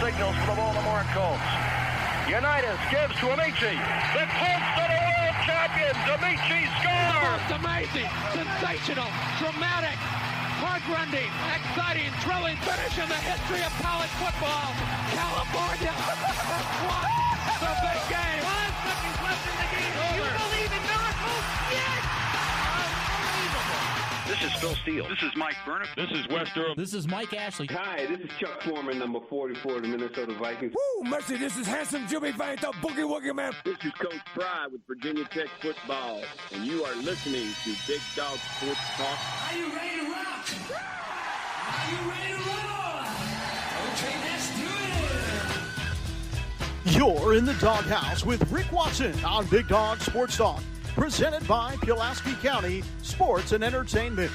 signals for the Baltimore Colts. Unitas gives to Amici. The Colts are the world champions. Amici scores. It's amazing, sensational, dramatic, heart-rending, exciting, thrilling finish in the history of college football. California won the big game. 5 seconds left in the game. You believe in miracles? Yes! This is Phil Steele. This is Mike Burnham. This is Wes Durham. This is Mike Ashley. Hi, this is Chuck Foreman, number 44 of the Minnesota Vikings. Woo, mercy, this is handsome Jimmy Vine, the Boogie Woogie Man. This is Coach Fry with Virginia Tech Football, and you are listening to Big Dog Sports Talk. Are you ready to rock? Are you ready to roll? Okay, let's do it. You're in the doghouse with Rick Watson on Big Dog Sports Talk, presented by Pulaski County Sports and Entertainment.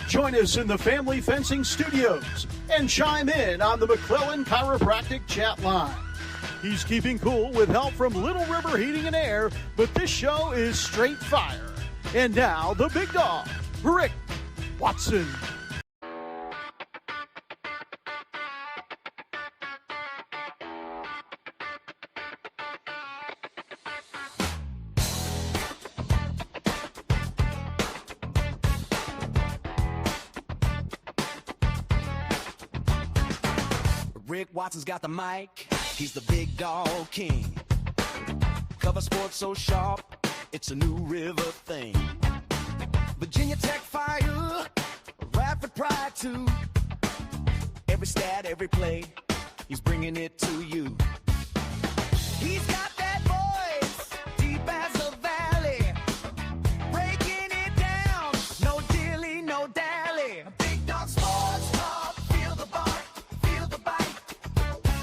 Join us in the Family Fencing Studios and chime in on the McClellan Chiropractic chat line. He's keeping cool with help from Little River Heating and Air, but this show is straight fire. And now, the big dog, Rick Watson. Rick Watson's got the mic, he's the big dog king. Cover sports so sharp, it's a new river thing. Virginia Tech fire, rapid pride too. Every stat, every play, he's bringing it to you. He's got that voice, deep as a valley, breaking it down, no dilly, no dally. Big dog sports talk, feel the bark, feel the bite.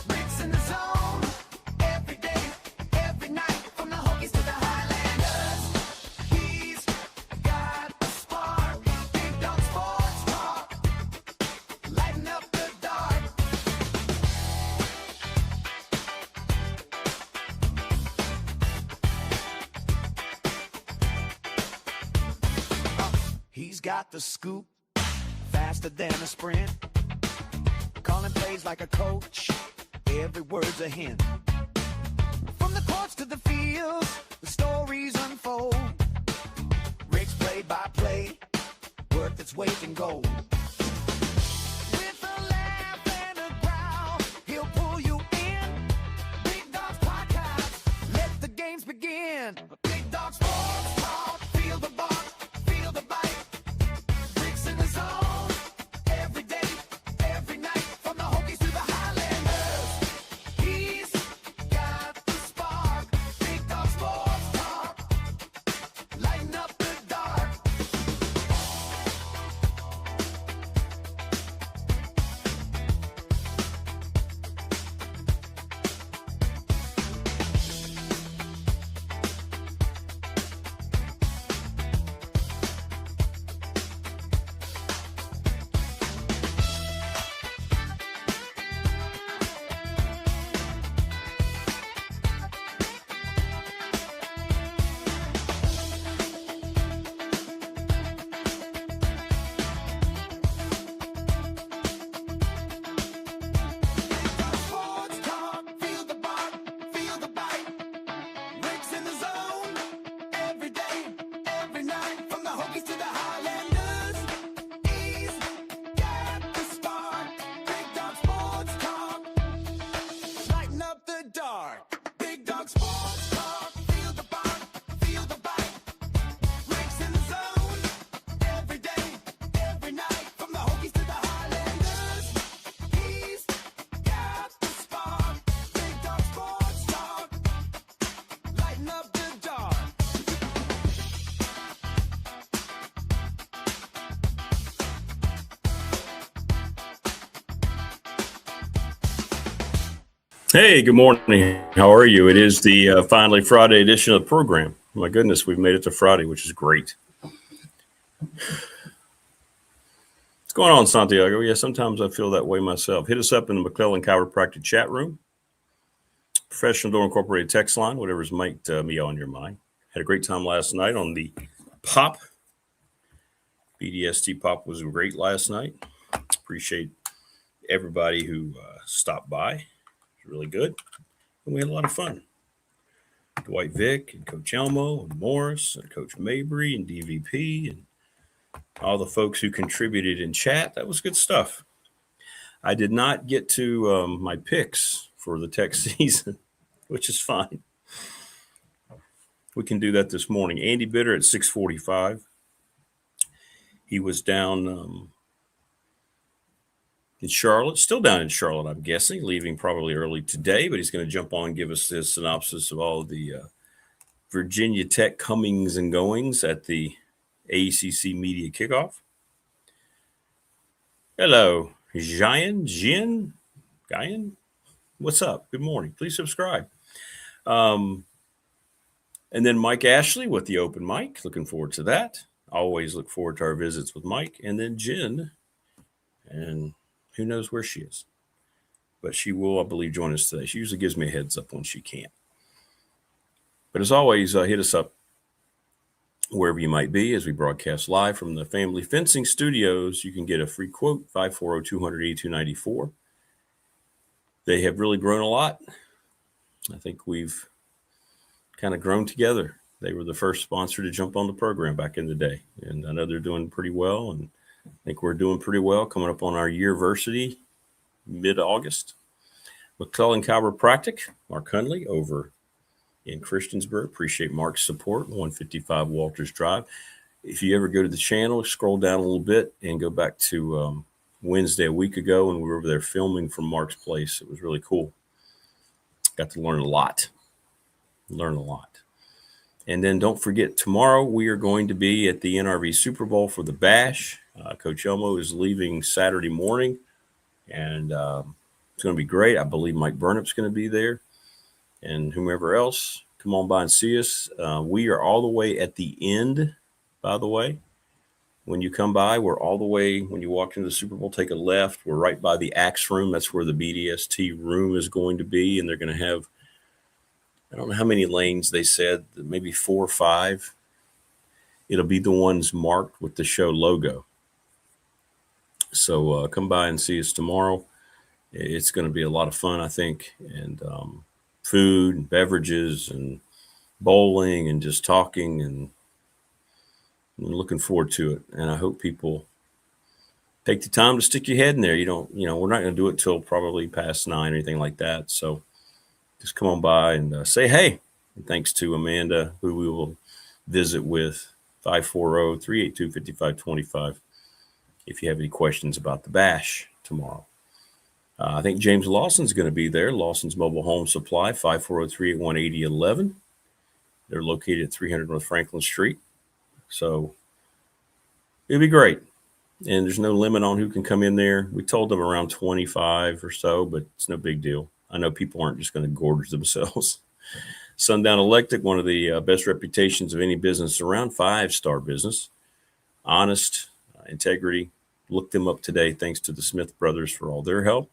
Rick's in the zone, every day, every night, from the Hokies to the Highlanders. He's got a spark, Big dog sports talk, lighten up the dark. He's got the scoop, faster than a sprint. Calling plays like a coach, every word's a hint. From the courts to the fields, the stories unfold. Rick's play-by-play, worth its weight in gold. With a laugh and a growl, he'll pull you in. Big Dog's podcast, let the games begin. Big Dog Sports Talk, feel the bark, feel the bite. Rick's in the zone, every day, every night, from the Hokies to the Highlanders. He's got the spark, Big Dog Sports Talk, lighten up the dark. Sports talk, feel the bark, feel the bite. Rick's in the zone, every day, every night, from the Hokies to the Highlanders. He's got the spark, Big Dog Sports Talk, lighten up the dark. Big Dog Sports Talk, feel the bark, feel the bite. Rick's in the zone, every day, every night, from the Hokies to the Highlanders. He's got the spark, Big Dog Sports Talk, lighten up the dark. Hey, good morning. How are you? It is the finally Friday edition of the program. My goodness, we've made it to Friday, which is great. What's going on, Santiago? Yeah, sometimes I feel that way myself. Hit us up in the McClellan Chiropractic chat room. Professional Door Incorporated text line, whatever's might be on your mind. Had a great time last night on the Pop. BDST Pop was great last night. Appreciate everybody who stopped by. was really good. And we had a lot of fun. Dwight Vick and Coach Elmo and Morris and Coach Mabry and DVP and all the folks who contributed in chat. That was good stuff. I did not get to my picks for the Tech season, which is fine. We can do that this morning. Andy Bitter at 6:45. He was down in Charlotte, still down in Charlotte, I'm guessing, leaving probably early today, but he's going to jump on and give us this synopsis of all of the Virginia Tech comings and goings at the ACC Media Kickoff. Hello, Jian? What's up? Good morning. Please subscribe. And then Mike Ashley with the open mic. Looking forward to that. Always look forward to our visits with Mike. And then Jen, and who knows where she is. But she will, I believe, join us today. She usually gives me a heads up when she can. But as always, hit us up wherever you might be as we broadcast live from the Family Fencing Studios. You can get a free quote, 540-200-8294. They have really grown a lot. I think we've kind of grown together. They were the first sponsor to jump on the program back in the day. And I know they're doing pretty well. And I think we're doing pretty well coming up on our yearversary mid-August. McClellan Chiropractic, Mark Hundley over in Christiansburg. Appreciate Mark's support, 155 Walters Drive. If you ever go to the channel, scroll down a little bit and go back to Wednesday a week ago when we were over there filming from Mark's place. It was really cool. Got to learn a lot. And then don't forget, tomorrow we are going to be at the NRV Super Bowl for the Bash. Coach Elmo is leaving Saturday morning, and it's going to be great. I believe Mike Burnup's going to be there, and whomever else. Come on by and see us. We are all the way at the end, by the way. When you come by, we're all the way, when you walk into the Super Bowl, take a left. We're right by the Axe Room. That's where the BDST room is going to be, and they're going to have, I don't know how many lanes they said, maybe 4 or 5. It'll be the ones marked with the show logo. So come by and see us tomorrow. It's going to be a lot of fun, I think, and food and beverages and bowling and just talking, and I'm looking forward to it. And I hope people take the time to stick your head in there. We're not going to do it till probably past 9 or anything like that. So just come on by and say hey. And thanks to Amanda, who we will visit with, 540-382-5525, if you have any questions about the Bash tomorrow. I think James Lawson's going to be there. Lawson's Mobile Home Supply, 540-381-8011. They're located at 300 North Franklin Street. So it'll be great. And there's no limit on who can come in there. We told them around 25 or so, but it's no big deal. I know people aren't just going to gorge themselves. Sundown Electric, one of the best reputations of any business around, 5-star business. Honest, integrity. Look them up today. Thanks to the Smith brothers for all their help.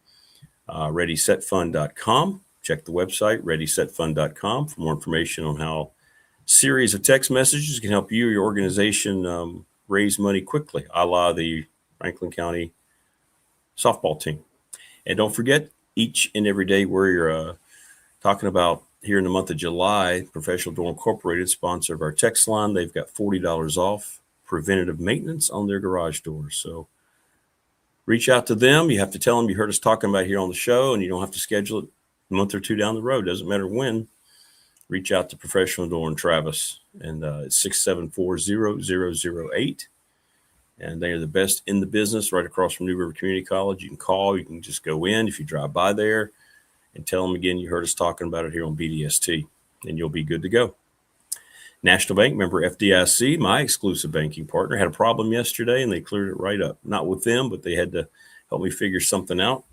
ReadySetFund.com. Check the website, ReadySetFund.com, for more information on how a series of text messages can help you or your organization raise money quickly, a la the Franklin County softball team. And don't forget, each and every day we're talking about here in the month of July, Professional Door Incorporated, sponsor of our text line. They've got $40 off preventative maintenance on their garage doors. So reach out to them. You have to tell them you heard us talking about here on the show, and you don't have to schedule it a month or two down the road. Doesn't matter when. Reach out to Professional Door and Travis, and it's 674-0008. And they are the best in the business right across from New River Community College. You can call. You can just go in if you drive by there and tell them again you heard us talking about it here on BDST, and you'll be good to go. National Bank, member FDIC, my exclusive banking partner, had a problem yesterday, and they cleared it right up. Not with them, but they had to help me figure something out.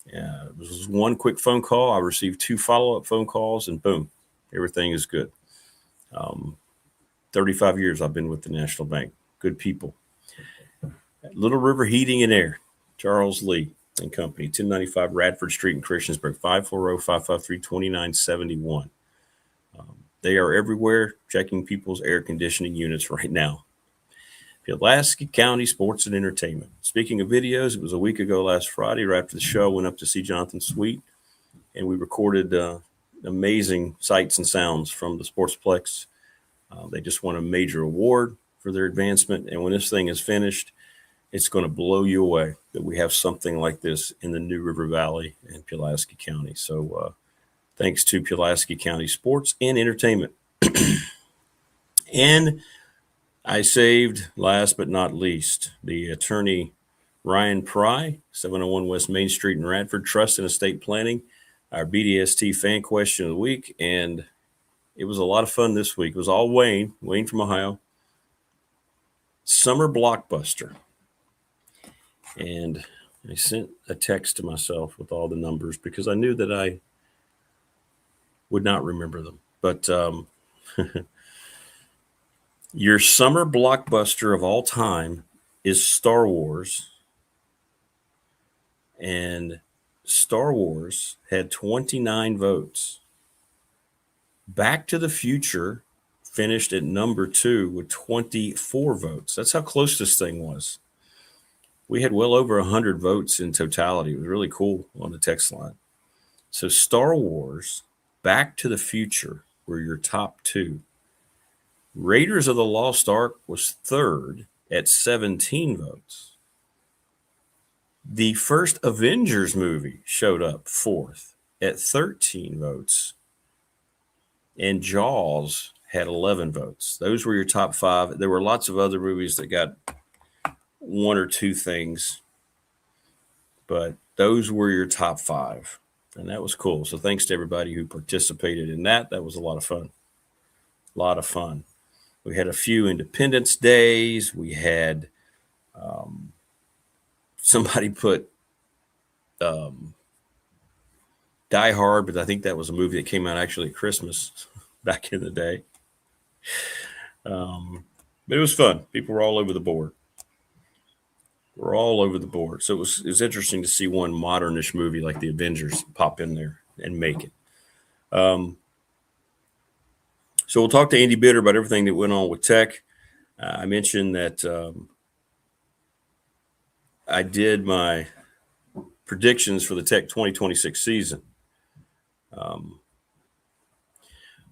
It was one quick phone call. I received 2 follow-up phone calls, and boom, everything is good. 35 years I've been with the National Bank. Good people. Little River Heating and Air, Charles Lee and Company, 1095 Radford Street in Christiansburg, 540-553-2971. They are everywhere checking people's air conditioning units right now. Pulaski County Sports and Entertainment. Speaking of videos, it was a week ago last Friday, right after the show, I went up to see Jonathan Sweet and we recorded amazing sights and sounds from the Sportsplex. They just won a major award for their advancement, and when this thing is finished, it's going to blow you away that we have something like this in the New River Valley and Pulaski County. So thanks to Pulaski County Sports and Entertainment. And I saved, last but not least, the attorney Ryan Pry, 701 West Main Street in Radford, Trust and Estate Planning, our BDST fan question of the week. And it was a lot of fun this week. It was all Wayne from Ohio. Summer blockbuster. And I sent a text to myself with all the numbers because I knew that I would not remember them. But your summer blockbuster of all time is Star Wars. And Star Wars had 29 votes. Back to the Future finished at number 2 with 24 votes. That's how close this thing was. We had well over 100 votes in totality. It was really cool on the text line. So Star Wars, Back to the Future were your top 2. Raiders of the Lost Ark was 3rd at 17 votes. The first Avengers movie showed up 4th at 13 votes. And Jaws had 11 votes. Those were your top 5. There were lots of other movies that got 1 or 2 things, but those were your top 5. And that was cool. So thanks to everybody who participated in that. That was a lot of fun. A lot of fun. We had a few Independence Days. We had somebody put Die Hard, but I think that was a movie that came out actually at Christmas back in the day. But it was fun. People were all over the board. We're all over the board. So it was interesting to see one modernish movie like the Avengers pop in there and make it. So we'll talk to Andy Bitter about everything that went on with Tech. I mentioned that I did my predictions for the Tech 2026 season.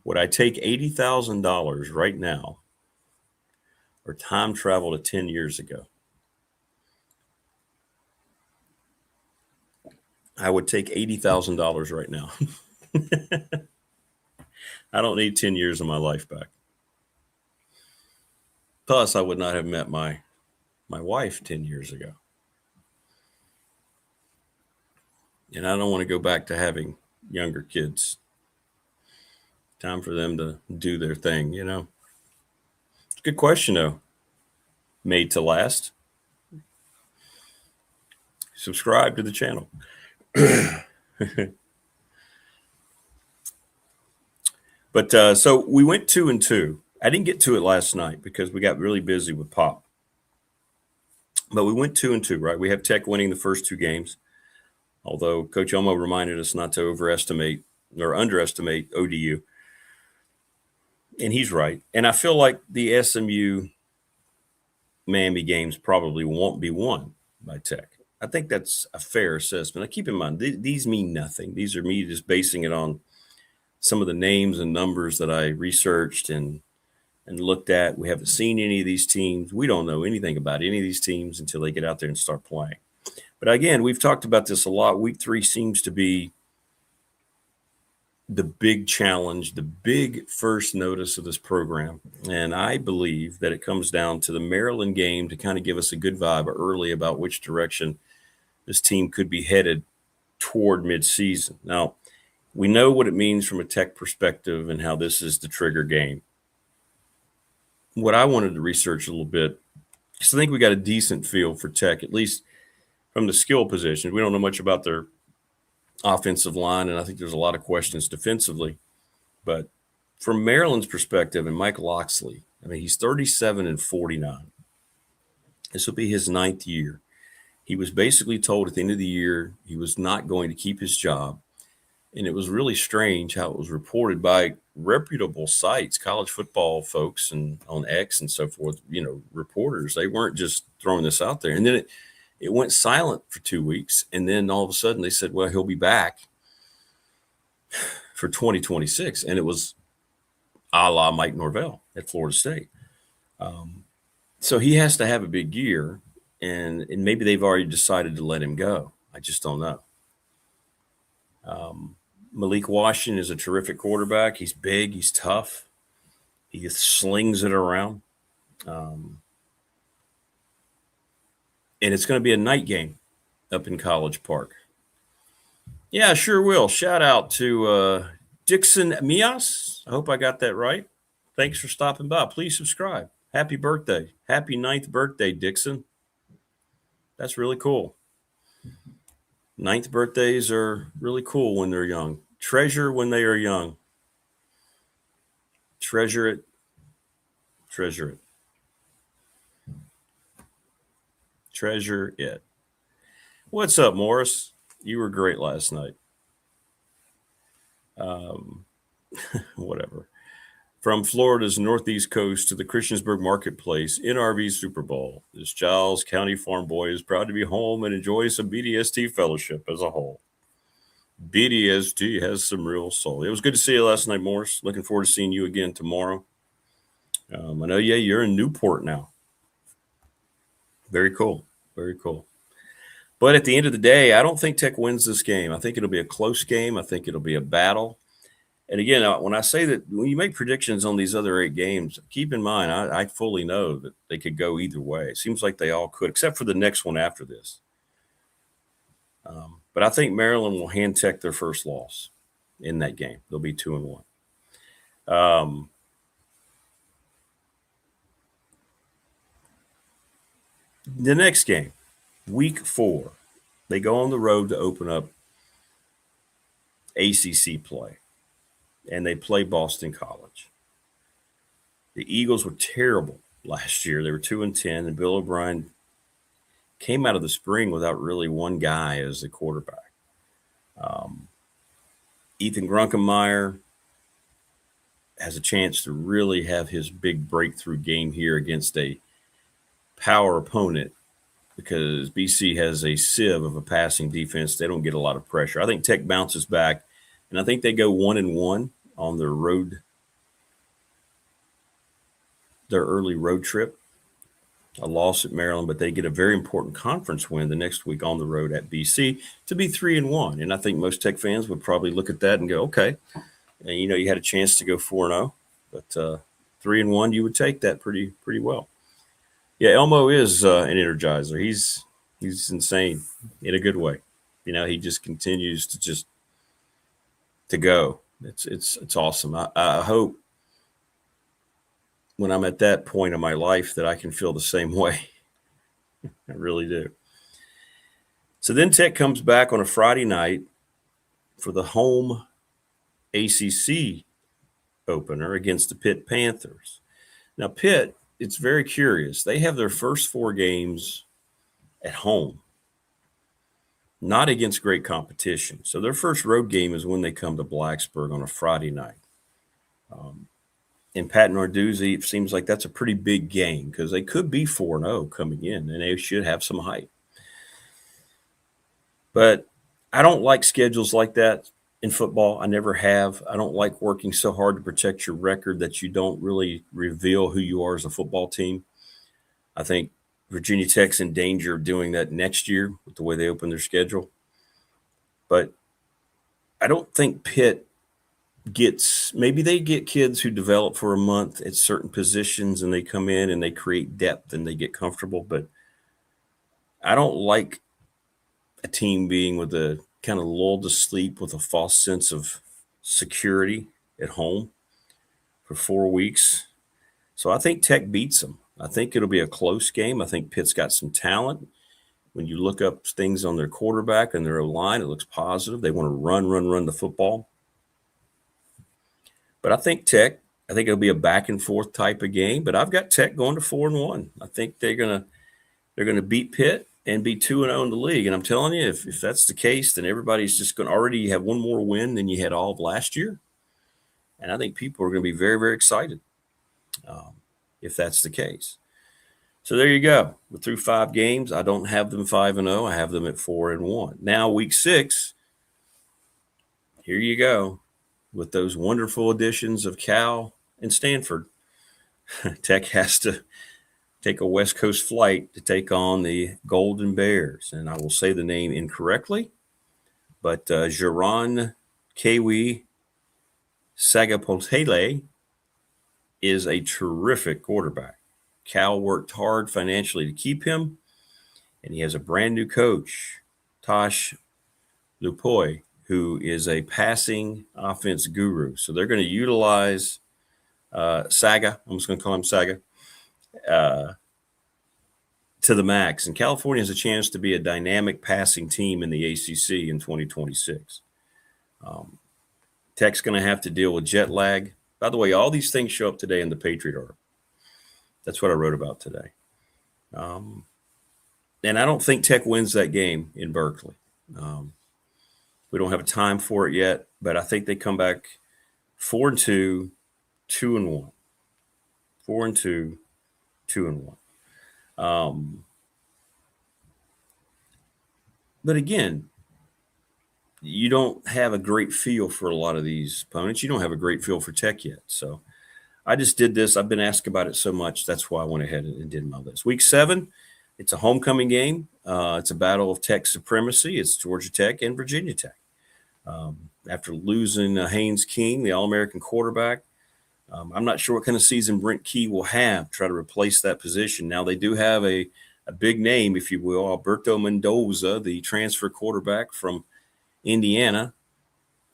Would I take $80,000 right now or time travel to 10 years ago? I would take $80,000 right now. I don't need 10 years of my life back. Plus, I would not have met my wife 10 years ago. And I don't want to go back to having younger kids. Time for them to do their thing, you know. It's a good question, though. Made to last. Subscribe to the channel. But so we went 2-2. I didn't get to it last night because we got really busy with Pop. But we went 2-2, right? We have Tech winning the first 2 games. Although Coach Elmo reminded us not to overestimate or underestimate ODU. And he's right. And I feel like the SMU Miami games probably won't be won by Tech. I think that's a fair assessment. Now, keep in mind, these mean nothing. These are me just basing it on some of the names and numbers that I researched and looked at. We haven't seen any of these teams. We don't know anything about any of these teams until they get out there and start playing. But again, we've talked about this a lot. Week 3 seems to be the big challenge, the big first notice of this program. And I believe that it comes down to the Maryland game to kind of give us a good vibe early about which direction this team could be headed toward midseason. Now, we know what it means from a Tech perspective and how this is the trigger game. What I wanted to research a little bit, because I think we got a decent feel for Tech, at least from the skill position. We don't know much about their offensive line, and I think there's a lot of questions defensively. But from Maryland's perspective, and Mike Locksley, I mean, he's 37-49. This will be his 9th year. He was basically told at the end of the year he was not going to keep his job. And it was really strange how it was reported by reputable sites, college football folks and on X and so forth, you know, reporters. They weren't just throwing this out there. And then it went silent for 2 weeks. And then all of a sudden they said, well, he'll be back. for 2026, and it was a la Mike Norvell at Florida State. So he has to have a big year, and maybe they've already decided to let him go. I just don't know. Malik Washington is a terrific quarterback. He's big. He's tough. He slings it around. And it's going to be a night game up in College Park. Yeah, sure will. Shout out to Dixon Mias. I hope I got that right. Thanks for stopping by. Please subscribe. Happy birthday. Happy 9th birthday, Dixon. That's really cool. 9th birthdays are really cool when they're young. Treasure when they are young. Treasure it. Treasure it. Treasure it. What's up, Morris? You were great last night. Whatever. From Florida's northeast coast to the Christiansburg Marketplace, NRV Super Bowl, this Giles County farm boy is proud to be home and enjoy some BDST fellowship as a whole. BDST has some real soul. It was good to see you last night, Morris. Looking forward to seeing you again tomorrow. I know, you're in Newport now. Very cool. Very cool. But at the end of the day, I don't think Tech wins this game. I think it'll be a close game. I think it'll be a battle. And again, when I say that when you make predictions on these other 8 games, keep in mind, I fully know that they could go either way. It seems like they all could, except for the next one after this. But I think Maryland will hand Tech their first loss in that game. They'll be 2-1. The next game, week 4, they go on the road to open up ACC play, and they play Boston College. The Eagles were terrible last year. They were 2-10, and Bill O'Brien came out of the spring without really one guy as the quarterback. Ethan Grunkemeyer has a chance to really have his big breakthrough game here against a power opponent, because BC has a sieve of a passing defense. They don't get a lot of pressure. I think Tech bounces back, and I think they go 1-1 on their road, their early road trip. A loss at Maryland, but they get a very important conference win the next week on the road at BC to be 3-1. And I think most Tech fans would probably look at that and go, okay, and you had a chance to go 4-0, but 3-1, you would take that pretty well. Yeah, Elmo is an energizer. He's insane in a good way. He just continues to go. It's awesome. I hope when I'm at that point in my life that I can feel the same way. I really do. So then Tech comes back on a Friday night for the home ACC opener against the Pitt Panthers. Now, Pitt, it's very curious. They have their first 4 games at home, not against great competition. So their first road game is when they come to Blacksburg on a Friday night. And Pat Narduzzi, it seems like that's a pretty big game because they could be 4-0 coming in, and they should have some hype. But I don't like schedules like that in football. I never have. I don't like working so hard to protect your record that you don't really reveal who you are as a football team. I think Virginia Tech's in danger of doing that next year with the way they open their schedule. But I don't think Pitt maybe they get kids who develop for a month at certain positions and they come in and they create depth and they get comfortable. But I don't like a team being with a kind of lulled to sleep with a false sense of security at home for 4 weeks. So I think Tech beats them. I think it'll be a close game. I think Pitt's got some talent. When you look up things on their quarterback and their O-line, it looks positive. They want to run the football. But I think it'll be a back and forth type of game. But I've got Tech going to 4-1. I think they're gonna beat Pitt and be 2-0 in the league. And I'm telling you, if that's the case, then everybody's just going to already have one more win than you had all of last year. And I think people are going to be very, very excited if that's the case. So there you go. We're through 5 games. I don't have them 5-0. I have them at 4-1. Now, week 6, here you go. with those wonderful additions of Cal and Stanford, Tech has to take a West Coast flight to take on the Golden Bears. And I will say the name incorrectly, but Jaron Kewi Sagapotele is a terrific quarterback. Cal worked hard financially to keep him, and he has a brand new coach, Tosh Lupoy, who is a passing offense guru. So they're going to utilize Saga. I'm just going to call him Saga to the max. And California has a chance to be a dynamic passing team in the ACC in 2026. Tech's going to have to deal with jet lag. By the way, all these things show up today in the Patriot article. That's what I wrote about today. And I don't think Tech wins that game in Berkeley. We don't have a time for it yet, but I think they come back 4-2, 2-1. 4-2, 2-1. But again, you don't have a great feel for a lot of these opponents. You don't have a great feel for Tech yet. So I just did this. I've been asked about it so much. That's why I went ahead and did my list. Week 7, it's a homecoming game. It's a battle of Tech supremacy. It's Georgia Tech and Virginia Tech. After losing Haynes King, the All-American quarterback, I'm not sure what kind of season Brent Key will have to try to replace that position. Now, they do have a big name, if you will, Alberto Mendoza, the transfer quarterback from Indiana,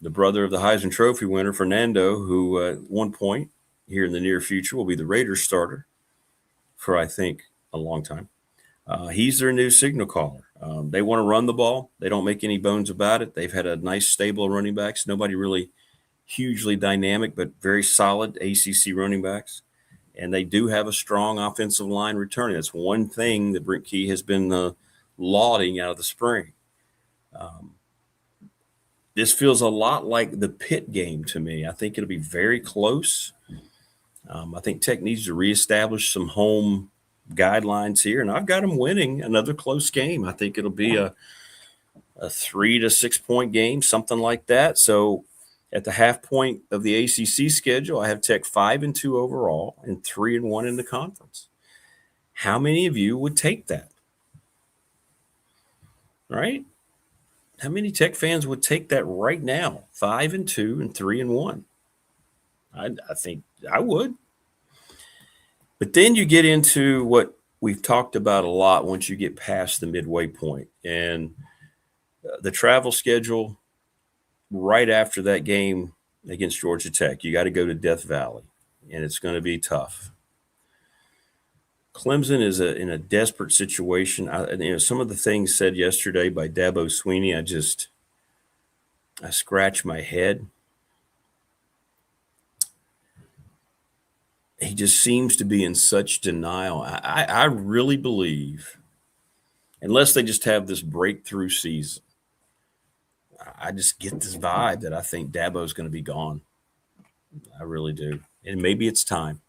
the brother of the Heisman Trophy winner, Fernando, who at one point here in the near future will be the Raiders starter for, I think, a long time. He's their new signal caller. They want to run the ball. They don't make any bones about it. They've had a nice stable of running backs. Nobody really hugely dynamic, but very solid ACC running backs. And they do have a strong offensive line returning. That's one thing that Brent Key has been lauding out of the spring. This feels a lot like the Pitt game to me. I think it'll be very close. I think Tech needs to reestablish some home guidelines here, and I've got them winning another close game. I think it'll be a 3 to 6 point game, something like that. So at the half point of the ACC schedule, I have Tech 5-2 overall and 3-1 in the conference. How many of you would take that? Right? How many Tech fans would take that right now? 5-2 and 3-1. I think I would. But then you get into what we've talked about a lot once you get past the midway point. And the travel schedule right after that game against Georgia Tech, you got to go to Death Valley, and it's going to be tough. Clemson is in a desperate situation. Some of the things said yesterday by Dabo Swinney, I scratch my head. He just seems to be in such denial. I really believe, unless they just have this breakthrough season, I just get this vibe that I think Dabo's going to be gone. I really do. And maybe it's time.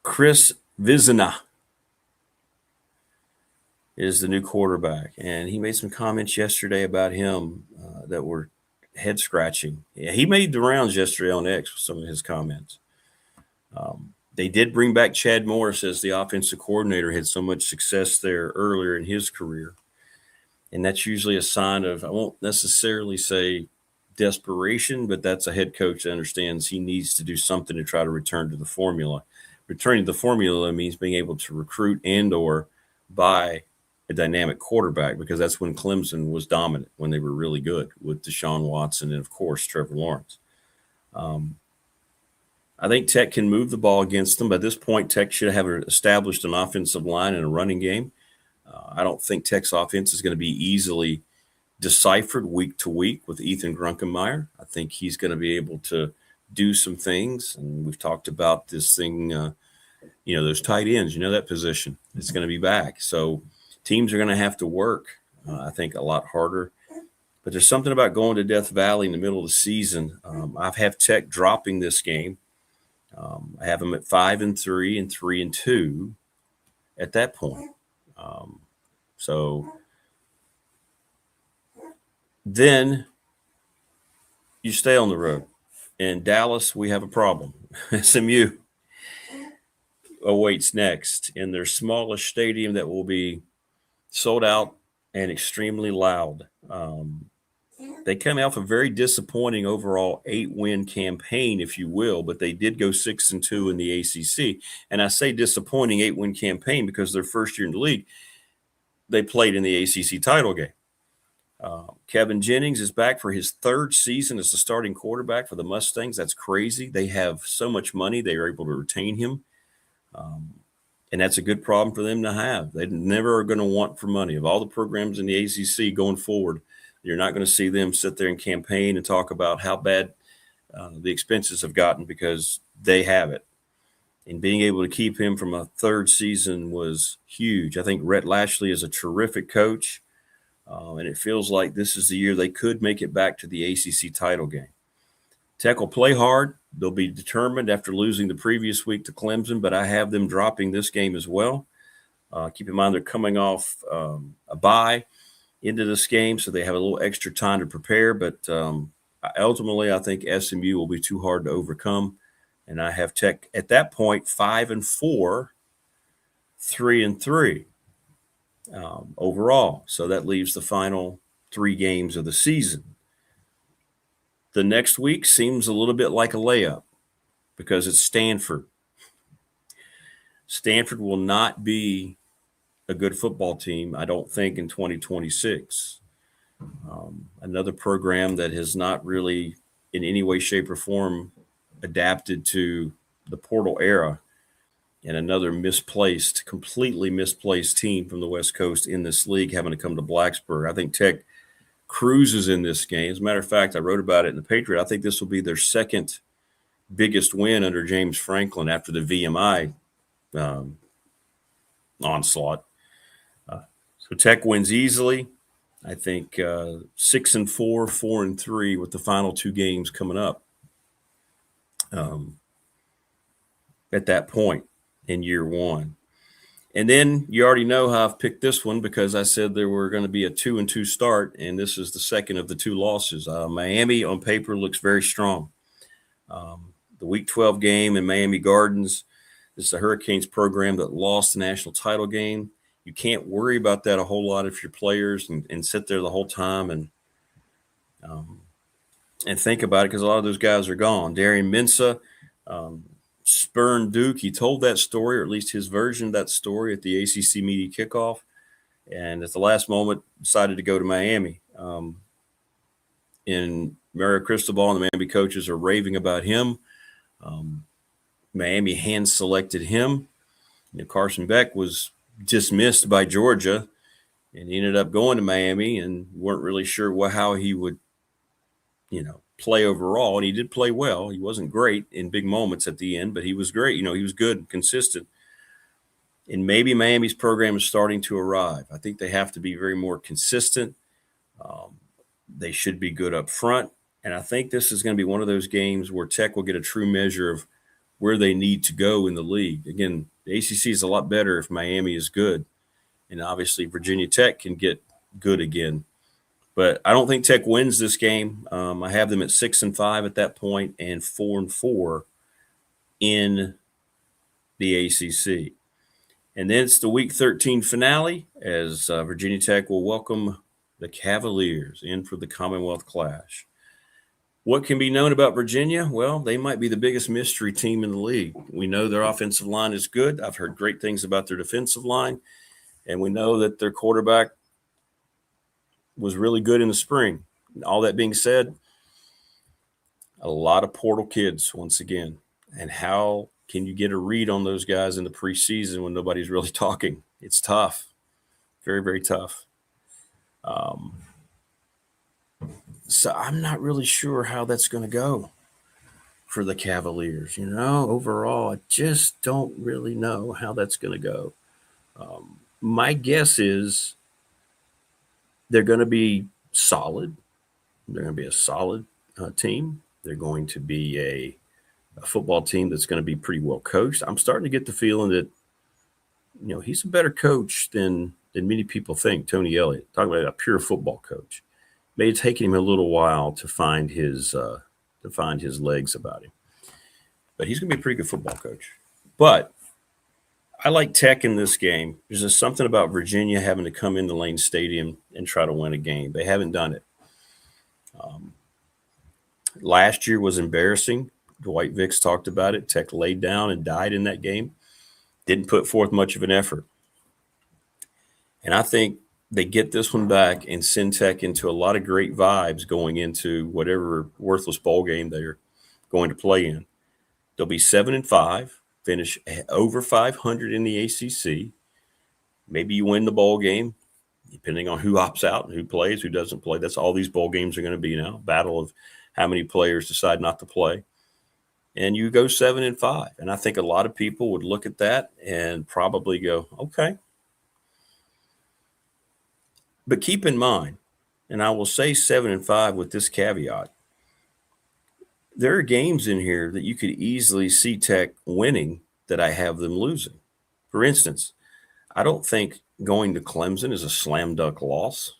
Chris Vizina is the new quarterback, and he made some comments yesterday about him that were head scratching. Yeah, he made the rounds yesterday on X with some of his comments. They did bring back Chad Morris as the offensive coordinator, had so much success there earlier in his career. And that's usually a sign of, I won't necessarily say desperation, but that's a head coach that understands he needs to do something to try to return to the formula. Returning to the formula means being able to recruit and or buy a dynamic quarterback, because that's when Clemson was dominant, when they were really good with Deshaun Watson and, of course, Trevor Lawrence. I think Tech can move the ball against them. By this point, Tech should have established an offensive line and a running game. I don't think Tech's offense is going to be easily deciphered week to week with Ethan Grunkenmeyer. I think he's going to be able to do some things, and we've talked about this thing, those tight ends, that position. It's going to be back. So teams are going to have to work, I think, a lot harder. But there's something about going to Death Valley in the middle of the season. I have Tech dropping this game. I have them at 5-3 and 3-2 at that point. So then you stay on the road. In Dallas, we have a problem. SMU awaits next in their smallest stadium that will be sold out and extremely loud. They came off a very disappointing overall 8-win campaign, if you will, but they did go 6-2 in the ACC. And I say disappointing 8-win campaign because their first year in the league, they played in the ACC title game. Kevin Jennings is back for his third season as the starting quarterback for the Mustangs. That's crazy. They have so much money. They are able to retain him. And that's a good problem for them to have. They never are going to want for money. Of all the programs in the ACC going forward, you're not going to see them sit there and campaign and talk about how bad the expenses have gotten because they have it. And being able to keep him from a third season was huge. I think Rhett Lashley is a terrific coach. And it feels like this is the year they could make it back to the ACC title game. Tech will play hard. They'll be determined after losing the previous week to Clemson, but I have them dropping this game as well. Keep in mind they're coming off a bye into this game, so they have a little extra time to prepare. But ultimately, I think SMU will be too hard to overcome. And I have Tech at that point 5-4, 3-3. Overall. So that leaves the final 3 games of the season. The next week seems a little bit like a layup because it's Stanford. Stanford will not be a good football team, I don't think, in 2026. Another program that has not really in any way, shape, or form adapted to the portal era. And another completely misplaced team from the West Coast in this league having to come to Blacksburg. I think Tech cruises in this game. As a matter of fact, I wrote about it in the Patriot. I think this will be their second biggest win under James Franklin after the VMI onslaught. So Tech wins easily. I think 6-4, 4-3 with the final 2 games coming up at that point in year 1. And then you already know how I've picked this one because I said there were going to be a 2-2 start, and this is the second of the 2 losses. Miami on paper looks very strong. The Week 12 game in Miami Gardens, this is the Hurricanes program that lost the national title game. You can't worry about that a whole lot if you're players and sit there the whole time and think about it because a lot of those guys are gone. Darian Mensah spurned Duke. He told that story, or at least his version of that story, at the ACC media kickoff, and at the last moment decided to go to Miami. And Mario Cristobal and the Miami coaches are raving about him. Miami hand-selected him. Carson Beck was dismissed by Georgia, and he ended up going to Miami and weren't really sure how he would, play overall. And he did play well. He wasn't great in big moments at the end, but he was great. He was good and consistent. And maybe Miami's program is starting to arrive. I think they have to be very more consistent. They should be good up front. And I think this is going to be one of those games where Tech will get a true measure of where they need to go in the league. Again, the ACC is a lot better if Miami is good. And obviously Virginia Tech can get good again. But I don't think Tech wins this game. I have them at 6-5 at that point and 4-4 in the ACC. And then it's the Week 13 finale as Virginia Tech will welcome the Cavaliers in for the Commonwealth Clash. What can be known about Virginia? Well, they might be the biggest mystery team in the league. We know their offensive line is good. I've heard great things about their defensive line. And we know that their quarterback was really good in the spring. All that being said, a lot of portal kids once again. And how can you get a read on those guys in the preseason when nobody's really talking? It's tough. Very, very tough. So I'm not really sure how that's going to go for the Cavaliers. Overall, I just don't really know how that's going to go. My guess is they're going to be solid. They're going to be a solid team. They're going to be a football team that's going to be pretty well coached. I'm starting to get the feeling that, he's a better coach than many people think, Tony Elliott. Talking about a pure football coach. may have taken him a little while to find his legs about him. But he's going to be a pretty good football coach. But I like Tech in this game. There's just something about Virginia having to come into Lane Stadium and try to win a game. They haven't done it. Last year was embarrassing. Dwight Vicks talked about it. Tech laid down and died in that game. Didn't put forth much of an effort. And I think they get this one back and send Tech into a lot of great vibes going into whatever worthless bowl game they're going to play in. They'll be 7-5, finish over 500 in the ACC. Maybe you win the bowl game, depending on who opts out and who plays, who doesn't play. That's all these bowl games are going to be now. Battle of how many players decide not to play. And you go 7-5. And I think a lot of people would look at that and probably go, okay. But keep in mind, and I will say 7-5 with this caveat, there are games in here that you could easily see Tech winning that I have them losing. For instance, I don't think going to Clemson is a slam dunk loss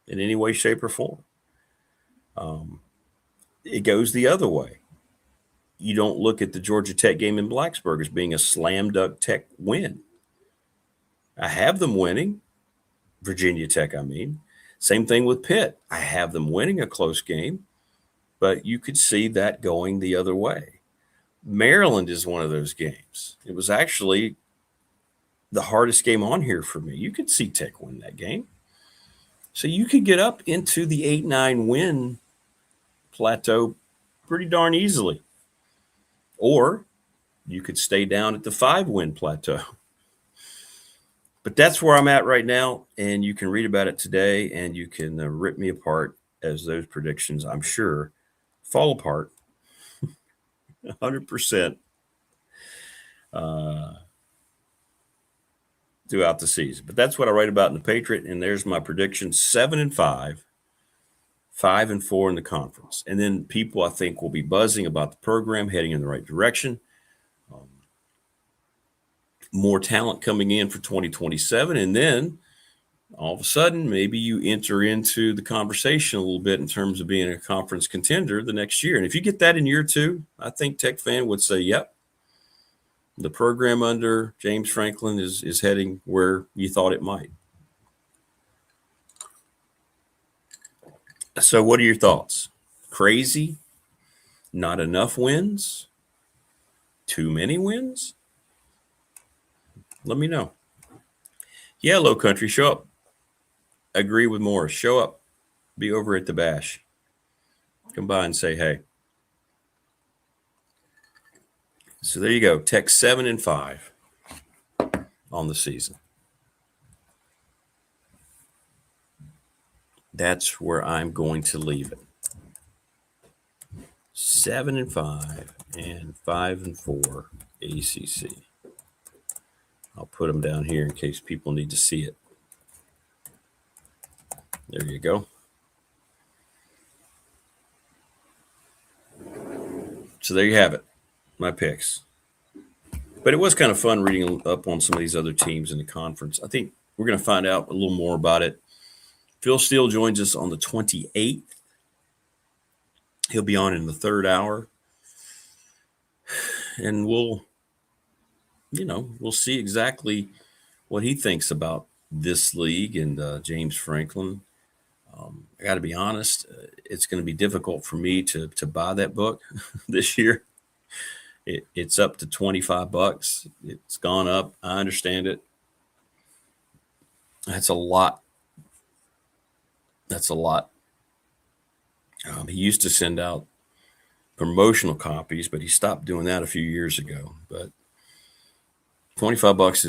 in any way, shape, or form. It goes the other way. You don't look at the Georgia Tech game in Blacksburg as being a slam dunk Tech win. I have them winning. Virginia Tech, I mean. Same thing with Pitt. I have them winning a close game, but you could see that going the other way. Maryland is one of those games. It was actually the hardest game on here for me. You could see Tech win that game. So you could get up into the 8-9 win plateau pretty darn easily. Or you could stay down at the 5-win plateau. But that's where I'm at right now, and you can read about it today, and you can rip me apart as those predictions, I'm sure, fall apart 100% throughout the season. But that's what I write about in the Patriot, and there's my prediction: 7-5, 5-4 in the conference. And then people, I think, will be buzzing about the program heading in the right direction. More talent coming in for 2027. And then all of a sudden, maybe you enter into the conversation a little bit in terms of being a conference contender the next year. And if you get that in year 2, I think Tech fan would say, yep, the program under James Franklin is heading where you thought it might. So what are your thoughts? Crazy? Not enough wins? Too many wins? Let me know. Yeah, Low Country, show up. Agree with Morris. Show up. Be over at the bash. Come by and say hey. So there you go. Tech 7-5 on the season. That's where I'm going to leave it. 7-5 and 5-4 ACC. I'll put them down here in case people need to see it. There you go. So there you have it, my picks. But it was kind of fun reading up on some of these other teams in the conference. I think we're going to find out a little more about it. Phil Steele joins us on the 28th. He'll be on in the 3rd hour. And we'll see exactly what he thinks about this league and James Franklin. I got to be honest, it's going to be difficult for me to buy that book this year. It's up to $25. It's gone up. I understand it. That's a lot. He used to send out promotional copies, but he stopped doing that a few years ago. But $25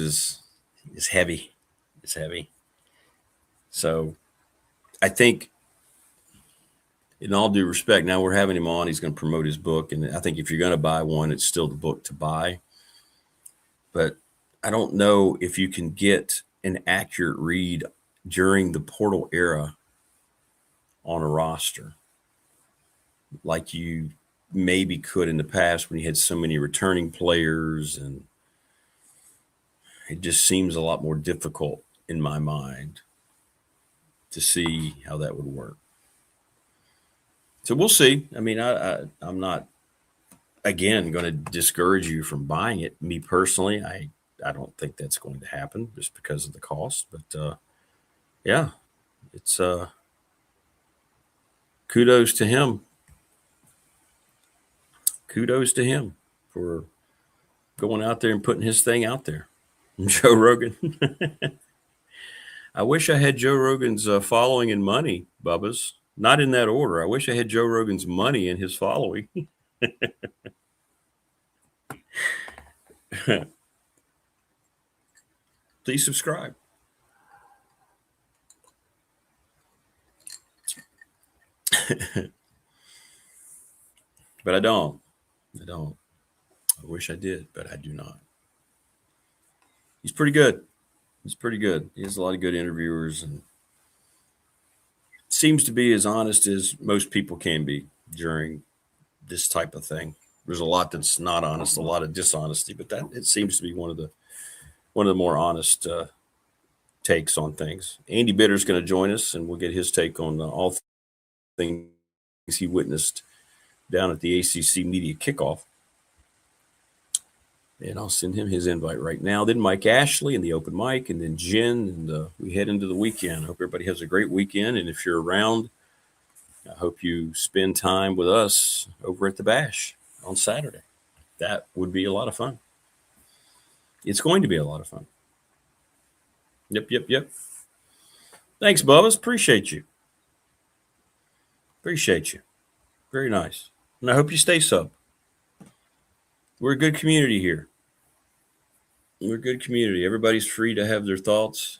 is heavy. It's heavy. So I think, in all due respect, now we're having him on. He's going to promote his book. And I think if you're going to buy one, it's still the book to buy. But I don't know if you can get an accurate read during the portal era on a roster like you maybe could in the past when you had so many returning players, and it just seems a lot more difficult in my mind to see how that would work. So we'll see. I mean, I'm not, again, going to discourage you from buying it. Me personally, I don't think that's going to happen just because of the cost. But yeah, it's kudos to him. Kudos to him for going out there and putting his thing out there. Joe Rogan. I wish I had Joe Rogan's following and money, Bubba's. Not in that order. I wish I had Joe Rogan's money and his following. Please subscribe. But I don't. I wish I did, but I do not. He's pretty good. He has a lot of good interviewers and seems to be as honest as most people can be during this type of thing. There's a lot that's not honest, a lot of dishonesty, but that it seems to be one of the more honest takes on things. Andy Bitter's going to join us, and we'll get his take on all things he witnessed down at the ACC media kickoff. And I'll send him his invite right now. Then Mike Ashley and the open mic, and then Jen, and we head into the weekend. I hope everybody has a great weekend. And if you're around, I hope you spend time with us over at the Bash on Saturday. That would be a lot of fun. It's going to be a lot of fun. Yep. Thanks, Bubba's. Appreciate you. Very nice. And I hope you stay sub. We're a good community here. Everybody's free to have their thoughts.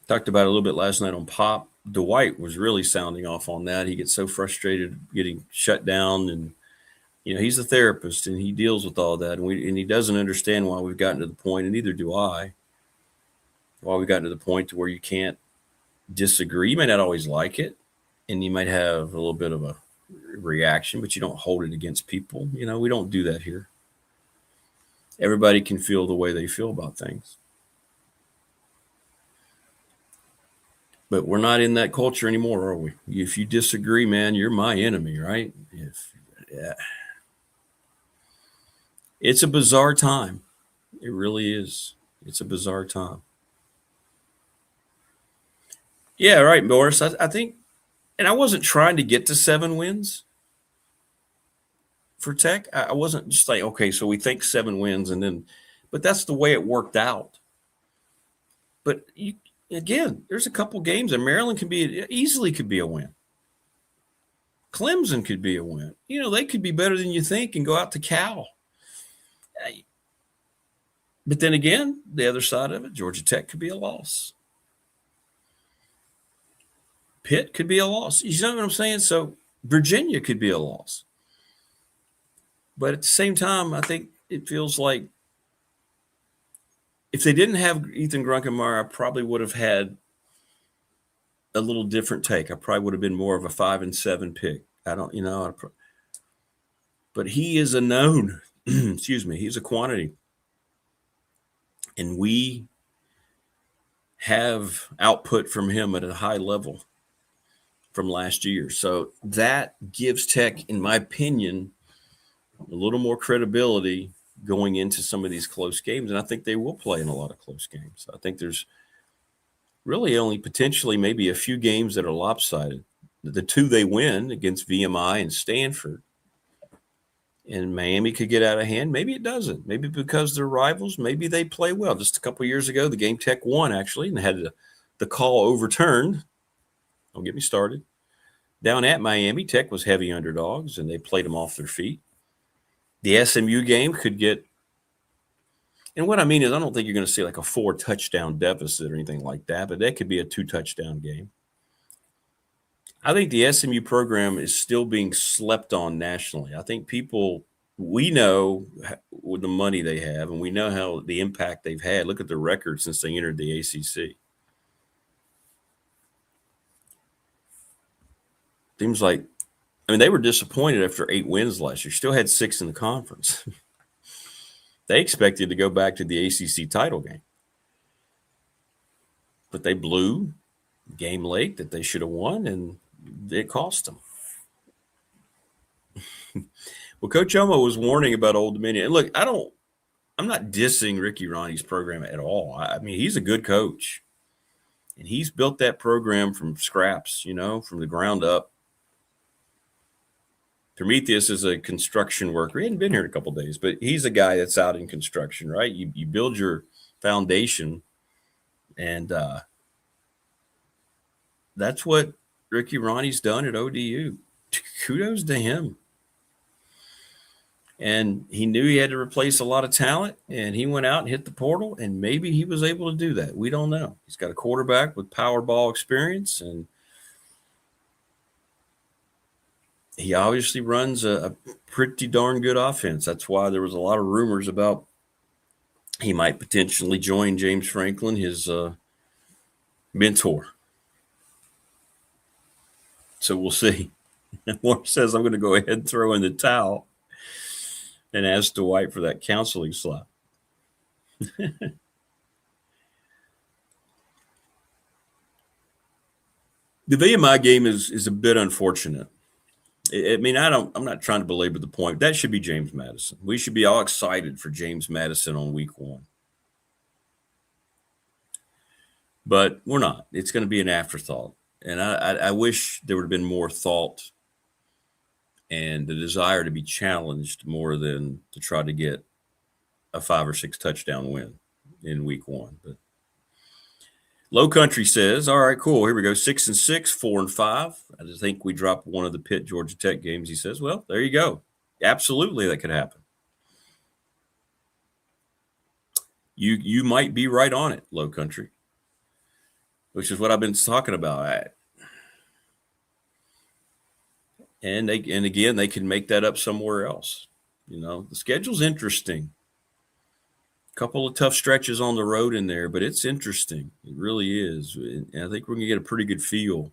Talked about it a little bit last night on Pop. Dwight was really sounding off on that. He gets so frustrated getting shut down, and he's a therapist and he deals with all that, and he doesn't understand why we've gotten to the point, and neither do I. Why we've gotten to the point to where you can't disagree. You may not always like it, and you might have a little bit of a reaction, but you don't hold it against people. We don't do that here. Everybody can feel the way they feel about things. But we're not in that culture anymore, are we? If you disagree, man, you're my enemy, right? It's a bizarre time. It really is. It's a bizarre time. Yeah, right, Boris. I think, and I wasn't trying to get to 7 wins for Tech. I wasn't just like, okay, so we think 7 wins, but that's the way it worked out. But again, there's a couple games that Maryland easily could be a win. Clemson could be a win. They could be better than you think and go out to Cal. But then again, the other side of it, Georgia Tech could be a loss. Pitt could be a loss. You know what I'm saying? So Virginia could be a loss. But at the same time, I think it feels like if they didn't have Ethan Grunkenmeyer, I probably would have had a little different take. I probably would have been more of a 5-7 pick. But he is a known, excuse me, he's a quantity. And we have output from him at a high level from last year. So that gives Tech, in my opinion, a little more credibility going into some of these close games. And I think they will play in a lot of close games. I think there's really only potentially maybe a few games that are lopsided. The 2 they win against VMI and Stanford. And Miami could get out of hand. Maybe it doesn't. Maybe because they're rivals. Maybe they play well. Just a couple of years ago, the game Tech won, actually, and had the call overturned. Don't get me started. Down at Miami, Tech was heavy underdogs, and they played them off their feet. The SMU game could get – and what I mean is I don't think you're going to see like a 4-touchdown deficit or anything like that, but that could be a 2-touchdown game. I think the SMU program is still being slept on nationally. I think we know with the money they have, and we know how the impact they've had. Look at their record since they entered the ACC. Seems like, they were disappointed after 8 wins last year. Still had 6 in the conference. They expected to go back to the ACC title game. But they blew game late that they should have won, and it cost him. Well, Coach Elmo was warning about Old Dominion. And look, I'm not dissing Ricky Ronnie's program at all. I mean, he's a good coach. And he's built that program from scraps, from the ground up. Prometheus is a construction worker. He hadn't been here in a couple of days, but he's a guy that's out in construction, right? You build your foundation, and that's what Ricky Ronnie's done at ODU. Kudos to him. And he knew he had to replace a lot of talent, and he went out and hit the portal, and maybe he was able to do that. We don't know. He's got a quarterback with power ball experience, and he obviously runs a pretty darn good offense. That's why there was a lot of rumors about he might potentially join James Franklin, his mentor. So we'll see. Moore says, I'm going to go ahead and throw in the towel and ask Dwight for that counseling slot. The VMI game is a bit unfortunate. I mean, I'm not trying to belabor the point. That should be James Madison. We should be all excited for James Madison on week 1. But we're not. It's going to be an afterthought. And I wish there would have been more thought and the desire to be challenged more than to try to get a 5 or 6 touchdown win in week 1. But Low Country says, all right, cool. Here we go. 6-6, 4-5. I just think we dropped one of the Pitt Georgia Tech games. He says, well, there you go. Absolutely, that could happen. You might be right on it, Low Country, which is what I've been talking about. And again, they can make that up somewhere else. The schedule's interesting. A couple of tough stretches on the road in there, but it's interesting. It really is. And I think we're going to get a pretty good feel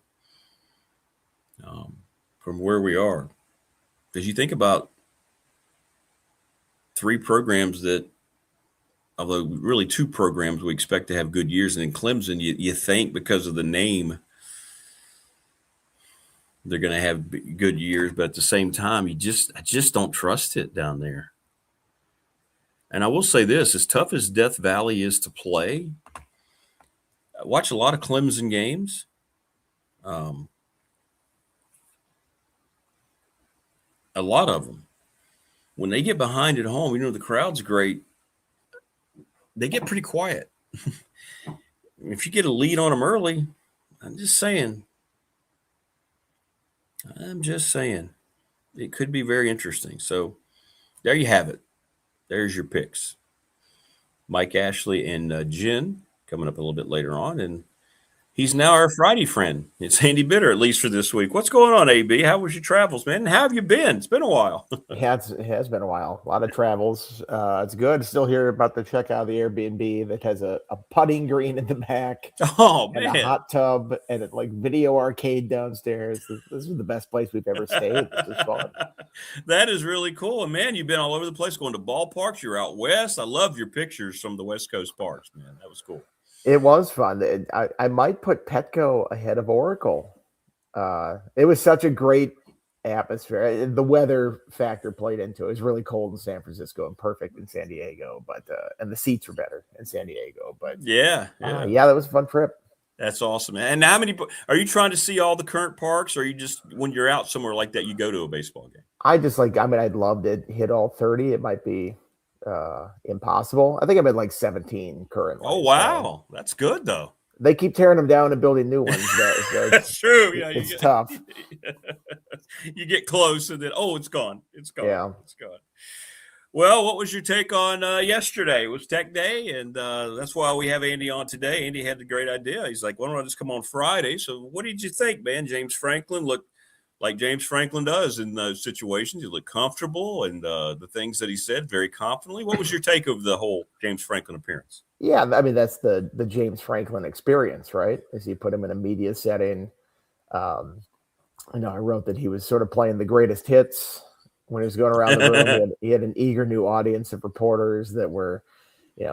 from where we are. Because you think about 3 programs that, although really 2 programs we expect to have good years, and in Clemson, you think because of the name, they're going to have good years, but at the same time, I just don't trust it down there. And I will say this, as tough as Death Valley is to play, I watch a lot of Clemson games. A lot of them. When they get behind at home, the crowd's great. They get pretty quiet. If you get a lead on them early, I'm just saying, it could be very interesting. So there you have it. There's your picks. Mike Ashley and Jen coming up a little bit later on. And he's now our Friday friend. It's Andy Bitter, at least for this week. What's going on, AB? How was your travels, man? How have you been? It's been a while. It has been a while. A lot of travels. It's good. Still hear about the check out of the Airbnb that has a putting green in the back. Oh, man. And a hot tub and a video arcade downstairs. This is the best place we've ever stayed. This is fun. That is really cool. And, man, you've been all over the place going to ballparks. You're out west. I love your pictures from the West Coast parks, man. That was cool. It was fun. I might put Petco ahead of Oracle. It was such a great atmosphere. The weather factor played into it. It was really cold in San Francisco and perfect in San Diego, but and the seats were better in San Diego. But yeah, that was a fun trip. That's awesome, man. And how many are you trying to see all the current parks, or are you just when you're out somewhere like that, you go to a baseball game? I'd love to hit all 30. It might be impossible. I think I'm at like 17 currently. Oh wow, so that's good though. They keep tearing them down and building new ones. That's true. Yeah, it's tough. You get close and then it's gone. It's gone. Yeah, it's gone. Well, what was your take on yesterday? It was Tech Day, and that's why we have Andy on today. Andy had a great idea. He's like, "Why don't I just come on Friday?" So, what did you think, man? James Franklin looked like James Franklin does in those situations. He looked comfortable, and the things that he said very confidently. What was your take of the whole James Franklin appearance? Yeah, I mean, that's the James Franklin experience, right? As you put him in a media setting. I wrote that he was sort of playing the greatest hits when he was going around the room. He had an eager new audience of reporters that were,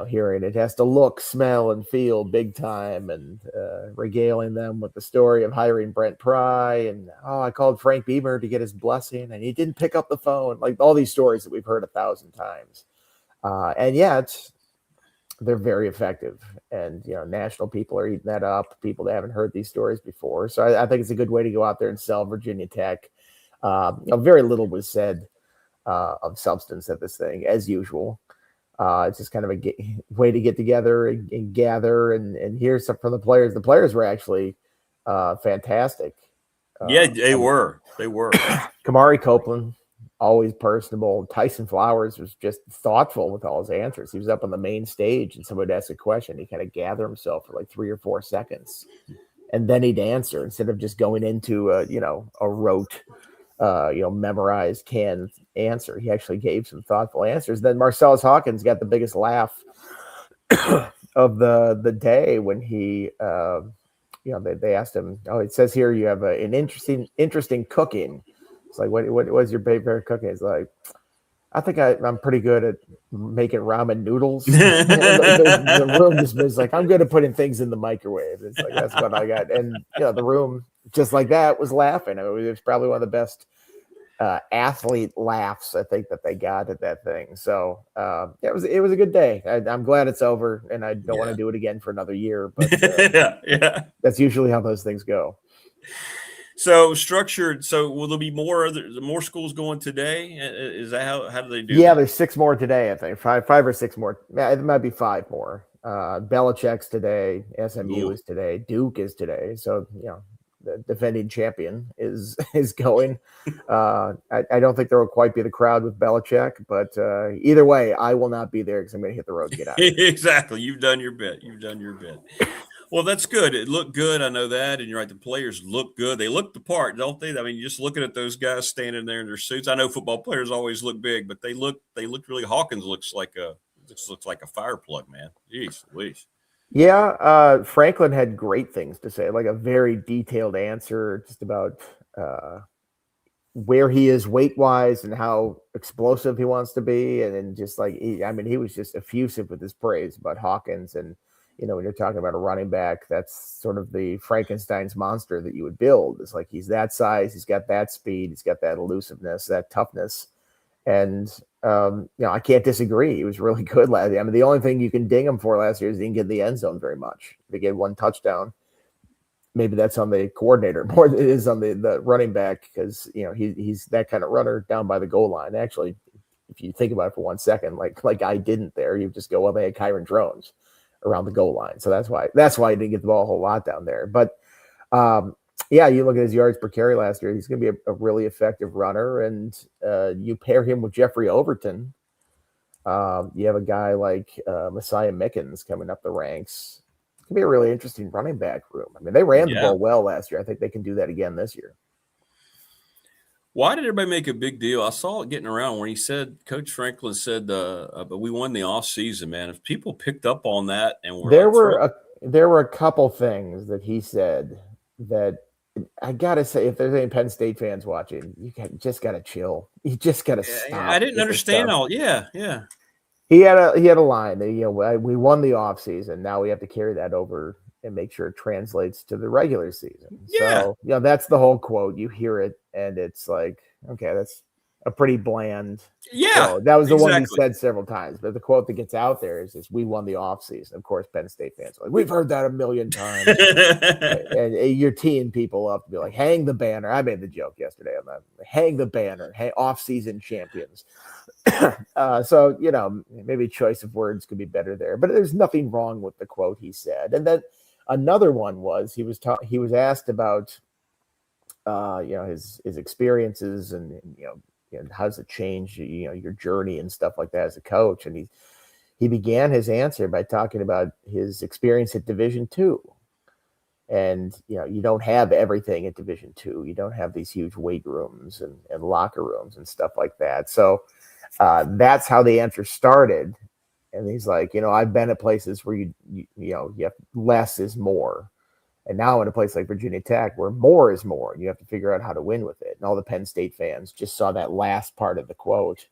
hearing it has to look, smell, and feel big time, and regaling them with the story of hiring Brent Pry, and I called Frank Beamer to get his blessing, and he didn't pick up the phone. Like all these stories that we've heard 1,000 times, and yet they're very effective. And national people are eating that up. People that haven't heard these stories before, so I think it's a good way to go out there and sell Virginia Tech. Very little was said of substance at this thing, as usual. It's just kind of a way to get together and gather and hear some from the players. The players were actually fantastic. Yeah, they were. Kamari Copeland, always personable. Tyson Flowers was just thoughtful with all his answers. He was up on the main stage and somebody asked a question. He kind of gathered himself for like 3 or 4 seconds, and then he'd answer instead of just going into a rote, memorized canned answer. He actually gave some thoughtful answers. Then Marcellus Hawkins got the biggest laugh of the day when he, they asked him, it says here you have an interesting cooking. It's like, what was your favorite cooking? It's like, I think I'm pretty good at making ramen noodles. The room just was like, I'm good at putting things in the microwave. It's like, that's what I got. And the room just like that was laughing. I mean, it was probably one of the best athlete laughs I think that they got at that thing. So it was a good day. I'm glad it's over, and I don't want to do it again for another year. But that's usually how those things go. So structured. So will there be more schools going today? Is that how do they do? Yeah, that? There's 6 more today. I think 5 or 6 more. It might be 5 more. Belichick's today. SMU is today. Duke is today. So the defending champion is going. I don't think there will quite be the crowd with Belichick, but either way, I will not be there because I'm going to hit the road to get out. Exactly. You've done your bit. Well, that's good. It looked good. I know that. And you're right. The players look good. They look the part, don't they? I mean, just looking at those guys standing there in their suits. I know football players always look big, but they look really. Hawkins looks like a fire plug, man. Jeez Louise. Yeah. Franklin had great things to say, like a very detailed answer just about where he is weight wise and how explosive he wants to be. And then just like, he was just effusive with his praise about Hawkins. And, when you're talking about a running back, that's sort of the Frankenstein's monster that you would build. It's like he's that size, he's got that speed, he's got that elusiveness, that toughness. And, I can't disagree. He was really good last year. I mean, the only thing you can ding him for last year is he didn't get in the end zone very much. They get 1 touchdown. Maybe that's on the coordinator more than it is on the running back because, he's that kind of runner down by the goal line. Actually, if you think about it for 1 second, like I didn't there, you just go, well, they had Kyron Drones around the goal line. So that's why he didn't get the ball a whole lot down there. But, you look at his yards per carry last year, he's going to be a really effective runner. And you pair him with Jeffrey Overton. You have a guy like Messiah Mickens coming up the ranks. It's going to be a really interesting running back room. I mean, they ran the ball well last year. I think they can do that again this year. Why did everybody make a big deal? I saw it getting around when he said, Coach Franklin said, but we won the offseason, man. If people picked up on that and there were a couple things that he said that I gotta say, if there's any Penn State fans watching, just gotta chill. You just gotta stop. I didn't understand all. Yeah. He had a line that, we won the offseason. Now we have to carry that over and make sure it translates to the regular season. Yeah. So, that's the whole quote. You hear it and it's like, okay, that's a pretty bland. Yeah. Quote. That was the one he said several times. But the quote that gets out there is we won the offseason. Of course, Penn State fans are like, we've heard that a million times. and you're teeing people up to be like, hang the banner. I made the joke yesterday on that. Hang the banner. Hang off-season champions. So, maybe choice of words could be better there. But there's nothing wrong with the quote he said. And then another one was he was asked about his experiences and how does it change your journey and stuff like that as a coach. And he began his answer by talking about his experience at Division II. And you don't have everything at Division II. You don't have these huge weight rooms and locker rooms and stuff like that. So that's how the answer started. And he's like, I've been at places where you have less is more. And now in a place like Virginia Tech where more is more, and you have to figure out how to win with it. And all the Penn State fans just saw that last part of the quote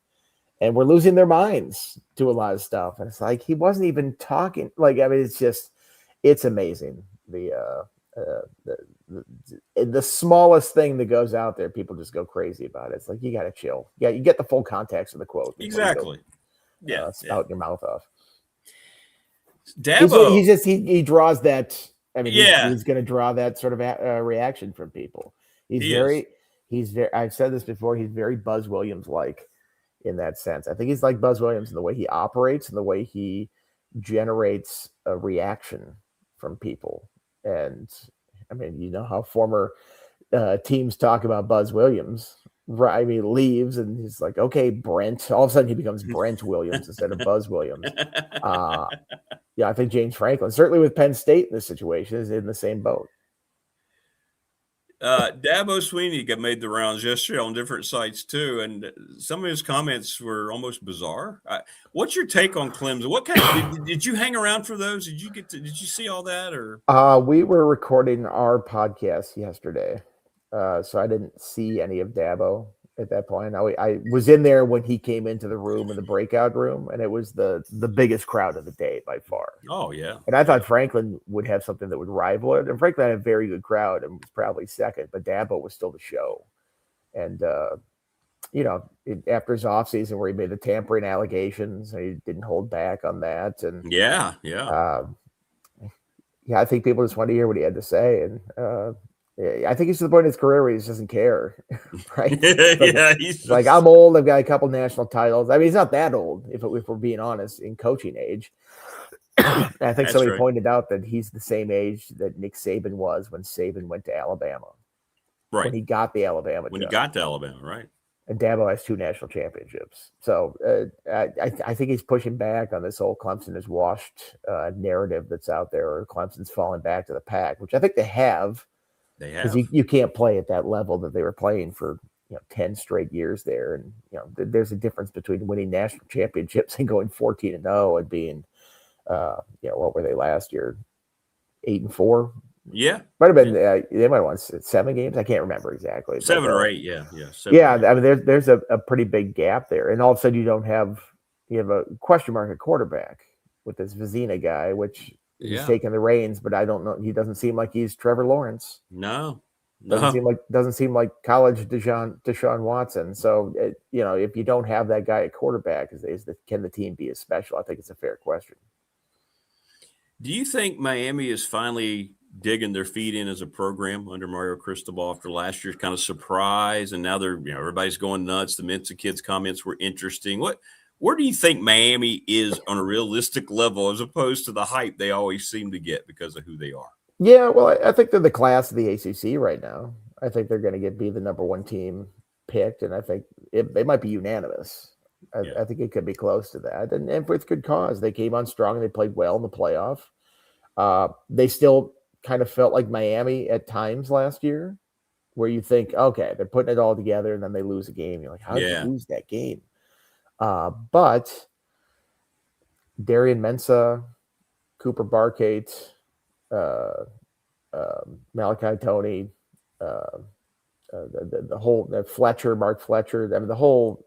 and were losing their minds to a lot of stuff. And it's like he wasn't even talking. Like, I mean, it's amazing. The smallest thing that goes out there, people just go crazy about it. It's like, you got to chill. Yeah, you get the full context of the quote. Exactly. Spout your mouth off. Dabo, he draws that. I mean, Yeah. he's going to draw that sort of reaction from people. He's very. I've said this before. He's very Buzz Williams like in that sense. I think he's like Buzz Williams in the way he operates and the way he generates a reaction from people. And I mean, you know how former teams talk about Buzz Williams. Right? I mean, leaves and he's like, okay, Brent. All of a sudden, he becomes Brent Williams instead of Buzz Williams. Yeah, I think James Franklin, certainly with Penn State in this situation, is in the same boat. Dabo Swinney made the rounds yesterday on different sites too, and some of his comments were almost bizarre. What's your take on Clemson? What kind of did you hang around for those? Did you see all that or? We were recording our podcast yesterday, so I didn't see any of Dabo at that point. I was in there when he came into the room, in the breakout room, and it was the biggest crowd of the day by far. Oh, yeah. And I thought Franklin would have something that would rival it. And Franklin had a very good crowd and was probably second, but Dabo was still the show. And, after his offseason where he made the tampering allegations, he didn't hold back on that. And yeah. I think people just wanted to hear what he had to say. And, I think he's to the point in his career where he just doesn't care, right? He's like, I'm old. I've got a couple national titles. I mean, he's not that old, if we're being honest, in coaching age. I think somebody pointed out that he's the same age that Nick Saban was when Saban went to Alabama. Right. When he got the Alabama job. He got to Alabama, right. And Dabo has 2 national championships. So I think he's pushing back on this whole Clemson is washed narrative that's out there, or Clemson's falling back to the pack, which I think they have. Because you can't play at that level that they were playing for 10 straight years there. And there's a difference between winning national championships and going 14-0 and being what were they last year? 8-4. Yeah, might have been. They might have won 7 games. I can't remember exactly. 7 or 8. Yeah. 7 I mean, there's a pretty big gap there, and all of a sudden you have a question mark at quarterback with this Vizina guy, which he's taking the reins, but I don't know. He doesn't seem like he's Trevor Lawrence. No. Doesn't seem like college Deshaun Watson. So if you don't have that guy at quarterback, can the team be as special? I think it's a fair question. Do you think Miami is finally digging their feet in as a program under Mario Cristobal after last year's kind of surprise, and now they're everybody's going nuts? The Mensa kids' comments were interesting. Where do you think Miami is on a realistic level as opposed to the hype they always seem to get because of who they are? Yeah, well, I think they're the class of the ACC right now. I think they're going to be the number 1 team picked, and I think they might be unanimous. I think it could be close to that, and with good cause. They came on strong, and they played well in the playoff. They still kind of felt like Miami at times last year, where you think, okay, they're putting it all together, and then they lose a game. You're like, how did you lose that game? But Darian Mensah, Cooper Barkate, Malachi Toney, the whole Mark Fletcher. I mean, the whole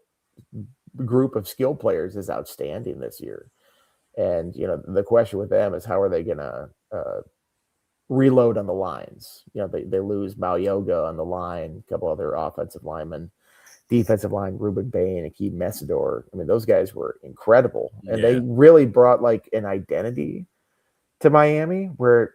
group of skill players is outstanding this year. And the question with them is, how are they going to reload on the lines? They lose Malyoga on the line, a couple other offensive linemen. Defensive line, Ruben Bain, Akeem Messidor. I mean, those guys were incredible. And they really brought like an identity to Miami where,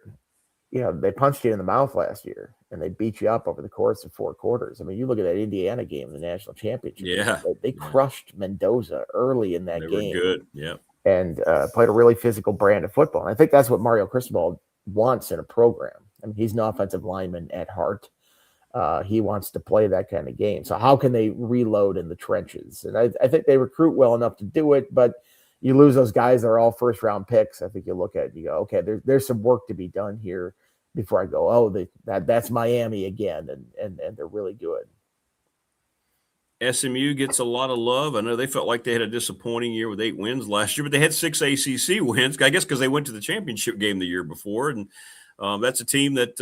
they punched you in the mouth last year and they beat you up over the course of 4 quarters. I mean, you look at that Indiana game in the national championship. Yeah. They crushed Mendoza early in that game. They were good. Yeah. And played a really physical brand of football. And I think that's what Mario Cristobal wants in a program. I mean, he's an offensive lineman at heart. He wants to play that kind of game. So how can they reload in the trenches? And I think they recruit well enough to do it, but you lose those guys that are all first-round picks. I think you look at it and you go, okay, there's some work to be done here before I go, that's Miami again, and they're really good. SMU gets a lot of love. I know they felt like they had a disappointing year with 8 wins last year, but they had 6 ACC wins, I guess because they went to the championship game the year before. And that's a team that,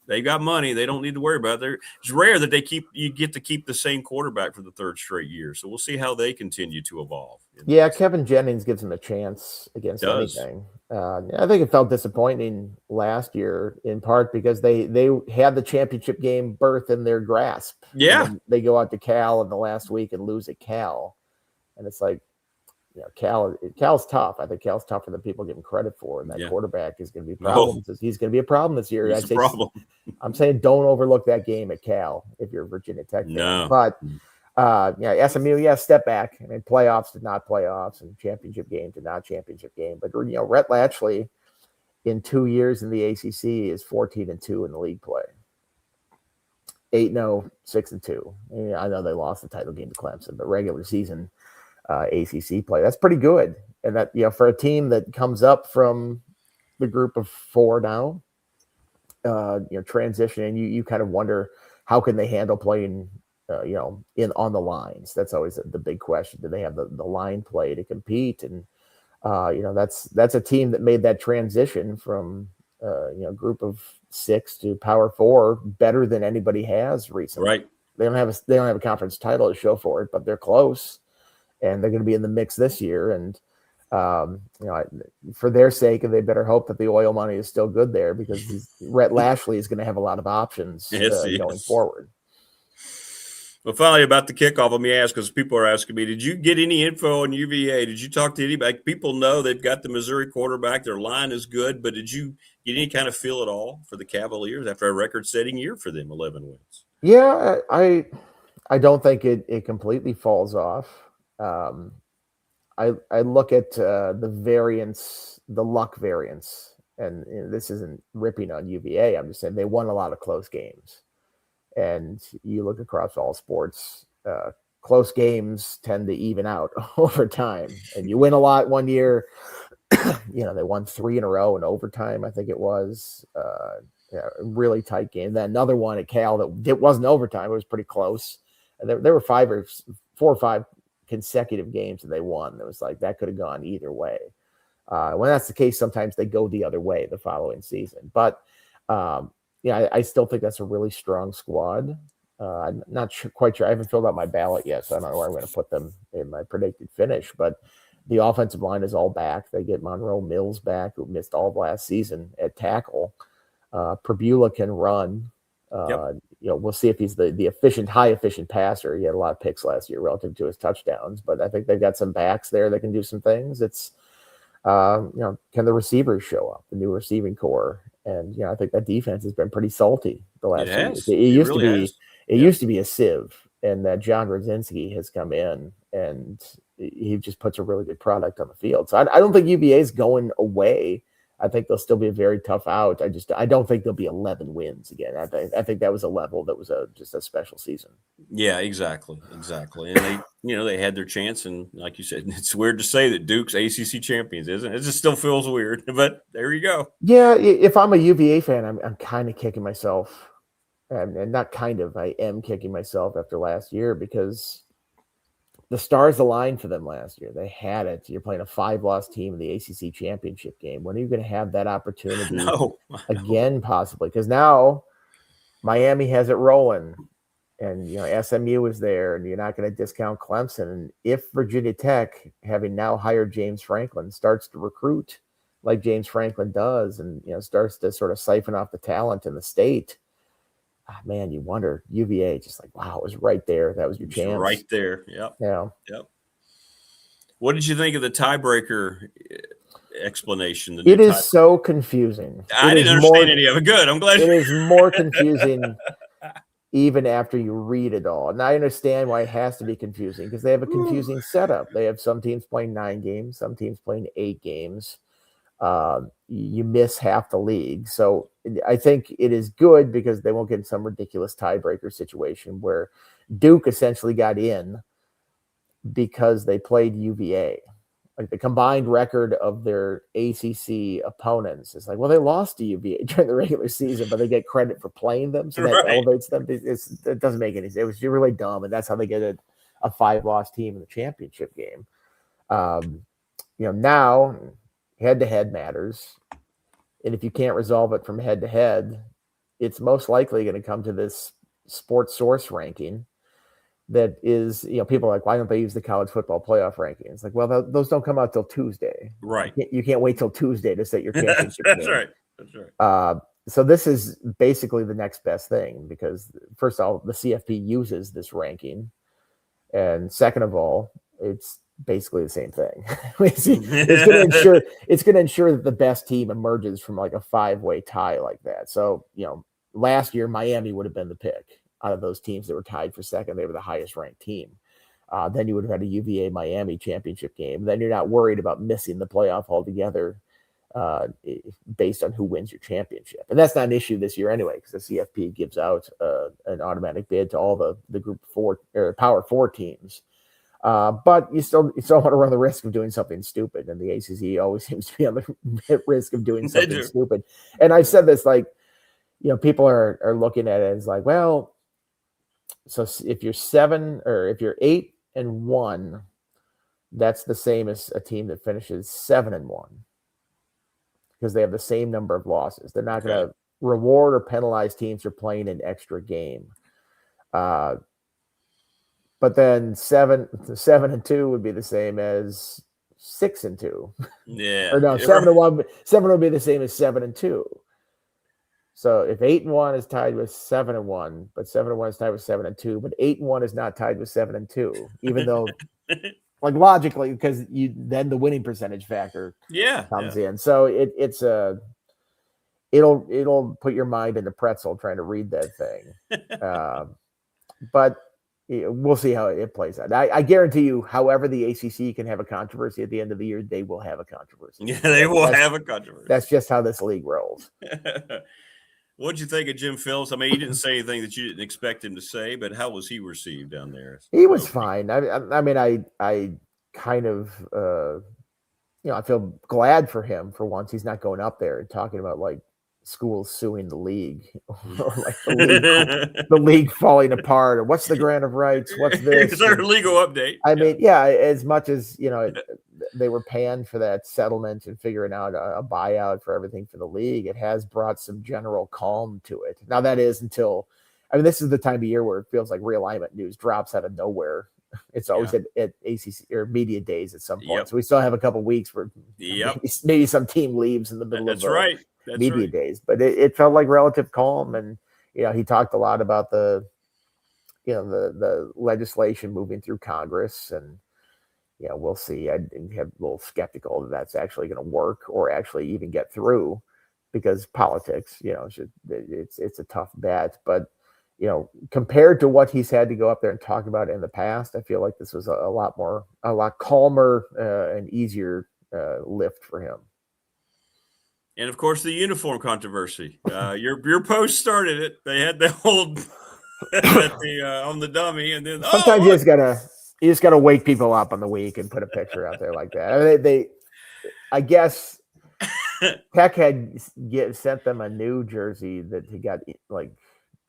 They got money. They don't need to worry about it. It's rare that you get to keep the same quarterback for the third straight year. So we'll see how they continue to evolve. Yeah, Kevin Jennings gives him a chance against anything. I think it felt disappointing last year in part because they had the championship game birth in their grasp. Yeah. They go out to Cal in the last week and lose at Cal. And it's like, Cal's tough. I think Cal's tougher than people give him credit for. And that quarterback is going to be a problem. He's going to be a problem this year. He's a problem. I'm saying don't overlook that game at Cal if you're a Virginia Tech fan. No. But SMU, step back. I mean, playoffs did not playoffs, and championship game did not championship game. But Rhett Latchley, in 2 years in the ACC, is 14-2 in the league play. 8-0, 6-2. I know they lost the title game to Clemson, but regular season ACC play, that's pretty good. And that for a team that comes up from the group of four now, transitioning, you kind of wonder how can they handle playing in on the lines. That's always the big question. Do they have the line play to compete? And that's a team that made that transition from group of six to Power Four better than anybody has recently. Right. They don't have a conference title to show for it, but they're close, and they're going to be in the mix this year. And for their sake, they better hope that the oil money is still good there, because Rhett Latchley is going to have a lot of options going forward. Well, finally, about the kickoff, let me ask, because people are asking me, did you get any info on UVA? Did you talk to anybody? People know they've got the Missouri quarterback. Their line is good, but did you get any kind of feel at all for the Cavaliers after a record-setting year for them, 11 wins? Yeah, I don't think it completely falls off. I look at the variance, the luck variance, and this isn't ripping on UVA. I'm just saying they won a lot of close games. And you look across all sports, close games tend to even out over time. And you win a lot one year. They won 3 in a row in overtime, I think it was. Really tight game. Then another one at Cal that it wasn't overtime. It was pretty close. And there were 4 or 5 consecutive games that they won. It was like that could have gone either way. When that's the case, sometimes they go the other way the following season. But I still think that's a really strong squad. I'm not quite sure. I haven't filled out my ballot yet, so I don't know where I'm going to put them in my predicted finish. But the offensive line is all back. They get Monroe Mills back, who missed all of last season at tackle. Prbula can run. We'll see if he's the high efficient passer. He had a lot of picks last year relative to his touchdowns, but I think they've got some backs there that can do some things. It's can the receivers show up, the new receiving core? And I think that defense has been pretty salty the last few years. It used to be a sieve, and that John Rosinski has come in and he just puts a really good product on the field. So I don't think UVA is going away. I think they'll still be a very tough out. I don't think they'll be 11 wins again. I think that was a level that was just a special season. Yeah, exactly. And they had their chance, and like you said, it's weird to say that Duke's ACC champions, isn't it? It just still feels weird, but there you go. Yeah, if I'm a UVA fan, I'm kind of kicking myself, and not kind of, I am kicking myself after last year, because the stars aligned for them last year. They had it. You're playing a 5-loss team in the ACC championship game. When are you going to have that opportunity again, possibly? Because now Miami has it rolling, and SMU is there, and you're not going to discount Clemson. And if Virginia Tech, having now hired James Franklin, starts to recruit like James Franklin does, and starts to sort of siphon off the talent in the state, man, you wonder, UVA just like, wow, it was right there. That was your chance. Right there. Yep. Yeah. Yep. What did you think of the tiebreaker explanation? It is so confusing. I didn't understand any of it. Good. I'm glad. It is more confusing even after you read it all. And I understand why it has to be confusing, because they have a confusing setup. They have some teams playing 9 games, some teams playing 8 games. You miss half the league. So I think it is good because they won't get in some ridiculous tiebreaker situation where Duke essentially got in because they played UVA. Like the combined record of their ACC opponents is like, well, they lost to UVA during the regular season, but they get credit for playing them. So that elevates them. It doesn't make any sense. It was really dumb. And that's how they get a 5-loss team in the championship game. Now head-to-head matters. And if you can't resolve it from head-to-head, it's most likely going to come to this Sports Source ranking that is, people are like, why don't they use the college football playoff rankings? Like, well, those don't come out till Tuesday. Right. You can't wait till Tuesday to set your championship That's game. right. That's right. So this is basically the next best thing, because first of all, the CFP uses this ranking, and second of all, it's basically the same thing. It's going to ensure that the best team emerges from like a 5-way tie like that. So, last year Miami would have been the pick out of those teams that were tied for second. They were the highest ranked team. Then you would have had a UVA Miami championship game. Then you're not worried about missing the playoff altogether based on who wins your championship. And that's not an issue this year anyway, because the CFP gives out an automatic bid to all the group 4 or Power 4 teams. But you still want to run the risk of doing something stupid. And the ACC always seems to be on the risk of doing something stupid. And I've said this, like, people are looking at it as like, well, so if you're 8-1, that's the same as a team that finishes 7-1, because they have the same number of losses. They're not going to reward or penalize teams for playing an extra game. But then 7-2 would be the same as 6-2. Yeah. Or no, 7-1. 7 would be the same as 7-2. So if 8-1 is tied with 7-1, but 7-1 is tied with 7-2, but 8-1 is not tied with 7-2, even though, like, logically, because then the winning percentage factor comes in. So it'll put your mind in the pretzel trying to read that thing. But we'll see how it plays out. I guarantee you, however the ACC can have a controversy at the end of the year, they will have a controversy. Yeah, they will have a controversy. That's just how this league rolls. What'd you think of Jim Phillips? I mean, he didn't say anything that you didn't expect him to say, but how was he received down there? He was fine. I mean, I kind of, I feel glad for him for once. He's not going up there and talking about like schools suing the league or like the league falling apart, or what's the grant of rights? What's this? It's our legal update. I mean, as much as, they were paying for that settlement and figuring out a buyout for everything for the league, it has brought some general calm to it. Now that is until, this is the time of year where it feels like realignment news drops out of nowhere. It's always at ACC or media days at some point. So we still have a couple weeks where maybe some team leaves in the middle of media days, but it felt like relative calm. And, he talked a lot about the legislation moving through Congress, and, we'll see. I have a little skeptical that that's actually going to work or actually even get through, because politics, it's a tough bet. But, compared to what he's had to go up there and talk about in the past, I feel like this was a lot calmer and easier lift for him. And of course, the uniform controversy. Your post started it. They had the old on the dummy, and then sometimes you just gotta wake people up on the week and put a picture out there like that. I guess Tech had sent them a new jersey that he got like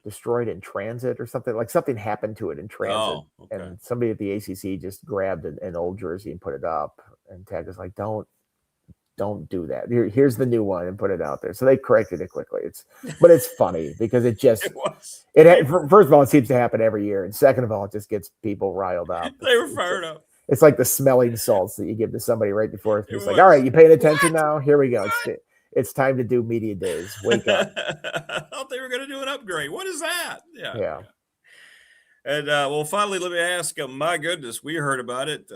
destroyed in transit or something. Like something happened to it in transit, and somebody at the ACC just grabbed an old jersey and put it up. And Tech was like, "Don't do that. Here's the new one," and put it out there. So they corrected it quickly. But it's funny because first of all, it seems to happen every year, and second of all, it just gets people riled up. They were fired up. It's like the smelling salts that you give to somebody right before it's like, all right, you paying attention now? Here we go. It's time to do media days. Wake up. I thought they were going to do an upgrade. What is that? Yeah. And finally, let me ask. My goodness, we heard about it.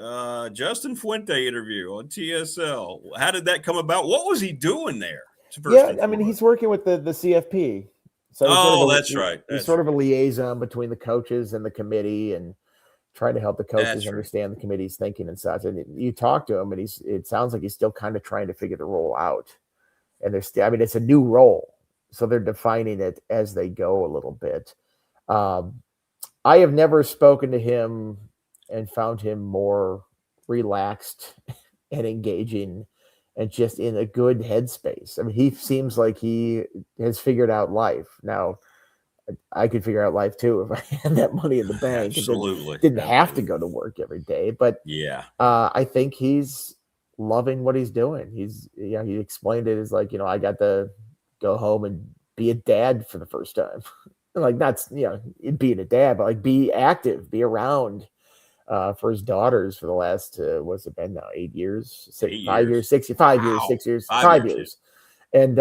Justin Fuente interview on TSL. How did that come about? What was he doing there? He's working with the CFP. So that's right. He's sort of a liaison between the coaches and the committee, and trying to help the coaches understand the committee's thinking and such. And you talk to him, and it sounds like he's still kind of trying to figure the role out. And it's a new role, so they're defining it as they go a little bit. I have never spoken to him and found him more relaxed and engaging and just in a good headspace. I mean, he seems like he has figured out life. Now, I could figure out life too if I had that money in the bank. Absolutely. Didn't have to go to work every day. But I think he's loving what he's doing. He explained it as like, I got to go home and be a dad for the first time. Like, not, being a dad, but like be active, be around for his daughters for the last, what's it been now? 8 years, 5 years, 65 years, 6 years, 5 years. And,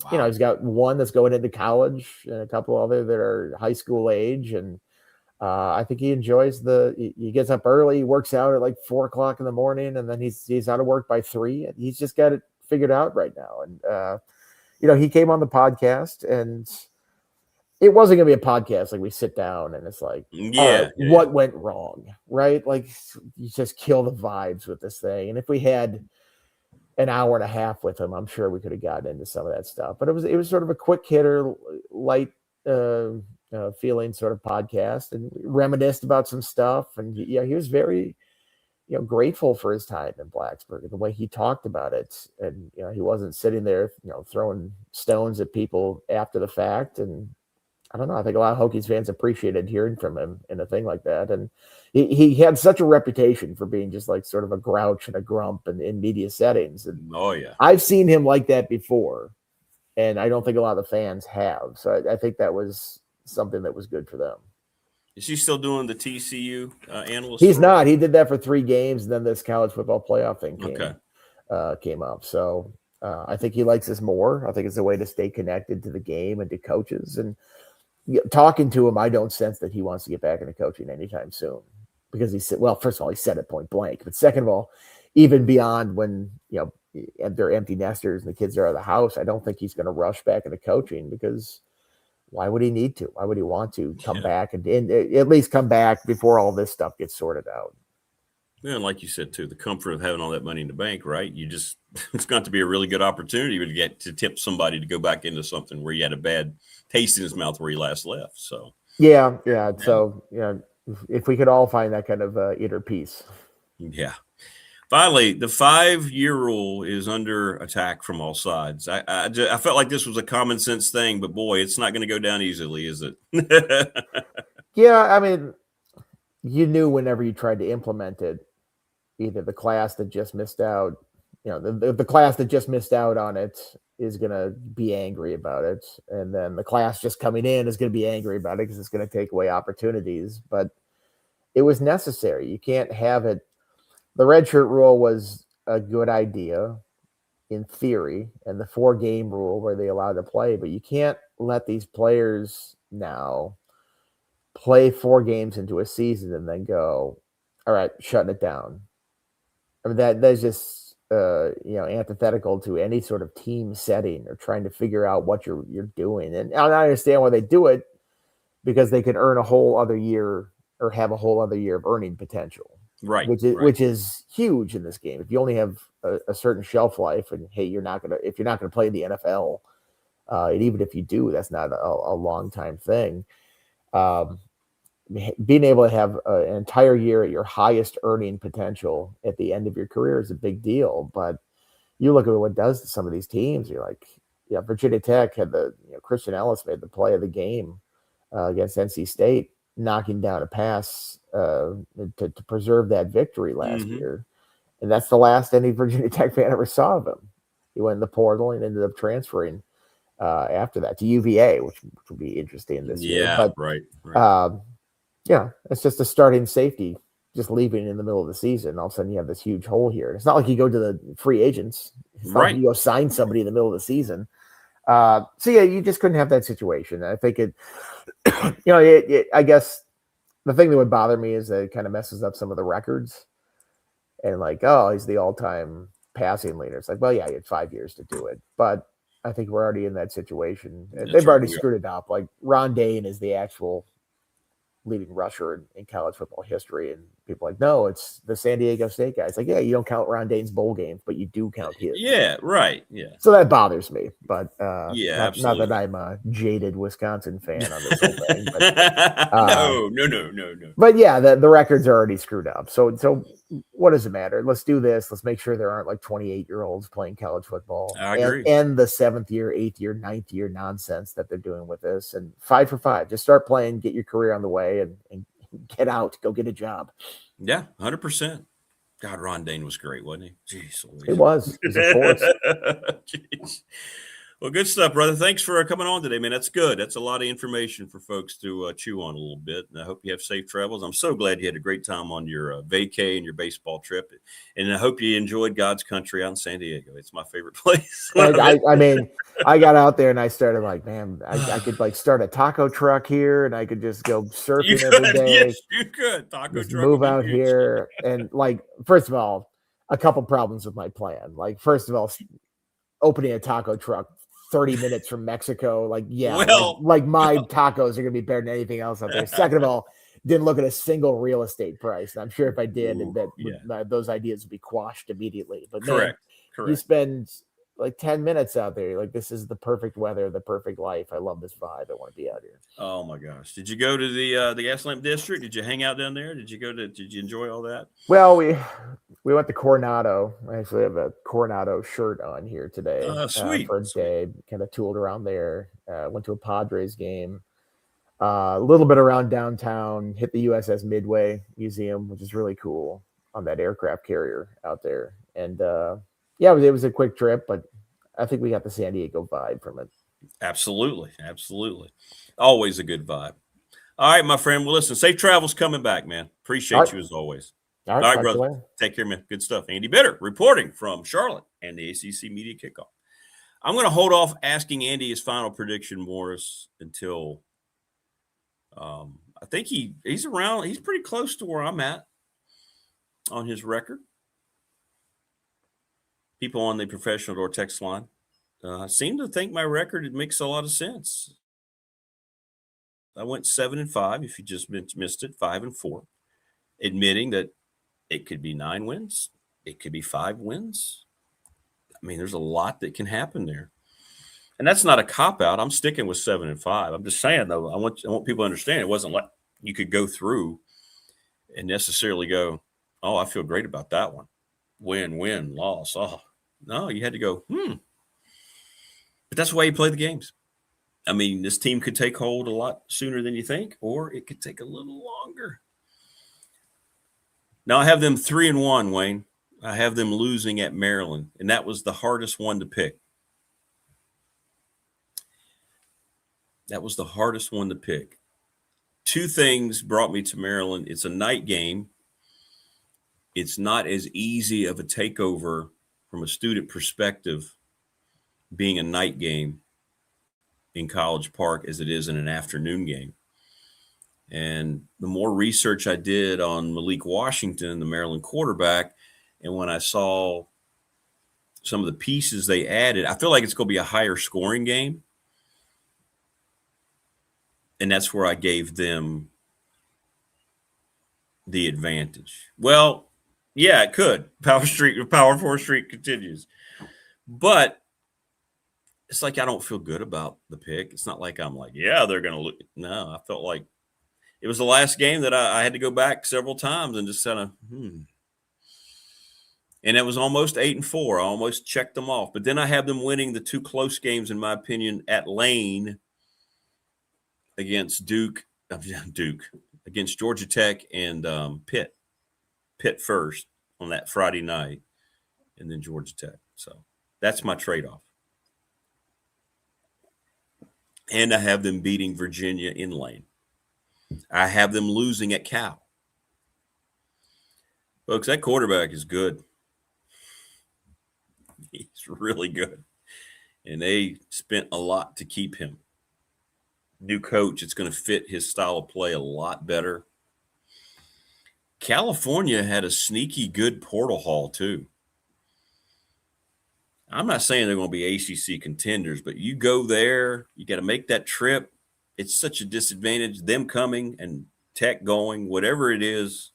he's got one that's going into college and a couple other that are high school age. And I think he enjoys he gets up early, works out at like 4:00 in the morning, and then he's out of work by 3. And he's just got it figured out right now. And, he came on the podcast, and it wasn't going to be a podcast like we sit down and it's like, what went wrong, right? Like, you just kill the vibes with this thing. And if we had an hour and a half with him, I'm sure we could have gotten into some of that stuff. But it was sort of a quick hitter, light feeling sort of podcast, and reminisced about some stuff. And he was very, grateful for his time in Blacksburg and the way he talked about it. And, he wasn't sitting there, throwing stones at people after the fact. And I don't know, I think a lot of Hokies fans appreciated hearing from him in a thing like that. And he had such a reputation for being just like sort of a grouch and a grump in media settings. And I've seen him like that before, and I don't think a lot of the fans have. So I think that was something that was good for them. Is he still doing the TCU analyst? He's not. He did that for 3 games, and then this college football playoff thing came up. So I think he likes this more. I think it's a way to stay connected to the game and to coaches. And talking to him, I don't sense that he wants to get back into coaching anytime soon, because he said, well, first of all, he said it point blank. But second of all, even beyond when, they're empty nesters and the kids are out of the house, I don't think he's going to rush back into coaching, because why would he need to? Why would he want to come back and at least come back before all this stuff gets sorted out? Yeah, and like you said, too, the comfort of having all that money in the bank, right? It's got to be a really good opportunity to get to tip somebody to go back into something where you had a bad taste in his mouth where he last left. So, yeah. So, if we could all find that kind of inner peace. Yeah. Finally, the 5-year rule is under attack from all sides. I felt like this was a common sense thing, but boy, it's not going to go down easily, is it? Yeah, I mean, you knew whenever you tried to implement it, either the class that just missed out, the class that just missed out on it is going to be angry about it. And then the class just coming in is going to be angry about it because it's going to take away opportunities. But it was necessary. You can't have it. The redshirt rule was a good idea in theory, and the 4-game rule where they allowed to play, but you can't let these players now play 4 games into a season and then go, all right, shutting it down. I mean, that's just antithetical to any sort of team setting or trying to figure out what you're doing. And I understand why they do it, because they can earn a whole other year or have a whole other year of earning potential. Right. Which is huge in this game. If you only have a certain shelf life, and hey, if you're not gonna play in the NFL, and even if you do, that's not a long time thing. Being able to have an entire year at your highest earning potential at the end of your career is a big deal. But you look at what it does to some of these teams. You're like, Virginia Tech had Christian Ellis made the play of the game against NC State, knocking down a pass to preserve that victory last year. And that's the last any Virginia Tech fan ever saw of him. He went in the portal and ended up transferring after that to UVA, which will be interesting this year. Yeah, but, right. It's just a starting safety just leaving in the middle of the season. All of a sudden you have this huge hole here. It's not like you go to the free agents. It's not like you go sign somebody in the middle of the season. You just couldn't have that situation. I think I guess the thing that would bother me is that it kind of messes up some of the records, and like, oh, he's the all-time passing leader. It's like, well, yeah, he had 5 years to do it, but I think we're already in that situation. They've already screwed it up. Like, Ron Dayne is the actual leading rusher in college football history, and people are like, no, it's the San Diego State guy. It's like, yeah, you don't count Ron Dayne's bowl games, but you do count his. Yeah, right. Yeah. So that bothers me, but not that I'm a jaded Wisconsin fan on this whole thing. But, no. But yeah, the records are already screwed up. So what does it matter? Let's do this. Let's make sure there aren't like 28-year-olds playing college football. I agree. And the 7th year, 8th year, 9th year nonsense that they're doing with this. And 5 for 5. Just start playing, get your career on the way, and get out. Go get a job. Yeah, 100%. God, Ron Dayne was great, wasn't he? Jeez, he was. He was a force. Jeez. Well, good stuff, brother. Thanks for coming on today, man. That's good. That's a lot of information for folks to chew on a little bit. And I hope you have safe travels. I'm so glad you had a great time on your vacay and your baseball trip. And I hope you enjoyed God's country out in San Diego. It's my favorite place. I mean, I got out there and I started like, man, I could like start a taco truck here and I could just go surfing every day. Yes, you could. Taco truck. Move out here. And like, first of all, a couple problems with my plan. Like, first of all, opening a taco truck 30 minutes from Mexico, like, yeah, well, like my tacos are gonna be better than anything else out there. Second of all, didn't look at a single real estate price. And I'm sure if I did, those ideas would be quashed immediately. But correct. You spend like 10 minutes out there. Like, this is the perfect weather, the perfect life. I love this vibe. I want to be out here. Oh my gosh. Did you go to the Gaslamp District? Did you hang out down there? Did you enjoy all that? Well, we went to Coronado. I actually have a Coronado shirt on here today. Sweet. For a day. Kind of tooled around there. Went to a Padres game. A little bit around downtown. Hit the USS Midway Museum, which is really cool, on that aircraft carrier out there. And yeah, it was a quick trip, but I think we got the San Diego vibe from it. Absolutely. Always a good vibe. All right, my friend. Well, listen, safe travels coming back, man. Appreciate you as always. All right, brother. Take care, man. Good stuff. Andy Bitter reporting from Charlotte and the ACC Media Kickoff. I'm going to hold off asking Andy his final prediction, Morris, until I think he's around. He's pretty close to where I'm at on his record. People on the professional door text line seem to think my record, it makes a lot of sense. I went 7-5. If you just missed it, 5-4, admitting that it could be 9 wins. It could be 5 wins. I mean, there's a lot that can happen there. And that's not a cop-out. I'm sticking with 7-5. I'm just saying, though, I want people to understand it wasn't like you could go through and necessarily go, oh, I feel great about that one. Win, loss. Oh, no, you had to go, But that's the way you play the games. I mean, this team could take hold a lot sooner than you think, or it could take a little longer. Now, I have them 3-1, Wayne. I have them losing at Maryland, and that was the hardest one to pick. Two things brought me to Maryland. It's a night game. It's not as easy of a takeover from a student perspective being a night game in College Park as it is in an afternoon game. And the more research I did on Malik Washington, the Maryland quarterback, and when I saw some of the pieces they added, I feel like it's going to be a higher scoring game. And that's where I gave them the advantage. Well, yeah, it could. Power 4 streak continues. But it's like I don't feel good about the pick. It's not like I'm like, yeah, they're going to look. No, I felt like it was the last game that I had to go back several times and just kind of, And it was almost 8-4. I almost checked them off. But then I have them winning the 2 close games, in my opinion, at Lane against against Georgia Tech and Pitt. Pitt first on that Friday night, and then Georgia Tech. So that's my trade-off. And I have them beating Virginia in Lane. I have them losing at Cal. Folks, that quarterback is good. He's really good. And they spent a lot to keep him. New coach, it's going to fit his style of play a lot better. California had a sneaky good portal haul, too. I'm not saying they're going to be ACC contenders, but you go there, you got to make that trip. It's such a disadvantage, them coming and Tech going, whatever it is.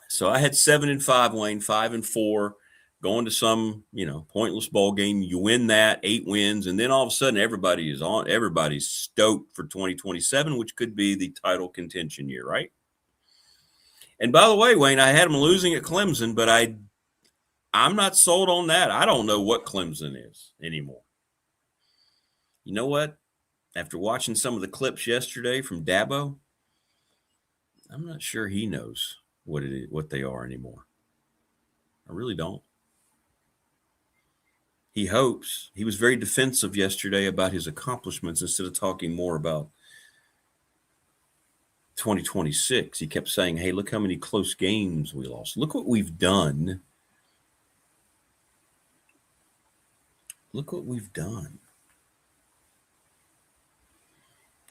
So I had 7-5, Wayne, 5-4, going to some, pointless ball game. You win that, 8 wins, and then all of a sudden everybody's stoked for 2027, which could be the title contention year, right? And by the way, Wayne, I had them losing at Clemson, but I'm not sold on that. I don't know what Clemson is anymore. You know what? After watching some of the clips yesterday from Dabo, I'm not sure he knows what they are anymore. I really don't. He hopes. He was very defensive yesterday about his accomplishments instead of talking more about 2026. He kept saying, hey, look how many close games we lost. Look what we've done. Look what we've done.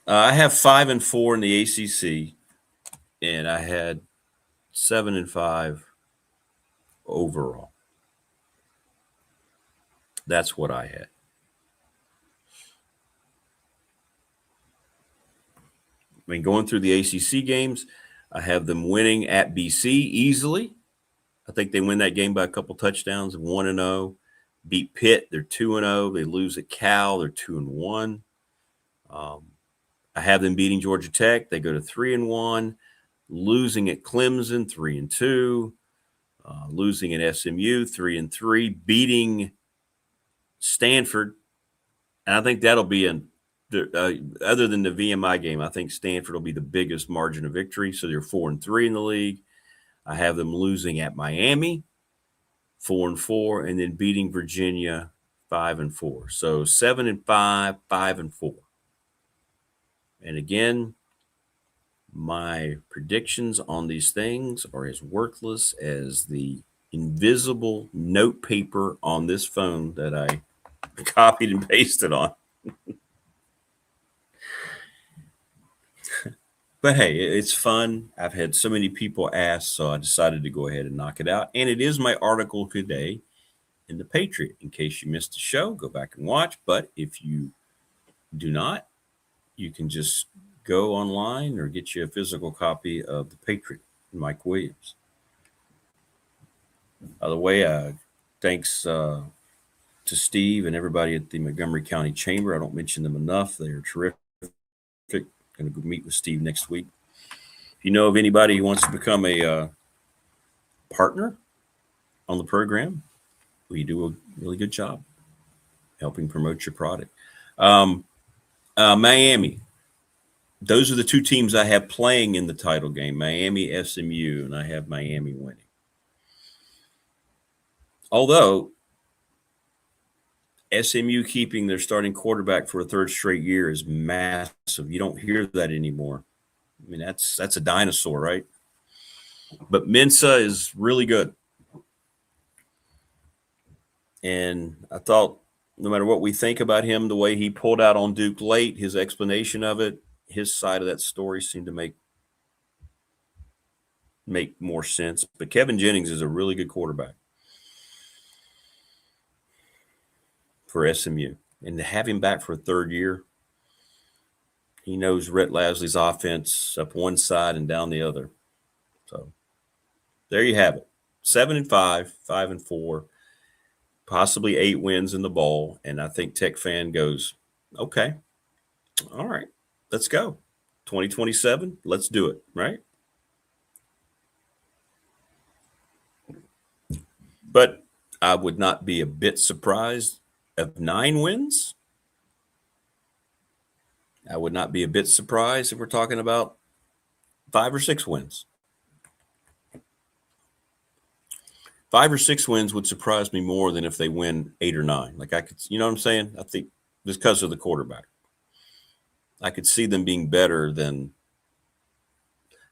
I have 5-4 in the ACC, and I had 7-5 overall. That's what I had. I mean, going through the ACC games, I have them winning at BC easily. I think they win that game by a couple touchdowns, 1-0. Beat Pitt, they're 2-0. They lose at Cal, they're 2-1. I have them beating Georgia Tech. They go to 3-1, losing at Clemson, 3-2, losing at SMU, 3-3, beating Stanford. And I think that'll be other than the VMI game, I think Stanford will be the biggest margin of victory. So they're 4-3 in the league. I have them losing at Miami, 4-4, and then beating Virginia, 5-4. So 7-5, 5-4. And again, my predictions on these things are as worthless as the invisible note paper on this phone that I copied and pasted on. But hey, it's fun. I've had so many people ask, so I decided to go ahead and knock it out. And it is my article today in the Patriot. In case you missed the show, go back and watch. But if you do not, you can just go online or get you a physical copy of the Patriot, Mike Williams. By the way, thanks to Steve and everybody at the Montgomery County Chamber. I don't mention them enough. They are terrific. Going to go meet with Steve next week. If you know of anybody who wants to become a partner on the program, we do a really good job helping promote your product. Miami. Those are the two teams I have playing in the title game, Miami, SMU, and I have Miami winning. Although SMU keeping their starting quarterback for a third straight year is massive. You don't hear that anymore. I mean, that's a dinosaur, right? But Mensah is really good. And I thought no matter what we think about him, the way he pulled out on Duke late, his explanation of it, his side of that story seemed to make more sense. But Kevin Jennings is a really good quarterback for SMU. And to have him back for a third year, he knows Rhett Lasley's offense up one side and down the other. So there you have it. 7-5, 5-4, possibly 8 wins in the bowl. And I think Tech fan goes, okay, all right, let's go. 2027, let's do it, right? But I would not be a bit surprised of 9 wins. I would not be a bit surprised if we're talking about 5 or 6 wins. 5 or 6 wins would surprise me more than if they win 8 or 9. Like I could, you know what I'm saying? I think just because of the quarterback, I could see them being better than.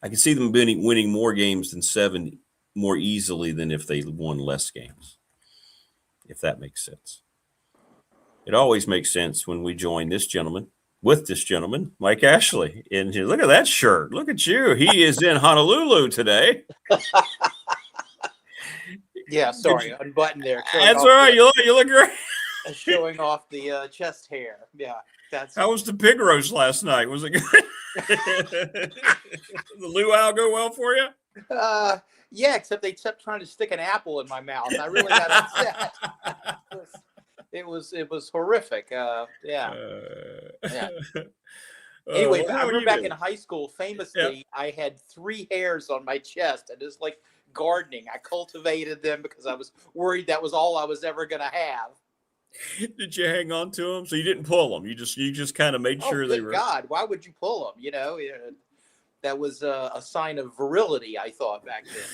I could see them winning more games than 7 more easily than if they won less games. If that makes sense. It always makes sense when we join this gentleman with this gentleman, Mike Ashley. And look at that shirt. Look at you. He is in Honolulu today. Yeah, sorry, unbuttoned there. That's all right. You look great. Showing off the chest hair. Yeah, that's. How was the pig roast last night? Was it good? The luau go well for you? Yeah, except they kept trying to stick an apple in my mouth. I really got upset. It was horrific. Yeah. Anyway, I remember back in high school, famously, I had 3 hairs on my chest, and it's like gardening. I cultivated them because I was worried that was all I was ever going to have. Did you hang on to them? So you didn't pull them. You just kind of made sure they were. God, why would you pull them? You know, that was a sign of virility, I thought back then.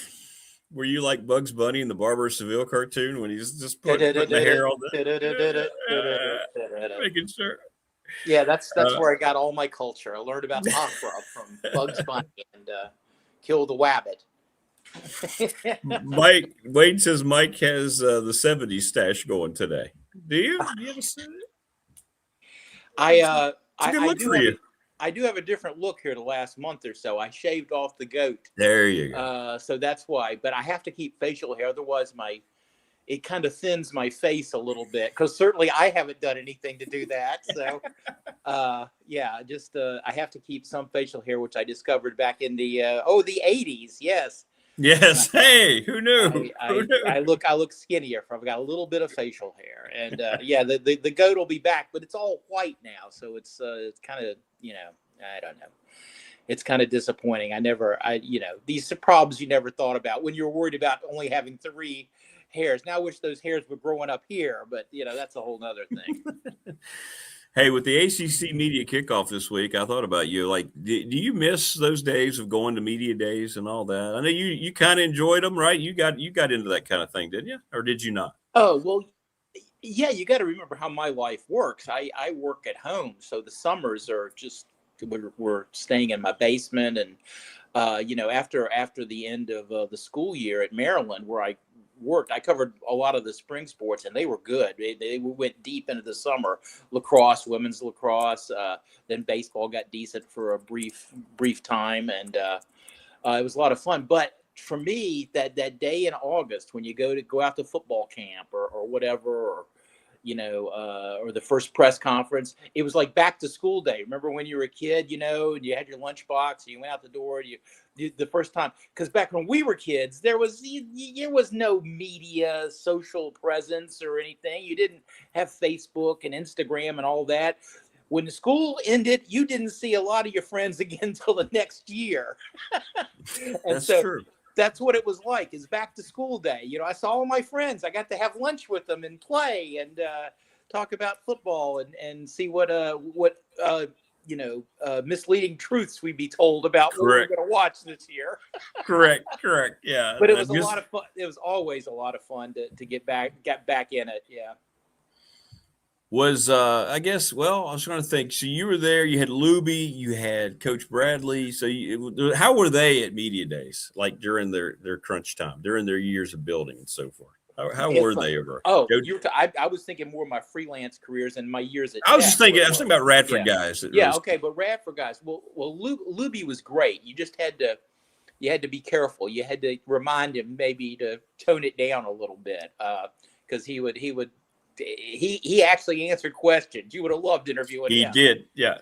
Were you like Bugs Bunny in the Barber of Seville cartoon when he's just putting the hair on the making sure? Yeah, that's where I got all my culture. I learned about opera from Bugs Bunny and Kill the Wabbit. Mike Wade says Mike has the 70s stash going today. Do you? You ever see it? I do have a different look here the last month or so. I shaved off the goat. There you go. So that's why. But I have to keep facial hair, otherwise it kind of thins my face a little bit. Because certainly I haven't done anything to do that. So I have to keep some facial hair, which I discovered back in the 80s. Yes. Yes. Hey, who knew? I look skinnier. I've got a little bit of facial hair, and the goat will be back, but it's all white now, so it's kind of I don't know. It's kind of disappointing. These are problems you never thought about when you're worried about only having 3 hairs. Now I wish those hairs were growing up here, but that's a whole nother thing. Hey, with the ACC media kickoff this week, I thought about you. Like, do you miss those days of going to media days and all that? I know you kind of enjoyed them, right? You got into that kind of thing, didn't you? Or did you not? Oh, well, yeah, you got to remember how my life works. I work at home, so the summers are just we're staying in my basement, and after the end of the school year at Maryland, where I worked, I covered a lot of the spring sports, and they were good. They went deep into the summer. Lacrosse, women's lacrosse, then baseball got decent for a brief time, and it was a lot of fun. But for me, that day in August when you go out to football camp or whatever, or or the first press conference, it was like back to school day. Remember when you were a kid, and you had your lunchbox, and you went out the door, the first time, because back when we were kids, there was no media, social presence or anything. You didn't have Facebook and Instagram and all that. When the school ended, you didn't see a lot of your friends again until the next year. That's true. That's what it was like, is back to school day. I saw all my friends. I got to have lunch with them and play and talk about football and see what misleading truths we'd be told about what we're going to watch this year. Correct. Yeah. But it was a lot of fun. It was always a lot of fun to get back in it. Yeah. Was I was trying to think. So you were there. You had Luby. You had Coach Bradley. So how were they at media days? Like during their crunch time, during their years of building and so forth. How were they over? Oh, I was thinking more of my freelance careers and my years at. I was thinking about Radford guys. Okay, but Radford guys. Well, Luby was great. You just had to be careful. You had to remind him maybe to tone it down a little bit, because he actually answered questions. You would have loved interviewing him. He did. Yeah.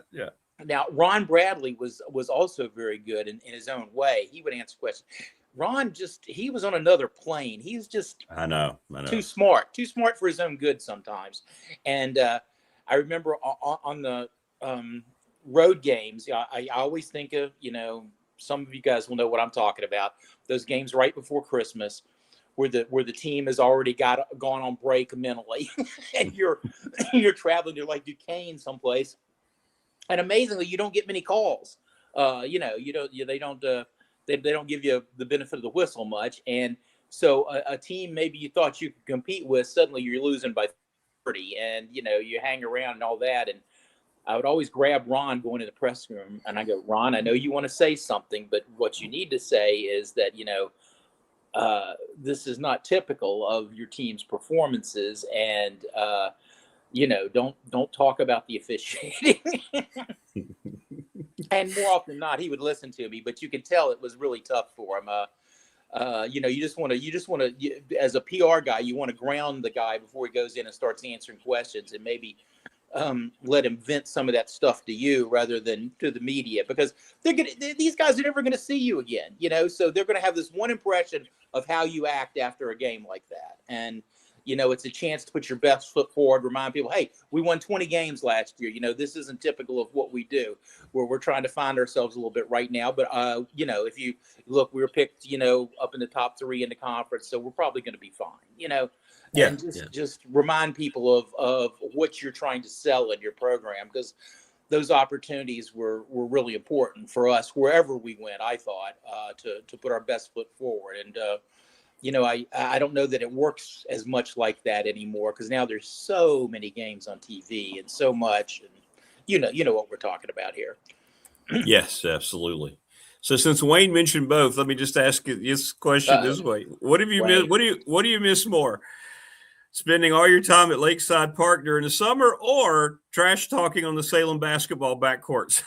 Now, Ron Bradley was also very good in his own way. He would answer questions. Ron he was on another plane. He's just I know. too smart for his own good sometimes. And I remember on the road games, I always think of, some of you guys will know what I'm talking about. Those games right before Christmas, where the team has already gone on break mentally, and you're traveling to like Duquesne someplace, and amazingly you don't get many calls. They don't give you the benefit of the whistle much, and so a team maybe you thought you could compete with, suddenly you're losing by 30, and you hang around and all that. And I would always grab Ron going to the press room, and I go, Ron, I know you want to say something, but what you need to say is that this is not typical of your team's performances, and don't talk about the officiating. And more often than not, he would listen to me, but you could tell it was really tough for him. You just want to, as a PR guy, you want to ground the guy before he goes in and starts answering questions, and maybe let him vent some of that stuff to you rather than to the media, because these guys are never going to see you again, so they're going to have this one impression of how you act after a game like that. And it's a chance to put your best foot forward, remind people, hey, we won 20 games last year. This isn't typical of what we do, where we're trying to find ourselves a little bit right now. But, if you look, we were picked, up in the top 3 in the conference, so we're probably going to be fine, And just remind people of what you're trying to sell in your program, because those opportunities were really important for us wherever we went, I thought, to put our best foot forward. And, I don't know that it works as much like that anymore, because now there's so many games on TV and so much, and you know what we're talking about here. Yes, absolutely. So since Wayne mentioned both, let me just ask you this question this way: what have you missed? What do you miss more? Spending all your time at Lakeside Park during the summer, or trash talking on the Salem basketball backcourts?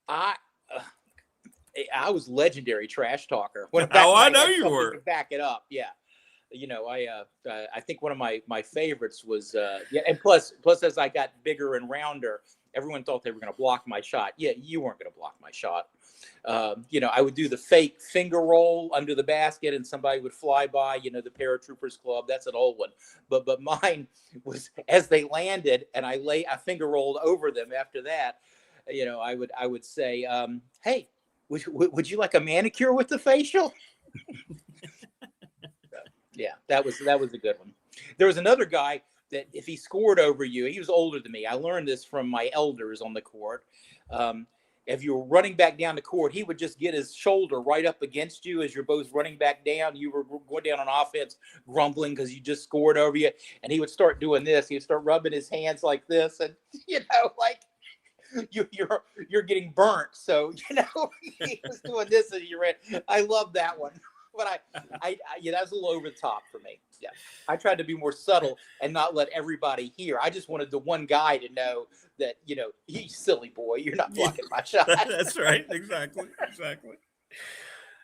I was legendary trash talker. I know you were. To back it up, yeah. I think one of my favorites was and plus as I got bigger and rounder, everyone thought they were going to block my shot. Yeah, you weren't going to block my shot. I would do the fake finger roll under the basket, and somebody would fly by. The Paratroopers Club. That's an old one, but mine was as they landed, and I finger rolled over them. After that, I would say, "Hey, would you like a manicure with the facial?" Yeah, that was a good one. There was another guy that if he scored over you, he was older than me. I learned this from my elders on the court. If you were running back down the court, he would just get his shoulder right up against you as you're both running back down. You were going down on offense, grumbling because you just scored over you. And he would start doing this. He would start rubbing his hands like this. And, like you're getting burnt. So, he was doing this as you ran. I love that one. But I that was a little over the top for me. Yeah, I tried to be more subtle and not let everybody hear. I just wanted the one guy to know that he's silly boy. You're not blocking my shot. That's right. Exactly.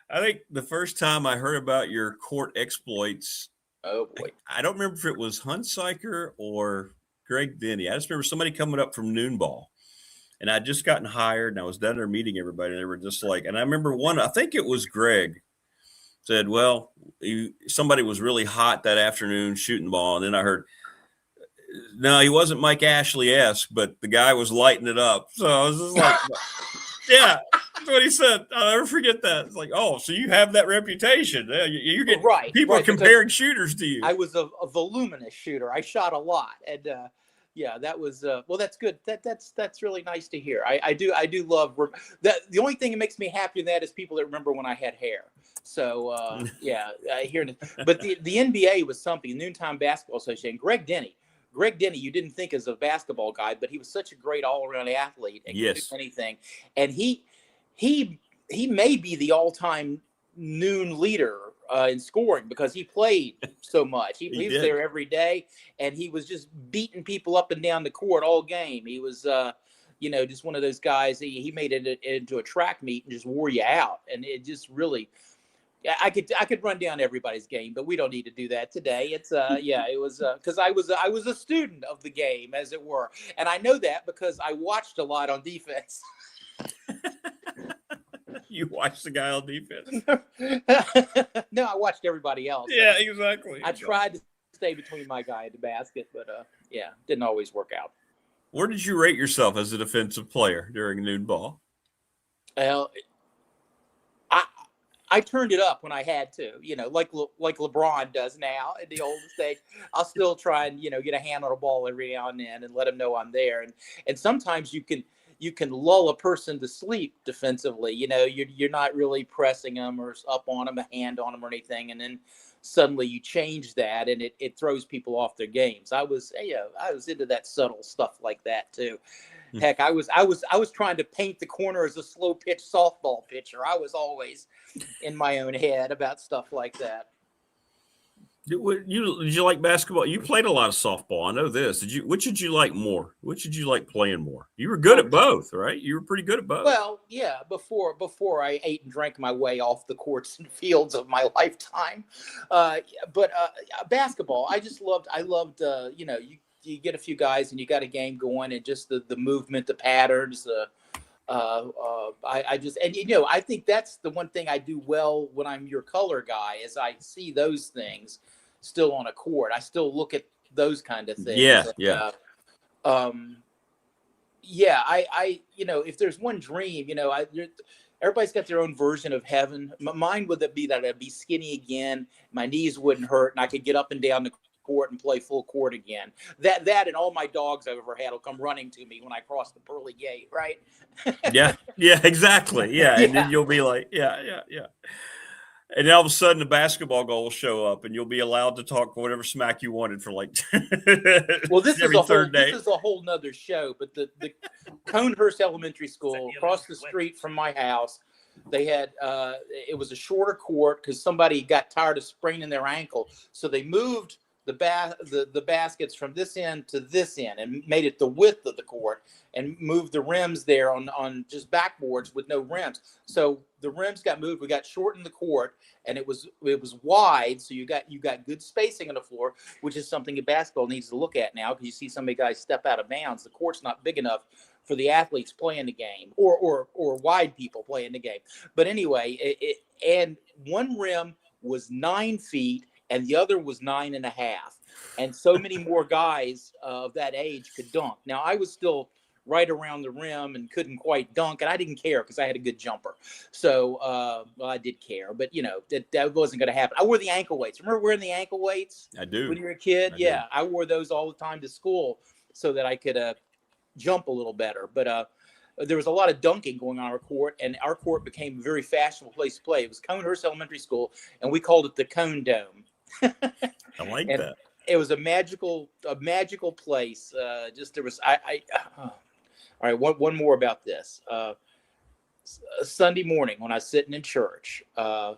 I think the first time I heard about your court exploits, oh boy, I don't remember if it was Hunsiker or Greg Denny. I just remember somebody coming up from noon ball, and I'd just gotten hired, and I was down there meeting everybody, and they were just like, and I remember one. I think it was Greg. Said, well, somebody was really hot that afternoon shooting the ball. And then I heard, no, he wasn't Mike Ashley-esque, but the guy was lighting it up. So I was just like, yeah, that's what he said. I'll never forget that. It's like, oh, so you have that reputation. You're getting people are comparing shooters to you. I was a voluminous shooter. I shot a lot. And yeah, that was well, that's good. That's really nice to hear. I do love that. The only thing that makes me happy in that is people that remember when I had hair. So yeah, I hear it. But the NBA was something. Noontime Basketball Association. Greg Denny, you didn't think as a basketball guy, but he was such a great all-around athlete and could do anything. And he may be the all-time noon leader in scoring because he played so much. He was there every day, and he was just beating people up and down the court all game. He was just one of those guys. He made it into a track meet and just wore you out, and it just really. I could run down everybody's game, but we don't need to do that today. It's it was because I was a student of the game, as it were, and I know that because I watched a lot on defense. You watched the guy on defense? No, I watched everybody else. Yeah, exactly. I tried to stay between my guy and the basket, but didn't always work out. Where did you rate yourself as a defensive player during noon ball? Well, I turned it up when I had to, like LeBron does now at the oldest age. I'll still try and, get a hand on a ball every now and then and let them know I'm there. And sometimes you can lull a person to sleep defensively. You're not really pressing them or up on them, a hand on them or anything. And then suddenly you change that and it throws people off their games. I was into that subtle stuff like that too. Heck, I was trying to paint the corner as a slow pitch softball pitcher. I was always in my own head about stuff like that. Did you like basketball? You played a lot of softball. I know this. Which did you like more? Which did you like playing more? You were good at both, right? You were pretty good at both. Well, yeah. Before I ate and drank my way off the courts and fields of my lifetime, but basketball, I loved. You get a few guys and you got a game going, and just the movement, the patterns, I think that's the one thing I do well when I'm your color guy is I see those things still on a court. I still look at those kind of things. Yeah. If there's one dream, everybody's got their own version of heaven. Mine would be that I'd be skinny again, my knees wouldn't hurt, and I could get up and down the court and play full court again. That and all my dogs I've ever had will come running to me when I cross the pearly gate, right? Yeah, exactly. Yeah, and then you'll be like, yeah. And then all of a sudden, the basketball goal will show up, and you'll be allowed to talk whatever smack you wanted for like well, this every third day. This is a whole nother show. But the Conehurst Elementary School across the street from my house, they had it was a shorter court because somebody got tired of spraining their ankle, so they moved the baskets from this end to this end and made it the width of the court and moved the rims there on just backboards with no rims. So the rims got moved. We got shortened the court, and it was wide. So you got good spacing on the floor, which is something that basketball needs to look at now because you see so many guys step out of bounds. The court's not big enough for the athletes playing the game or wide people playing the game. But anyway, and one rim was 9 feet and the other was 9.5. And so many more guys of that age could dunk. Now, I was still right around the rim and couldn't quite dunk, and I didn't care because I had a good jumper. So, well, I did care, but, that wasn't going to happen. I wore the ankle weights. Remember wearing the ankle weights? I do. When you were a kid? I wore those all the time to school so that I could jump a little better. But there was a lot of dunking going on our court, and our court became a very fashionable place to play. It was Conehurst Elementary School, and we called it the Cone Dome. I like that. It was a magical place. Just there was all right. One more about this. Sunday morning when I was sitting in church,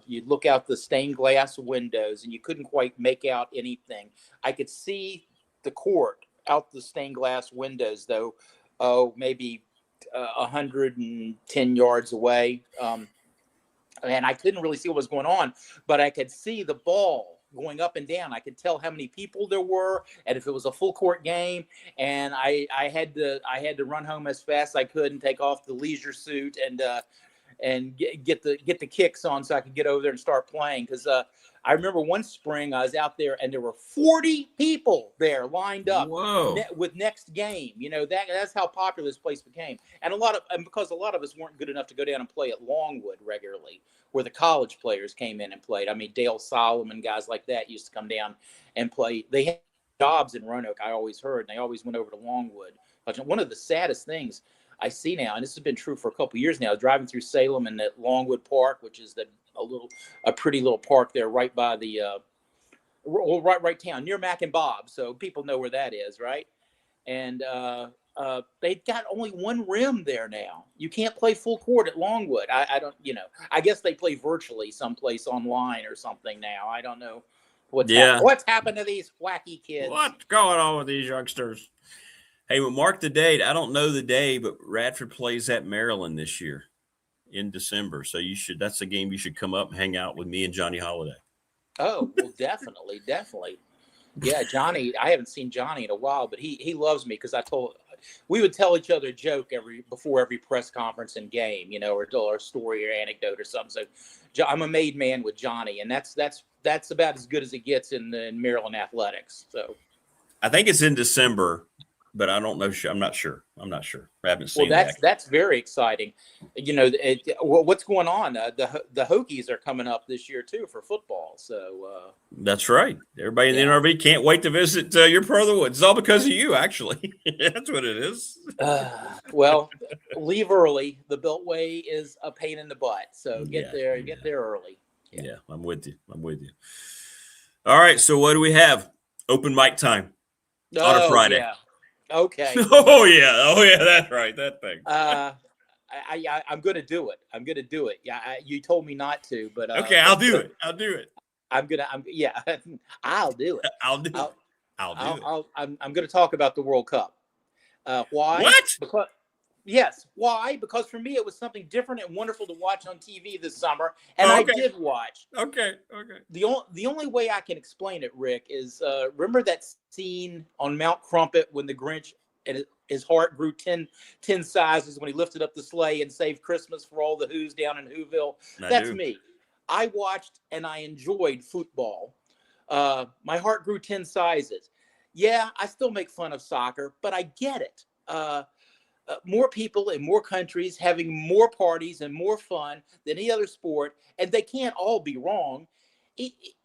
you'd look out the stained glass windows and you couldn't quite make out anything. I could see the court out the stained glass windows, though. Maybe 110 yards away. And I couldn't really see what was going on, but I could see the ball going up and down. I could tell how many people there were and if it was a full court game. And I had to run home as fast as I could and take off the leisure suit and get the kicks on so I could get over there and start playing. Because I remember one spring I was out there and there were 40 people there lined up with next game. That's how popular this place became. And because a lot of us weren't good enough to go down and play at Longwood regularly, where the college players came in and played. I mean, Dale Solomon, guys like that used to come down and play. They had jobs in Roanoke, I always heard, and they always went over to Longwood. One of the saddest things I see now, and this has been true for a couple of years now, driving through Salem and at Longwood Park, which is a pretty little park there right by the right town near Mac and Bob, so people know where that is, right? And they've got only one rim there now. You can't play full court at Longwood. I don't, I guess they play virtually someplace online or something now. I don't know what's happened to these wacky kids. What's going on with these youngsters? Hey, well, mark the date. I don't know the day, but Radford plays at Maryland this year in December. So that's a game you should come up and hang out with me and Johnny Holiday. Oh, well, definitely. Yeah, Johnny, I haven't seen Johnny in a while, but he loves me because we would tell each other a joke before every press conference and game, or tell a story or anecdote or something. So I'm a made man with Johnny, and that's about as good as it gets in Maryland athletics. So I think it's in December, but I don't know. I'm not sure. I haven't seen that. That's very exciting. What's going on? The Hokies are coming up this year too for football. So that's right. Everybody in the NRV can't wait to visit your part of the woods. It's all because of you, actually. That's what it is. Well, leave early. The Beltway is a pain in the butt. So get there early. Yeah, I'm with you. All right. So what do we have? Open mic time on a Friday. Yeah. Okay. Oh yeah, that's right. That thing. I'm going to do it. Yeah, you told me not to, but okay, I'll do it. I'll do it. I'll do it. I'm going to talk about the World Cup. Why? What? Why? Because for me, it was something different and wonderful to watch on TV this summer, and I did watch. Okay. The only way I can explain it, Rick, is remember that scene on Mount Crumpet when the Grinch and his heart grew 10 sizes when he lifted up the sleigh and saved Christmas for all the Who's down in Whoville? That's me. I watched and I enjoyed football. My heart grew 10 sizes. Yeah, I still make fun of soccer, but I get it. More people in more countries having more parties and more fun than any other sport, and they can't all be wrong,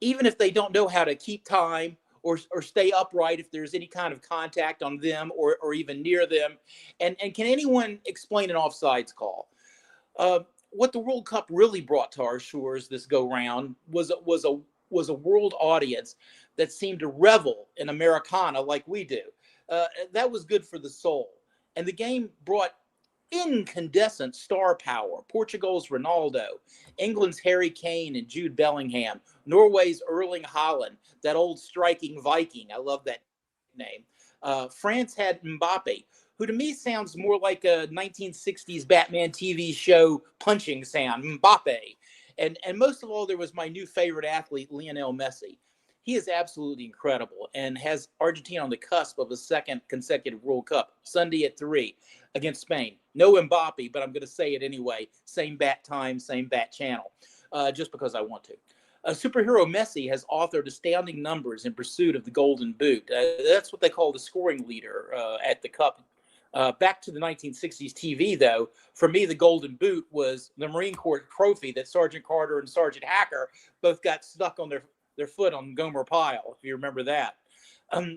even if they don't know how to keep time or stay upright if there's any kind of contact on them or even near them. And can anyone explain an offsides call? What the World Cup really brought to our shores this go round was a world audience that seemed to revel in Americana like we do. That was good for the soul. And the game brought incandescent star power. Portugal's Ronaldo, England's Harry Kane and Jude Bellingham, Norway's Erling Haaland, that old striking Viking. I love that name. France had Mbappe, who to me sounds more like a 1960s Batman TV show punching sound, Mbappe. And most of all, there was my new favorite athlete, Lionel Messi. He is absolutely incredible and has Argentina on the cusp of a second consecutive World Cup, Sunday at 3 against Spain. No Mbappe, but I'm going to say it anyway. Same bat time, same bat channel, just because I want to. Superhero Messi has authored astounding numbers in pursuit of the Golden Boot. That's what they call the scoring leader at the Cup. Back to the 1960s TV, though, for me, the Golden Boot was the Marine Corps trophy that Sergeant Carter and Sergeant Hacker both got stuck on their foot on Gomer Pyle, if you remember that.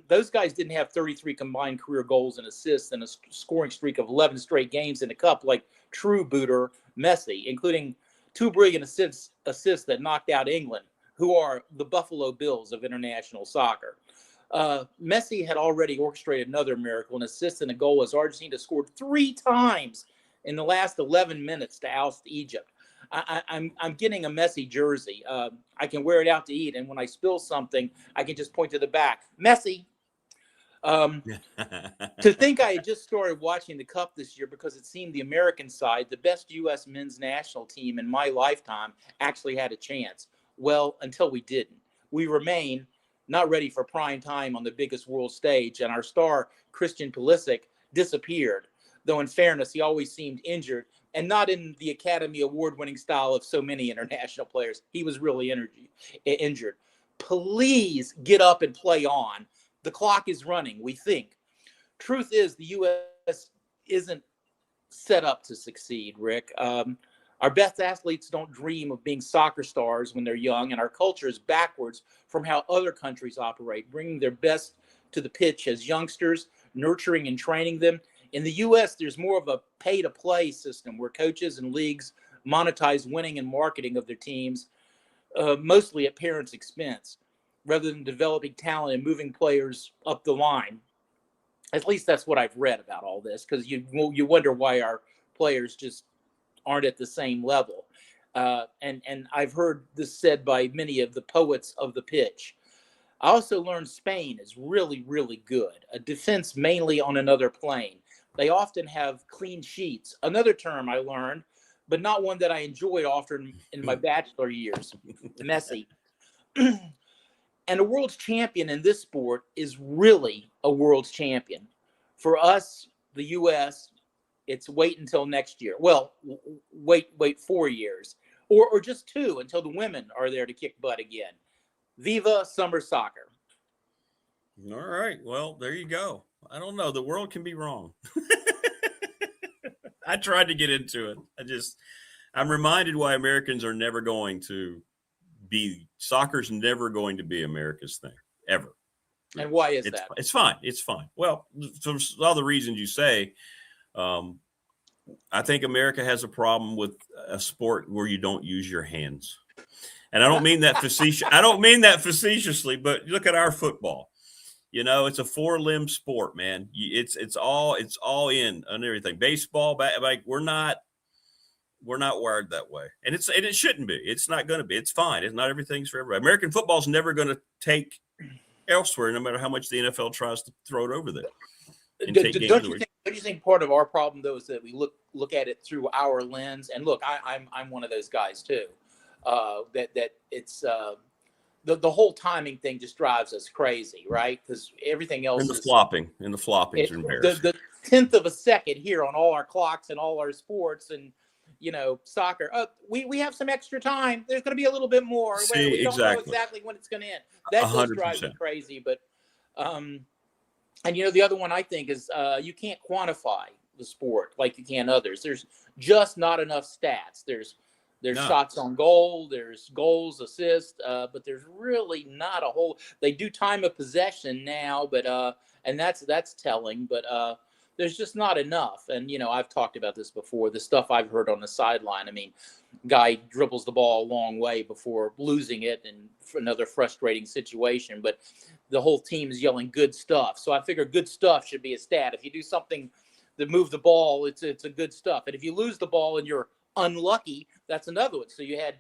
Those guys didn't have 33 combined career goals and assists and a scoring streak of 11 straight games in the Cup like true booter Messi, including 2 brilliant assists that knocked out England, who are the Buffalo Bills of international soccer. Messi had already orchestrated another miracle, an assist and a goal as Argentina scored 3 times in the last 11 minutes to oust Egypt. I'm getting a Messi jersey. I can wear it out to eat, and when I spill something, I can just point to the back. Messi. To think I had just started watching the Cup this year because it seemed the American side, the best U.S. men's national team in my lifetime, actually had a chance. Well, until we didn't. We remain not ready for prime time on the biggest world stage, and our star, Christian Pulisic, disappeared. Though in fairness, he always seemed injured, and not in the Academy Award-winning style of so many international players. He was really injured. Please get up and play on. The clock is running, we think. Truth is, the U.S. isn't set up to succeed, Rick. Our best athletes don't dream of being soccer stars when they're young, and our culture is backwards from how other countries operate, bringing their best to the pitch as youngsters, nurturing and training them. In the U.S., there's more of a pay-to-play system where coaches and leagues monetize winning and marketing of their teams, mostly at parents' expense, rather than developing talent and moving players up the line. At least that's what I've read about all this, because you wonder why our players just aren't at the same level. And I've heard this said by many of the poets of the pitch. I also learned Spain is really, really good, a defense mainly on another plane. They often have clean sheets, another term I learned, but not one that I enjoyed often in my bachelor years, Messi. And a world's champion in this sport is really a world's champion. For us, the U.S., it's wait until next year. Well, wait 4 years, or just 2 until the women are there to kick butt again. Viva summer soccer. All right. Well, there you go. I don't know. The world can be wrong. I tried to get into it. I'm reminded why Americans are never going to be, soccer's never going to be America's thing, ever. And why is that? It's fine. It's fine. Well, for all the reasons you say, I think America has a problem with a sport where you don't use your hands. And I don't mean that facetiously, but look at our football. You know, it's a 4-limb sport, man. It's all in on everything. Baseball, like we're not wired that way, and it shouldn't be. It's not going to be. It's fine. It's not everything's for everybody. American football is never going to take elsewhere, no matter how much the NFL tries to throw it over there. Don't you think part of our problem though is that we look at it through our lens? And look, I'm one of those guys too. That it's the whole timing thing just drives us crazy, right? Because everything else and the flopping is embarrassing. The 10th of a second here on all our clocks and all our sports and soccer. We have some extra time. There's going to be a little bit more. We don't know exactly when it's going to end. That just drives me crazy. But and the other one I think is you can't quantify the sport like you can others. There's just not enough stats. There's There's No. shots on goal, there's goals, assists, but there's really not a whole. They do time of possession now, but and that's telling, but there's just not enough. And I've talked about this before. The stuff I've heard on the sideline. I mean, guy dribbles the ball a long way before losing it, and for another frustrating situation. But the whole team is yelling good stuff. So I figure good stuff should be a stat. If you do something that move the ball, it's a good stuff. And if you lose the ball and you're unlucky, that's another one. So you had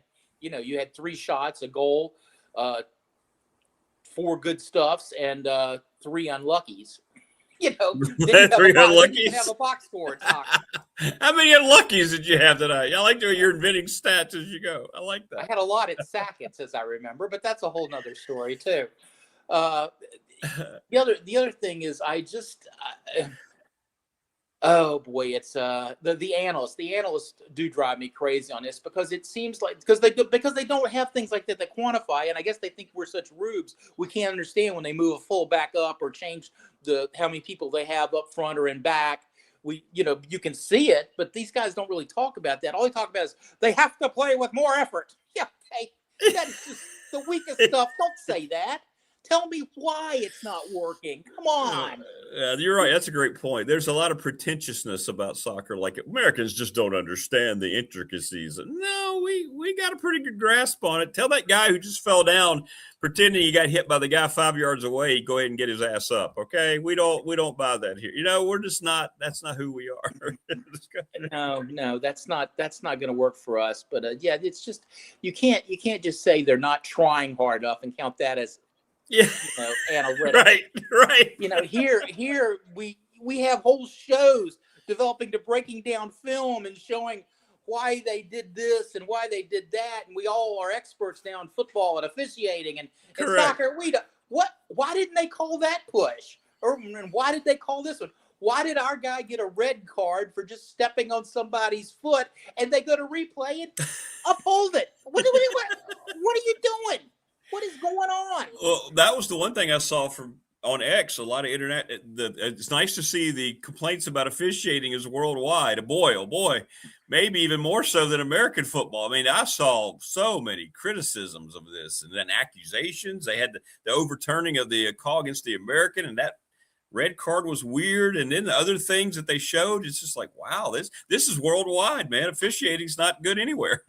3 shots, a goal, 4 good stuffs, and 3 unluckies. Then you 3 unluckies. You have a box score in soccer. How many unluckies did you have tonight? I like the way you're inventing stats as you go. I like that. I had a lot at Sackett's, as I remember, but that's a whole nother story too. The other thing is, oh boy, it's the analysts. The analysts do drive me crazy on this, because it seems like because they don't have things like that quantify, and I guess they think we're such rubes we can't understand when they move a full back up or change how many people they have up front or in back. You can see it, but these guys don't really talk about that. All they talk about is they have to play with more effort. Yeah, okay, that's just the weakest stuff. Don't say that. Tell me why it's not working. Come on. You're right. That's a great point. There's a lot of pretentiousness about soccer. Like, Americans just don't understand the intricacies. No, we got a pretty good grasp on it. Tell that guy who just fell down pretending he got hit by the guy 5 yards away, go ahead and get his ass up. Okay. We don't buy that here. We're just not, that's not who we are. No, that's not going to work for us. But yeah, it's just, you can't just say they're not trying hard enough and count that as, analytics. Right. Here we have whole shows developing to breaking down film and showing why they did this and why they did that, and we all are experts now in football and officiating and soccer. Why didn't they call that push? And why did they call this one? Why did our guy get a red card for just stepping on somebody's foot, and they go to replay and uphold it? What are you doing? What is going on? Well, that was the one thing I saw on X. A lot of internet. It's nice to see the complaints about officiating is worldwide. Boy, oh boy, maybe even more so than American football. I mean, I saw so many criticisms of this, and then accusations. They had the overturning of the call against the American, and that red card was weird. And then the other things that they showed, it's just like, wow, this is worldwide, man. Officiating's not good anywhere.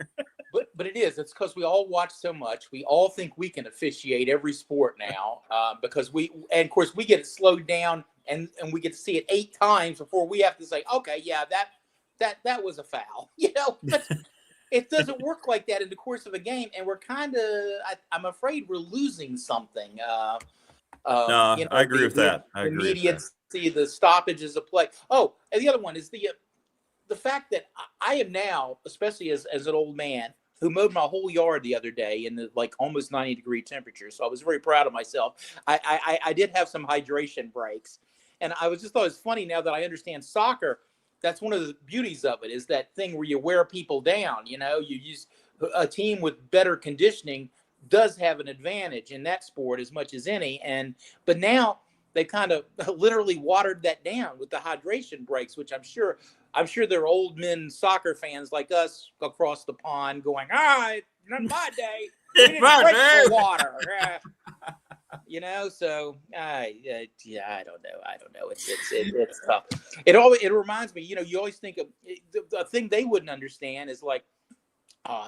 But it is. It's because we all watch so much. We all think we can officiate every sport now, because of course we get it slowed down and we get to see it 8 times before we have to say, okay, yeah, that was a foul. But it doesn't work like that in the course of a game, and we're I'm afraid we're losing something. No, I agree with that. The immediacy, the stoppages of play. Oh, and the other one is the fact that I am now, especially as an old man who mowed my whole yard the other day in the almost 90-degree temperature, so I was very proud of myself. I did have some hydration breaks, and I thought it was funny now that I understand soccer. That's one of the beauties of it, is that thing where you wear people down. You use a team with better conditioning does have an advantage in that sport as much as any, but now they kind of literally watered that down with the hydration breaks, which I'm sure there are old men soccer fans like us across the pond going, not my day. We didn't break for water. So I don't know. It's tough. It reminds me, you always think of the thing they wouldn't understand is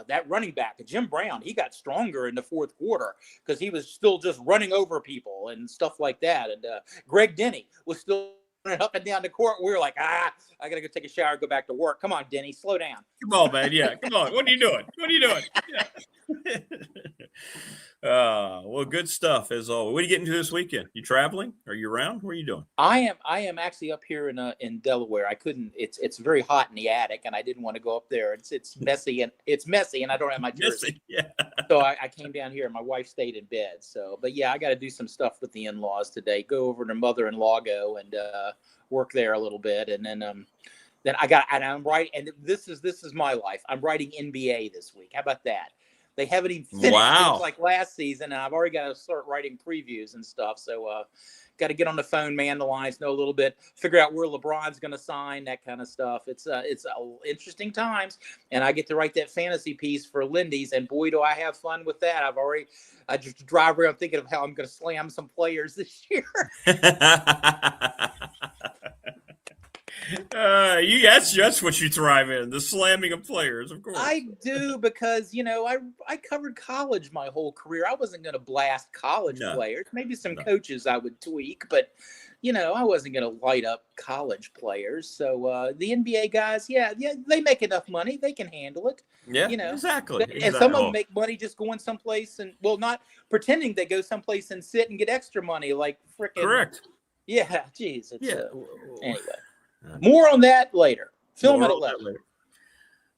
that running back, Jim Brown, he got stronger in the fourth quarter because he was still just running over people and stuff like that. And Greg Denny was still running up and down the court. We were like, I got to go take a shower and go back to work. Come on, Denny, slow down. Come on, man. Yeah, come on. What are you doing? Yeah. Well, good stuff as always. What are you getting to this weekend? You traveling? Are you around? What are you doing? I am actually up here in Delaware. I couldn't. It's very hot in the attic, and I didn't want to go up there. It's messy and I don't have my jersey. Yeah. So I came down here, and my wife stayed in bed. So, but yeah, I got to do some stuff with the in-laws today. Go over to mother-in-law and work there a little bit, and then I'm writing. And this is my life. I'm writing NBA this week. How about that? They haven't even finished Wow. things like last season, and I've already got to start writing previews and stuff. So got to get on the phone, man the lines, know a little bit, figure out where LeBron's going to sign, that kind of stuff. It's interesting times, and I get to write that fantasy piece for Lindy's, and boy, do I have fun with that. I just drive around thinking of how I'm going to slam some players this year. That's what you thrive in, the slamming of players, of course. I do, because I covered college my whole career. I wasn't going to blast college players. Maybe some coaches I would tweak, but I wasn't going to light up college players. So the NBA guys, they make enough money, they can handle it. Yeah, exactly. And some of them make money just going someplace and not pretending they go someplace and sit and get extra money, like freaking. Correct. Yeah, geez. Anyway. More on that later. Film it later.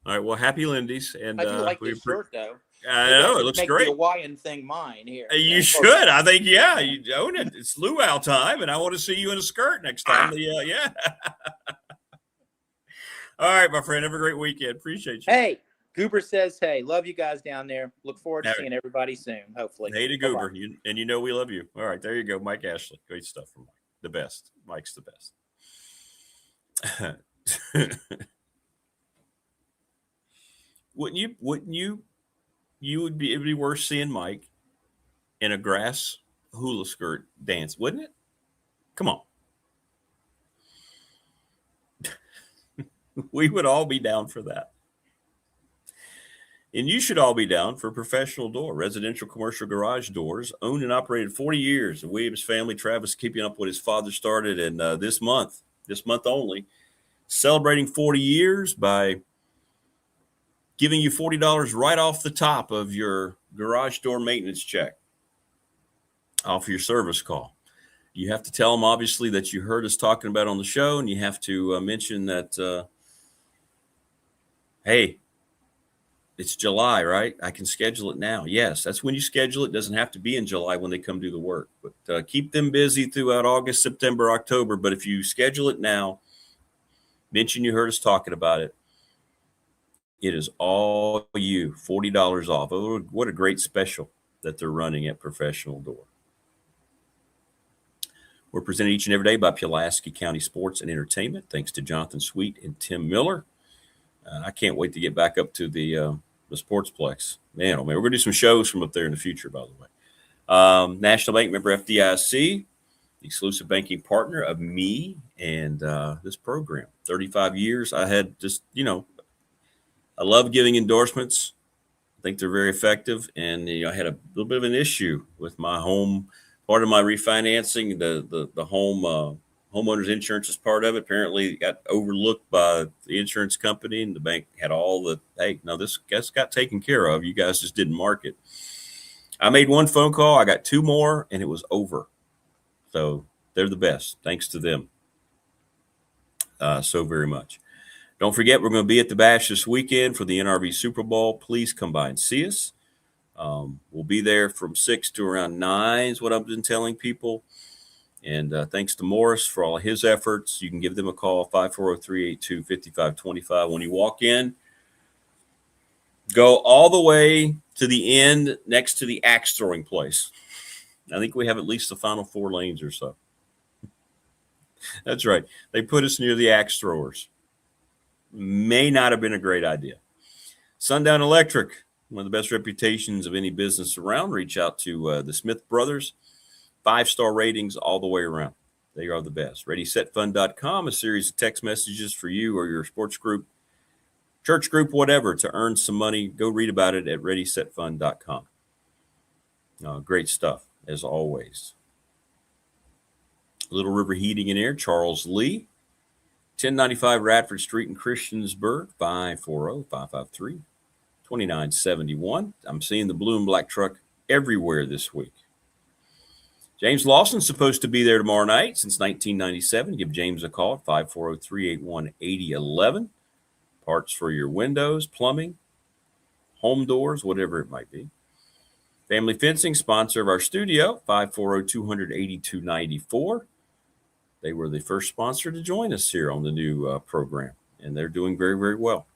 All right. Well, happy Lindy's, and I do like this shirt though. I know it looks great. The Hawaiian thing, mine here. You should. I think. Yeah, you own it. It's luau time, and I want to see you in a skirt next time. Yeah. All right, my friend. Have a great weekend. Appreciate you. Hey, Goober says, "Hey, love you guys down there. Look forward to seeing everybody soon. Hopefully." Hey to Goober, we love you. All right, there you go, Mike Ashley. Great stuff from Mike. The best. Mike's the best. It'd be worse seeing Mike in a grass hula skirt dance, wouldn't it? Come on. We would all be down for that. And you should all be down for Professional Door, residential commercial garage doors, owned and operated 40 years. The Williams family, Travis, keeping up what his father started. And this month only, celebrating 40 years by giving you $40 right off the top of your garage door maintenance check, off your service call. You have to tell them, obviously, that you heard us talking about on the show, and you have to mention that, hey, it's July, right? I can schedule it now. Yes, that's when you schedule it. It doesn't have to be in July when they come do the work. But keep them busy throughout August, September, October. But if you schedule it now, mention you heard us talking about it, it is all you, $40 off. Oh, what a great special that they're running at Professional Door. We're presented each and every day by Pulaski County Sports and Entertainment. Thanks to Jonathan Sweet and Tim Miller. I can't wait to get back up to the Sportsplex. Man, oh man, we're going to do some shows from up there in the future, by the way. National Bank member FDIC, exclusive banking partner of me and this program. 35 years. I had just, I love giving endorsements. I think they're very effective. And I had a little bit of an issue with my home. Part of my refinancing, the home homeowners insurance is part of it. Apparently it got overlooked by the insurance company, and the bank had all the, hey, no, this got taken care of. You guys just didn't mark it. I made one phone call. I got two more, and it was over. So they're the best. Thanks to them so very much. Don't forget, we're going to be at the Bash this weekend for the NRB Super Bowl. Please come by and see us. We'll be there from 6 to around 9 is what I've been telling people. And thanks to Morris for all of his efforts. You can give them a call, 540-382-5525. When you walk in, go all the way to the end next to the axe throwing place. I think we have at least the final 4 lanes or so. That's right. They put us near the axe throwers. May not have been a great idea. Sundown Electric, one of the best reputations of any business around. Reach out to the Smith brothers. 5-star ratings all the way around. They are the best. ReadySetFund.com, a series of text messages for you or your sports group, church group, whatever, to earn some money. Go read about it at ReadySetFund.com. Great stuff, as always. Little River Heating and Air, Charles Lee, 1095 Radford Street in Christiansburg, 540-553-2971. I'm seeing the blue and black truck everywhere this week. James Lawson's supposed to be there tomorrow night since 1997. Give James a call at 540-381-8011. Parts for your windows, plumbing, home doors, whatever it might be. Family Fencing, sponsor of our studio, 540-200-8294. They were the first sponsor to join us here on the new program, and they're doing very, very well.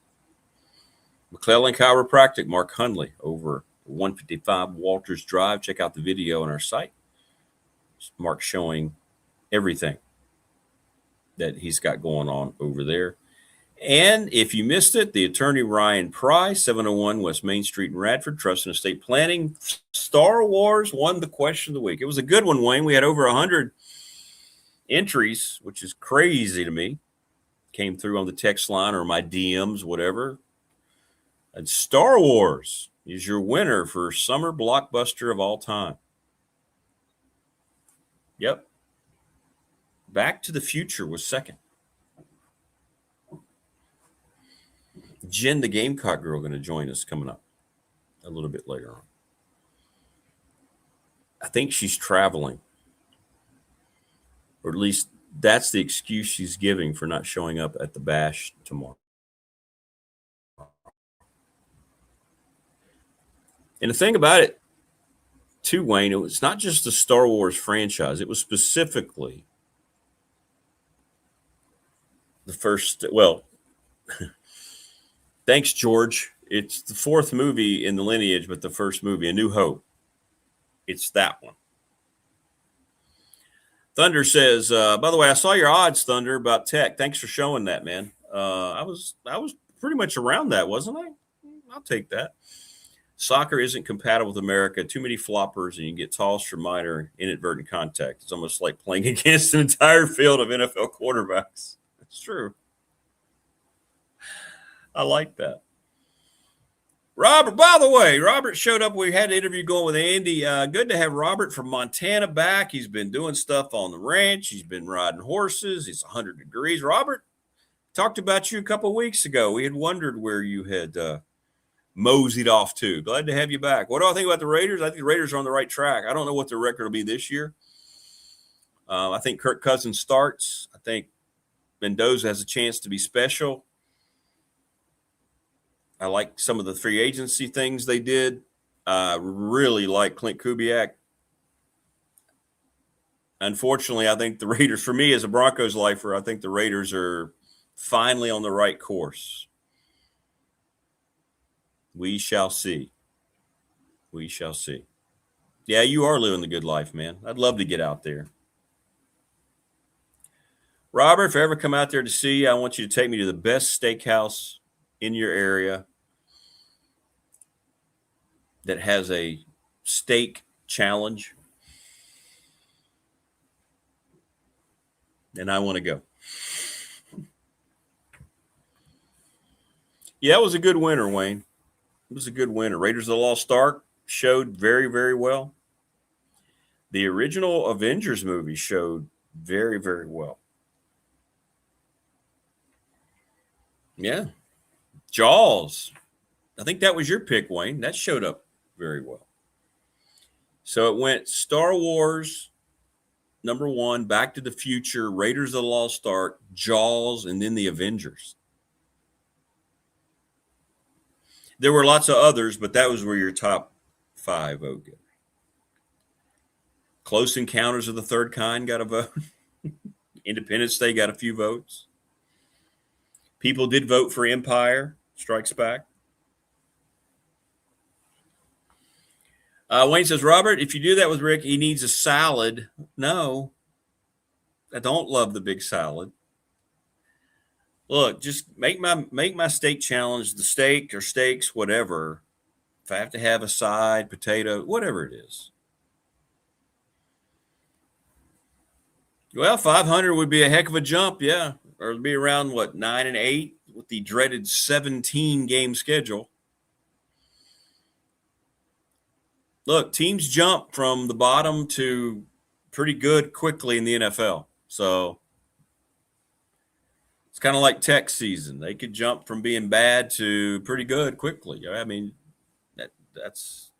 McClellan Chiropractic, Mark Hundley over 155 Walters Drive. Check out the video on our site. Mark showing everything that he's got going on over there. And if you missed it, the attorney Ryan Price, 701 West Main Street in Radford, Trust and Estate Planning. Star Wars won the question of the week. It was a good one, Wayne. We had over 100 entries, which is crazy to me. Came through on the text line or my DMs, whatever. And Star Wars is your winner for summer blockbuster of all time. Yep. Back to the Future was second. Jen, the Gamecock girl, going to join us coming up a little bit later on. I think she's traveling, or at least that's the excuse she's giving for not showing up at the bash tomorrow. And the thing about it, too, Wayne, it's not just the Star Wars franchise. It was specifically the first, well, thanks, George. It's the fourth movie in the lineage, but the first movie, A New Hope. It's that one. Thunder says, by the way, I saw your odds, Thunder, about Tech. Thanks for showing that, man. I was pretty much around that, wasn't I? I'll take that. Soccer isn't compatible with America. Too many floppers, and you get tossed for minor inadvertent contact. It's almost like playing against an entire field of NFL quarterbacks. That's true. I like that. Robert, by the way, Robert showed up. We had an interview going with Andy. Good to have Robert from Montana back. He's been doing stuff on the ranch. He's been riding horses. It's 100 degrees. Robert, talked about you a couple of weeks ago. We had wondered where you had moseyed off to. Glad to have you back. What do I think about the Raiders? I think the Raiders are on the right track. I don't know what their record will be this year. I think Kirk Cousins starts. I think Mendoza has a chance to be special. I like some of the free agency things they did. Really like Clint Kubiak. Unfortunately, I think the Raiders, for me as a Broncos lifer, I think the Raiders are finally on the right course. We shall see. We shall see. Yeah, you are living the good life, man. I'd love to get out there. Robert, if I ever come out there to see you, I want you to take me to the best steakhouse in your area that has a steak challenge. And I want to go. Yeah, it was a good winner, Wayne. It was a good winner. Raiders of the Lost Ark showed very, very well. The original Avengers movie showed very, very well. Yeah. Jaws. I think that was your pick, Wayne. That showed up very well. So it went Star Wars, number one, Back to the Future, Raiders of the Lost Ark, Jaws, and then the Avengers. There were lots of others, but that was where your top five vote getter. Close Encounters of the Third Kind got a vote. Independence Day got a few votes. People did vote for Empire Strikes Back. Wayne says, Robert, if you do that with Rick, he needs a salad. No, I don't love the big salad. Look, just make my steak challenge, the steak or steaks, whatever. If I have to have a side, potato, whatever it is. Well, 500 would be a heck of a jump, yeah. Or it'd be around, 9 and 8 with the dreaded 17-game schedule. Look, teams jump from the bottom to pretty good quickly in the NFL. So it's kind of like Tech season. They could jump from being bad to pretty good quickly. I mean, that's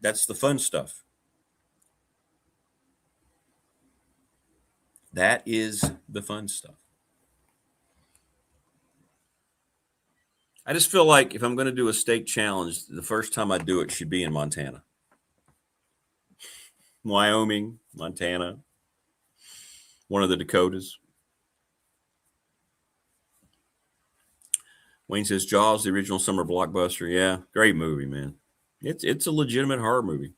the fun stuff. That is the fun stuff. I just feel like if I'm going to do a steak challenge, the first time I do it should be in Montana. Wyoming, Montana, one of the Dakotas. Wayne says, Jaws, the original summer blockbuster. Yeah, great movie, man. It's a legitimate horror movie.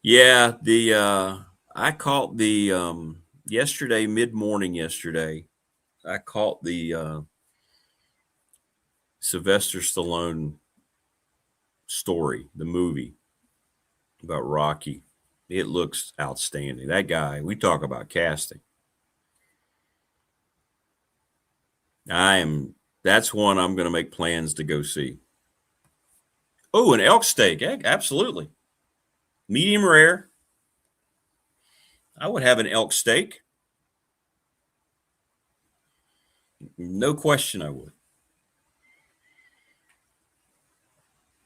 Yeah, I caught the yesterday, mid-morning yesterday, I caught the Sylvester Stallone story, the movie about Rocky. It looks outstanding. That guy, we talk about casting. That's one I'm going to make plans to go see. Oh, an elk steak. Absolutely. Medium rare. I would have an elk steak. No question I would.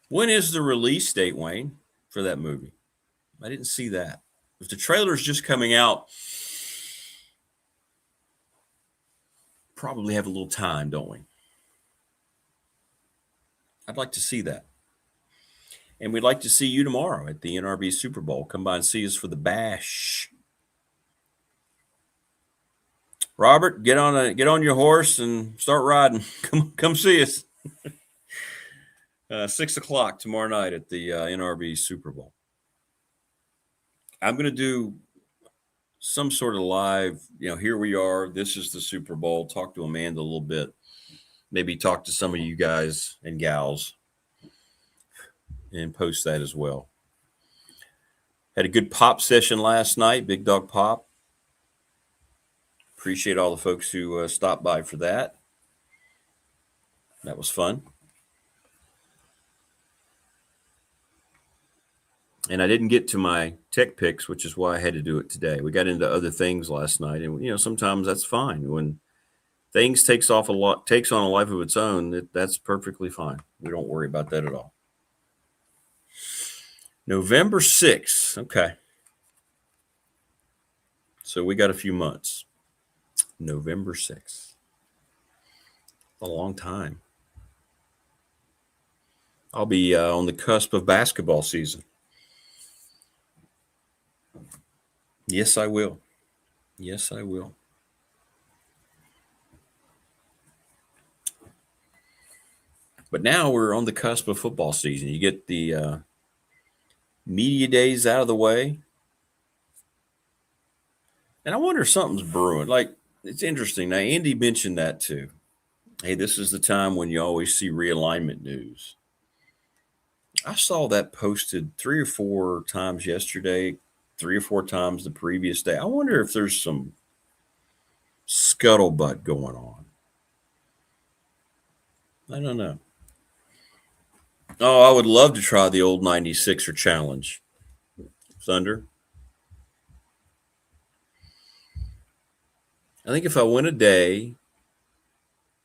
When is the release date, Wayne, for that movie? I didn't see that. If the trailer's just coming out, probably have a little time, don't we? I'd like to see that. And we'd like to see you tomorrow at the NRB Super Bowl. Come by and see us for the bash. Robert, get on your horse and start riding. Come see us. 6 o'clock tomorrow night at the NRB Super Bowl. I'm going to do some sort of live, here we are. This is the Super Bowl. Talk to Amanda a little bit. Maybe talk to some of you guys and gals and post that as well. Had a good pop session last night, Big Dog Pop. Appreciate all the folks who stopped by for that. That was fun. And I didn't get to my tech picks, which is why I had to do it today. We got into other things last night, and sometimes that's fine. When things takes on a life of its own, that's perfectly fine. We don't worry about that at all. November 6th. Okay. So we got a few months. November 6th. A long time. I'll be on the cusp of basketball season. Yes, I will. Yes, I will. But now we're on the cusp of football season. You get the media days out of the way. And I wonder if something's brewing. Like, it's interesting. Now, Andy mentioned that too. Hey, this is the time when you always see realignment news. I saw that posted 3 or 4 times yesterday, 3 or 4 times the previous day. I wonder if there's some scuttlebutt going on. I don't know. Oh, I would love to try the old 96er challenge. Thunder. I think if I went a day,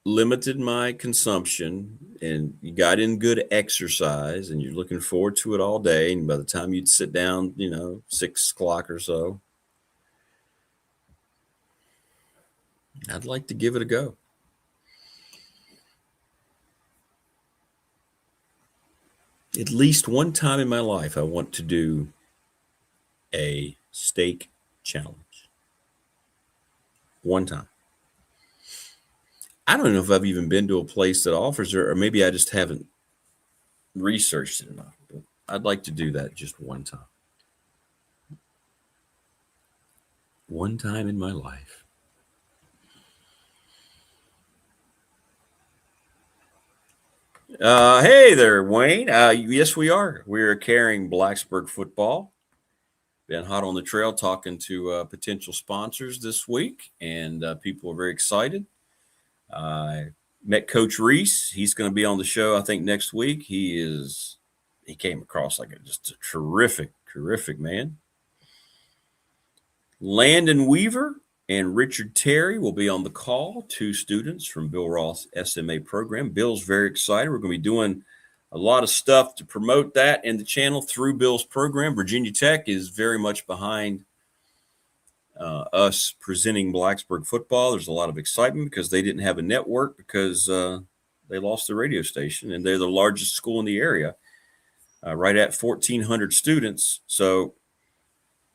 limited my consumption, and you got in good exercise, and you're looking forward to it all day, and by the time you'd sit down, 6 o'clock or so, I'd like to give it a go. At least one time in my life, I want to do a steak challenge. One time. I don't know if I've even been to a place that offers it, or maybe I just haven't researched it enough. But I'd like to do that just one time. One time in my life. Hey there, Wayne. Yes, we are. We're carrying Blacksburg football. Been hot on the trail talking to potential sponsors this week, and people are very excited. Met Coach Reese. He's going to be on the show, I think, next week. He came across like just a terrific man. Landon Weaver and Richard Terry will be on the call, 2 students from Bill Ross SMA program. Bill's very excited. We're going to be doing a lot of stuff to promote that and the channel through Bill's program. Virginia Tech is very much behind us presenting Blacksburg football. There's a lot of excitement because they didn't have a network because they lost the radio station, and they're the largest school in the area, right at 1,400 students. So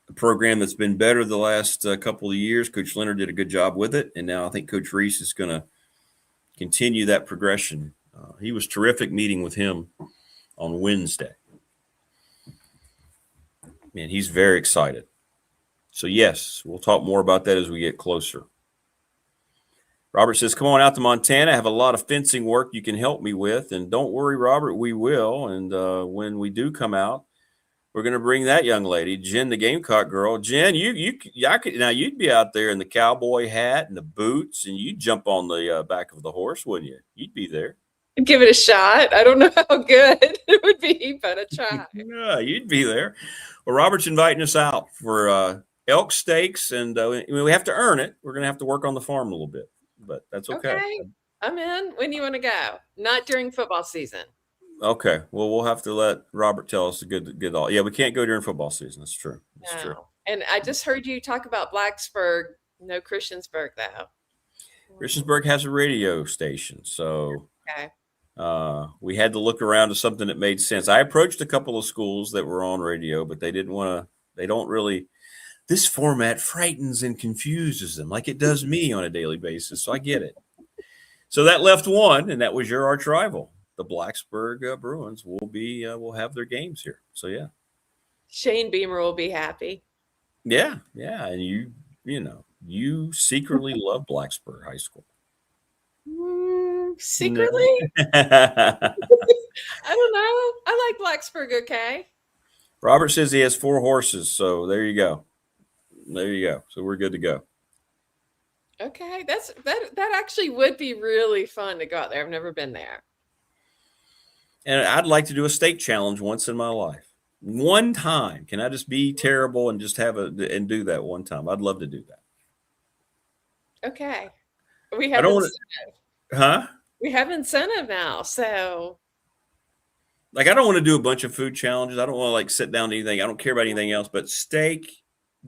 a program that's been better the last couple of years. Coach Leonard did a good job with it, and now I think Coach Reese is going to continue that progression He was terrific meeting with him on Wednesday. Man, he's very excited. So, yes, we'll talk more about that as we get closer. Robert says, come on out to Montana. I have a lot of fencing work you can help me with. And don't worry, Robert, we will. And when we do come out, we're going to bring that young lady, Jen, the Gamecock girl. Jen, you'd be out there in the cowboy hat and the boots, and you'd jump on the back of the horse, wouldn't you? You'd be there. Give it a shot. I don't know how good it would be, but a try. Yeah, you'd be there. Well, Robert's inviting us out for elk steaks, and we have to earn it. We're going to have to work on the farm a little bit, but that's okay. I'm in. When do you want to go? Not during football season. Okay. Well, we'll have to let Robert tell us the good all. Yeah, we can't go during football season. That's true. That's true. And I just heard you talk about Blacksburg. No Christiansburg, though. Christiansburg has a radio station, so okay. We had to look around to something that made sense. I approached a couple of schools that were on radio, but they didn't want to. They don't really. This format frightens and confuses them, like it does me on a daily basis. So I get it. So that left one, and that was your arch rival. The Blacksburg Bruins will have their games here. So yeah, Shane Beamer will be happy. Yeah, and you secretly love Blacksburg High School. Secretly? I don't know. I like Blacksburg. Okay. Robert says he has 4 horses, so there you go. So we're good to go. Okay, that actually would be really fun to go out there. I've never been there. And I'd like to do a stake challenge once in my life. One time. Can I just be terrible and just and do that one time? I'd love to do that. Okay. We have incentive. We have incentive now, so. Like, I don't want to do a bunch of food challenges. I don't want to sit down to anything. I don't care about anything else. But steak,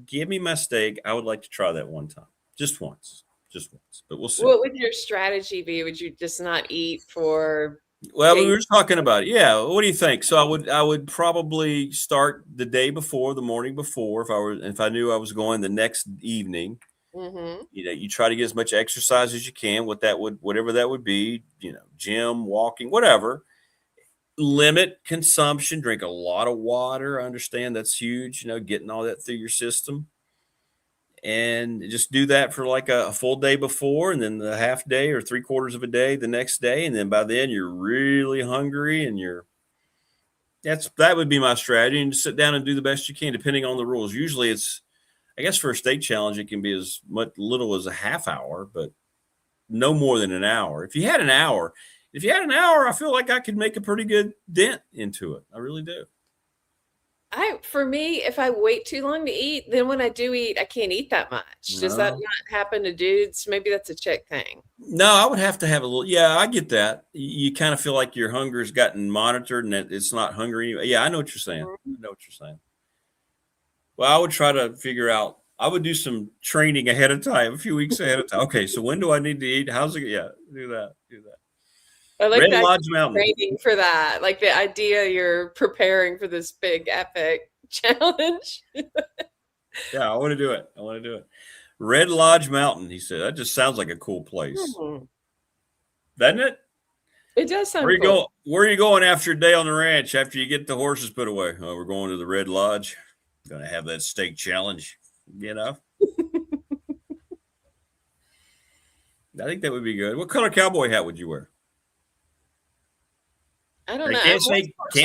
give me my steak. I would like to try that one time. Just once. But we'll see. What would your strategy be? Would you just not eat for? Well, we were just talking about it. Yeah. What do you think? So I would probably start the day before, the morning before, if I knew I was going the next evening. Mm-hmm. You try to get as much exercise as you can. Whatever that would be. Gym, walking, whatever. Limit consumption. Drink a lot of water. I understand that's huge. Getting all that through your system. And just do that for like a full day before, and then the half day or 3/4 of a day the next day. And then by then you're really hungry, and that would be my strategy. And just sit down and do the best you can, depending on the rules. Usually I guess for a steak challenge, it can be as little as a half hour, but no more than an hour. If you had an hour, I feel like I could make a pretty good dent into it. I really do. For me, if I wait too long to eat, then when I do eat, I can't eat that much. No. Does that not happen to dudes? Maybe that's a chick thing. No, I would have to have a little. Yeah, I get that. You kind of feel like your hunger has gotten monitored and that it's not hungry anyway. Yeah, I know what you're saying. Well, I would try to figure out. I would do some training ahead of time, a few weeks ahead of time. Okay, so when do I need to eat? How's it? Yeah, do that. I like Red that Lodge Mountain. training for that. Like the idea you're preparing for this big epic challenge. Yeah, I want to do it. Red Lodge Mountain, he said. That just sounds like a cool place. Doesn't it? It does sound cool. Where are you going after a day on the ranch after you get the horses put away? Oh, we're going to the Red Lodge. Going to have that steak challenge, I think that would be good. What color cowboy hat would you wear? I don't know. Can't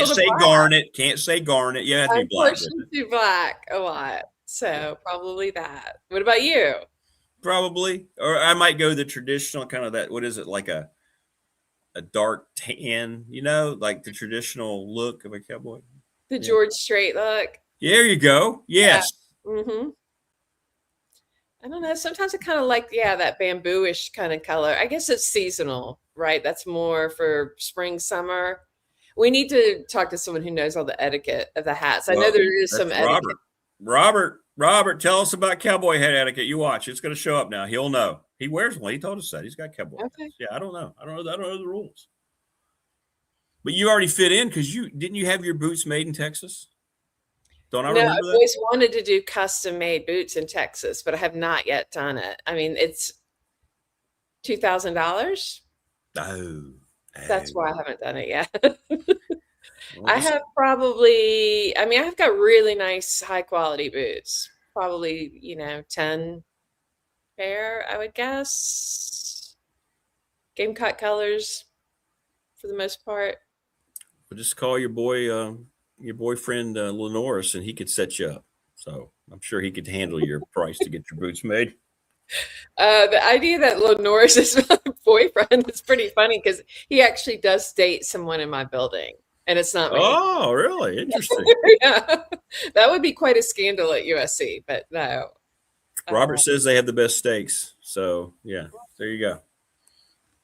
say garnet. Can't say garnet. You have to be black. Do black a lot. So probably that. What about you? Probably. Or I might go the traditional kind of that. What is it? Like a dark tan, like the traditional look of a cowboy. The George Strait look. There you go. Yes. Yeah. Mm-hmm. I don't know. Sometimes I kind of like, that bamboo-ish kind of color. I guess it's seasonal, right? That's more for spring, summer. We need to talk to someone who knows all the etiquette of the hats. I know there is some etiquette. Robert, tell us about cowboy hat etiquette. You watch. It's going to show up now. He'll know. He wears one. He told us that. He's got cowboy hats. Yeah, I don't know. I don't know the rules. But you already fit in because didn't you have your boots made in Texas? Don't I remember that? I've always wanted to do custom-made boots in Texas, but I have not yet done it. I mean, it's $2,000. Oh, That's why I haven't done it yet. Well, I have probably, I mean, I've got really nice high quality boots. Probably, 10 pair, I would guess. Gamecock colors for the most part. just call your boyfriend Lenoris, and he could set you up. So I'm sure he could handle your price to get your boots made. The idea that Lenoris is my boyfriend is pretty funny because he actually does date someone in my building, and it's not me. Oh, really? Interesting. Yeah, that would be quite a scandal at USC, but no. Robert says they have the best steaks. So yeah, there you go.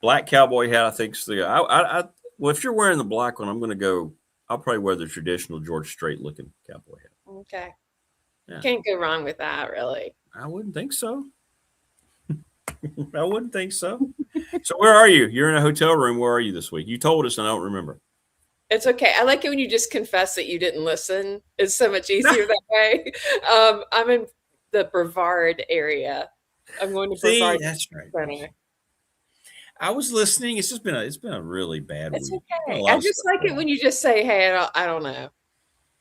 Black cowboy hat, I think. Well, if you're wearing the black one, I'm going to go. I'll probably wear the traditional George Strait looking cowboy hat. Okay. Yeah. Can't go wrong with that, really. I wouldn't think so. I wouldn't think so. So where are you? You're in a hotel room. Where are you this week? You told us, and I don't remember. It's okay. I like it when you just confess that you didn't listen. It's so much easier that way. I'm in the Brevard area. I'm going to Brevard. That's right. Center. I was listening. It's been a really bad It's week. okay. I just like it when you just say, "Hey, I don't know."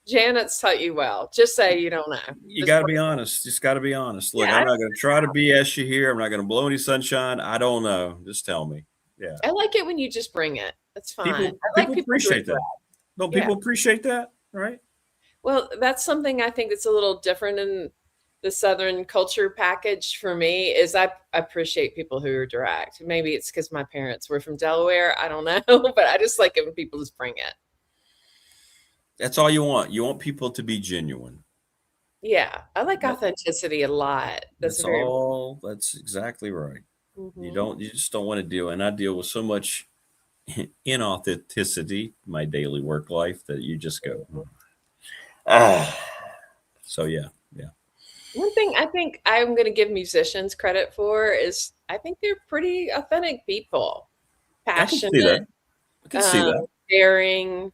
Janet's taught you well. Just say you don't know. You got to be honest. Just got to be honest. Look, Yeah, I'm not going to try to BS you here. I'm not going to blow any sunshine. I don't know. Just tell me. Yeah. I like it when you just bring it. That's fine. People appreciate that. Don't people appreciate that? Right? Well, that's something I think that's a little different in the Southern culture package for me is I appreciate people who are direct. Maybe it's because my parents were from Delaware. I don't know, but I just like it when people just bring it. That's all you want. You want people to be genuine. Yeah, I like authenticity a lot. That's exactly right. Mm-hmm. You just don't want to deal. And I deal with so much inauthenticity in my daily work life that you just go, So yeah. One thing I think I'm going to give musicians credit for is I think they're pretty authentic people, passionate. I can see that. Daring.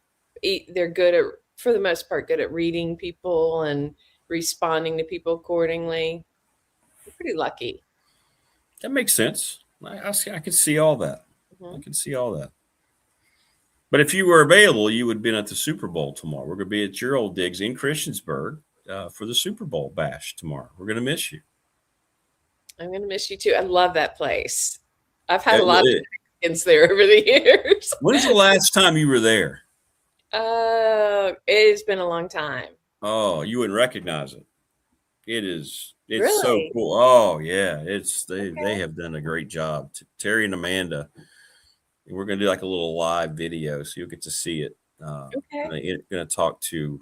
They're good at, for the most part, good at reading people and responding to people accordingly. They're pretty lucky. That makes sense. I can see all that. Mm-hmm. I can see all that. But if you were available, you would have been at the Super Bowl tomorrow. We're going to be at your old digs in Christiansburg for the Super Bowl bash tomorrow. We're going to miss you. I'm going to miss you too. I love that place. I've had a lot of Mexicans there over the years. When's the last time you were there? It's been a long time. Oh, you wouldn't recognize it. It's really? So cool. Oh yeah, they have done a great job. Terry and Amanda. We're going to do like a little live video, so you'll get to see it. Okay. I'm going to talk to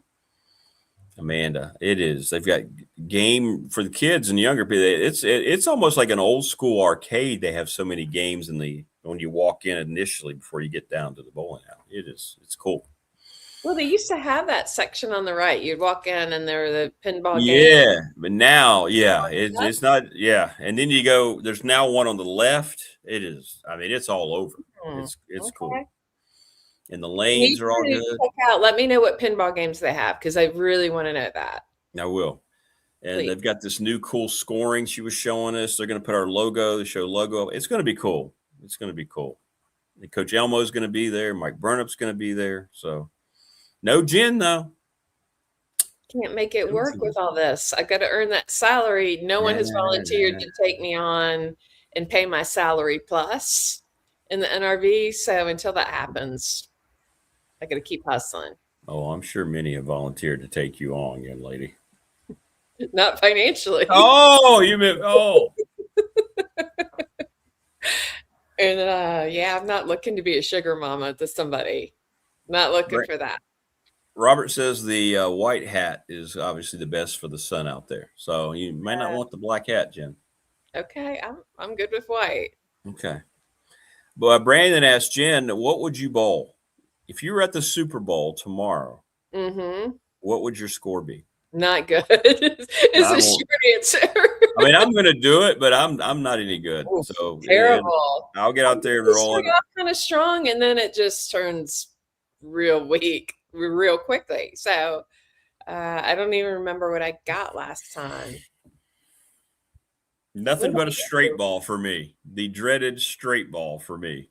Amanda. They've got game for the kids and younger people. It's almost like an old school arcade. They have so many games when you walk in initially before you get down to the bowling alley. It's cool. Well, they used to have that section on the right. You'd walk in and there were the pinball games. Yeah, but now, it's not. Yeah, and then you go. There's now one on the left. It is. I mean, it's all over. It's cool. And the lanes are all good. Let me know what pinball games they have because I really want to know that. I will. And they've got this new cool scoring she was showing us. They're going to put our logo, the show logo. It's going to be cool. It's going to be cool. And Coach Elmo's going to be there. Mike Burnup's going to be there. So no Jen, though. Can't make it work with all this. I got to earn that salary. No one has volunteered to take me on and pay my salary plus in the NRV. So until that happens, I got to keep hustling. Oh, I'm sure many have volunteered to take you on, young lady. Not financially. Oh, you meant And I'm not looking to be a sugar mama to somebody. Not looking for that. Robert says the white hat is obviously the best for the sun out there. So you may not want the black hat, Jen. Okay, I'm good with white. Okay. But Brandon asked Jen, what would you bowl? If you were at the Super Bowl tomorrow, what would your score be? Not good. It's a short answer. I mean, I'm going to do it, but I'm not any good. Ooh, so terrible. I'll get out there and roll it. Kind of strong, and then it just turns real weak real quickly. So I don't even remember what I got last time. Nothing but a straight ball for me. The dreaded straight ball for me.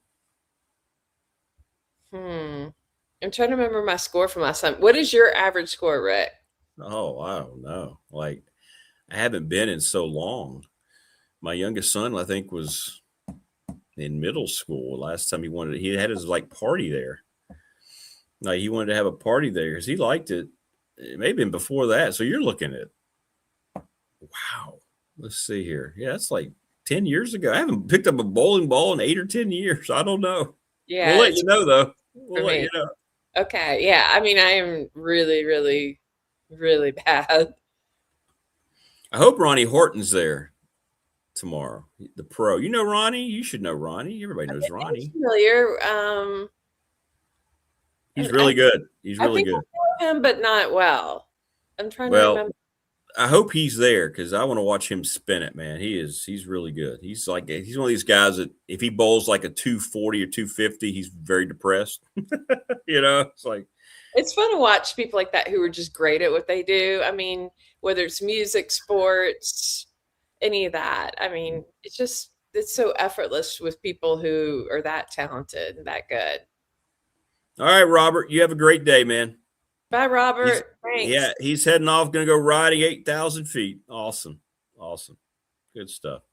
I'm trying to remember my score from last time. What is your average score, Rick? Oh, I don't know. Like, I haven't been in so long. My youngest son, I think, was in middle school. Last time he had his like party there. Like, he wanted to have a party there because he liked it. It may have been before that. So you're looking at, wow. Let's see here. Yeah, it's like 10 years ago. I haven't picked up a bowling ball in 8 or 10 years. I don't know. Yeah. We'll let you know, though. We'll let you know. Okay. Yeah. I mean, I am really, really, really bad. I hope Ronnie Horton's there tomorrow. The pro. You know Ronnie? You should know Ronnie. Everybody knows Ronnie. Familiar. He's really good. He's really good. I know him, but not well. I'm trying to remember. I hope he's there because I want to watch him spin it, man. He's really good. He's one of these guys that if he bowls like a 240 or 250, he's very depressed. It's like, it's fun to watch people like that who are just great at what they do. I mean, whether it's music, sports, any of that. I mean, it's so effortless with people who are that talented and that good. All right, Robert, you have a great day, man. Bye, Robert. Thanks. Yeah, he's heading off, going to go riding 8,000 feet. Awesome. Good stuff.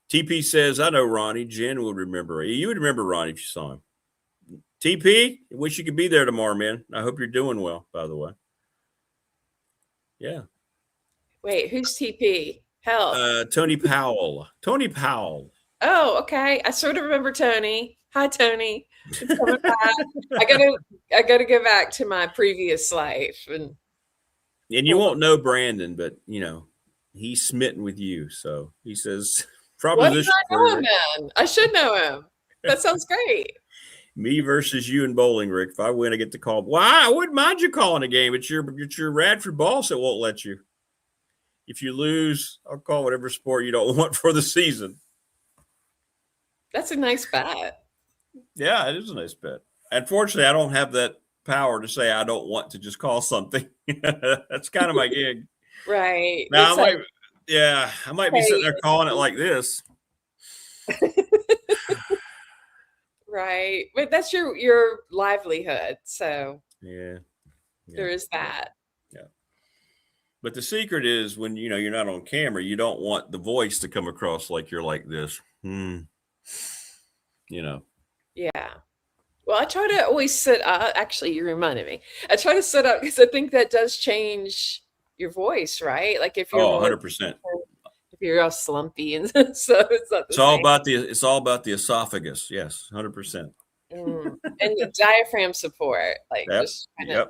TP says, I know Ronnie. Jen would remember. You would remember Ronnie if you saw him. TP, I wish you could be there tomorrow, man. I hope you're doing well, by the way. Yeah. Wait, who's TP? Help. Tony Powell. Tony Powell. Oh, okay. I sort of remember Tony. Hi, Tony. It's coming back. I gotta go back to my previous life. And you won't know Brandon, but he's smitten with you. So he says, proposition. What do I know him then? I should know him. That sounds great. Me versus you in bowling, Rick. If I win, I get to call. Why? I wouldn't mind you calling a game. It's your Radford boss that won't let you. If you lose, I'll call whatever sport you don't want for the season. That's a nice bet. Yeah, it is a nice bet. Unfortunately, I don't have that power to say I don't want to just call something. That's kind of my gig. Right. Now, I might be sitting there calling it like this. Right. But that's your livelihood. So yeah, there is that. Yeah. But the secret is when you're not on camera, you don't want the voice to come across like you're like this. Yeah. Well, I try to always sit up. Actually, you reminded me. I try to sit up because I think that does change your voice, right? Like if you're 100%. If you're all slumpy and so it's not the same. It's all about the esophagus. Yes, 100%. And the diaphragm support, like just kind of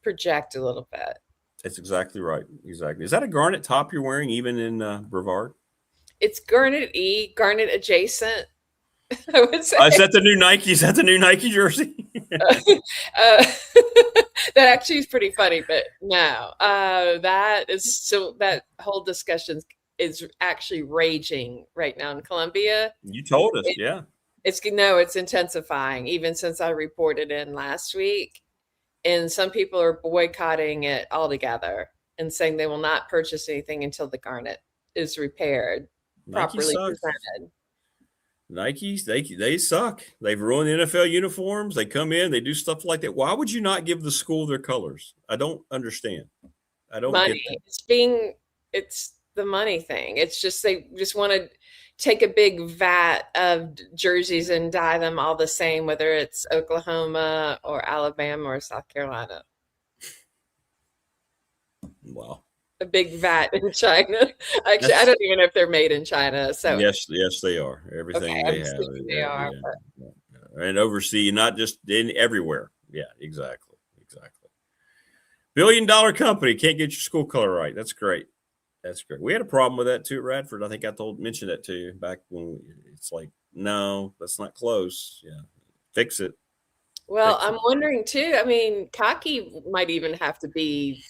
project a little bit. That's exactly right. Exactly. Is that a garnet top you're wearing even in Brevard? It's garnet adjacent. I would say. Is that the new Nike? Is that the new Nike jersey? That actually is pretty funny, but no, that whole discussion is actually raging right now in Columbia. You told us, yeah. It's intensifying even since I reported in last week, and some people are boycotting it altogether and saying they will not purchase anything until the garnet is repaired, properly presented. Nikes, they suck. They've ruined the NFL uniforms. They come in, they do stuff like that. Why would you not give the school their colors? I don't understand. I don't money. get that. It's the money thing. It's just they just want to take a big vat of jerseys and dye them all the same, whether it's Oklahoma or Alabama or South Carolina. Wow. A big vat in China. Actually, I don't even know if they're made in China. So yes, they are. Everything they have. They are. And overseas, not just everywhere. Yeah, exactly. $1 billion company can't get your school color right. That's great. We had a problem with that too at Radford. I think I mentioned that to you back when it's like, no, that's not close. Yeah, fix it. Well, I'm wondering too. I mean, Cocky might even have to be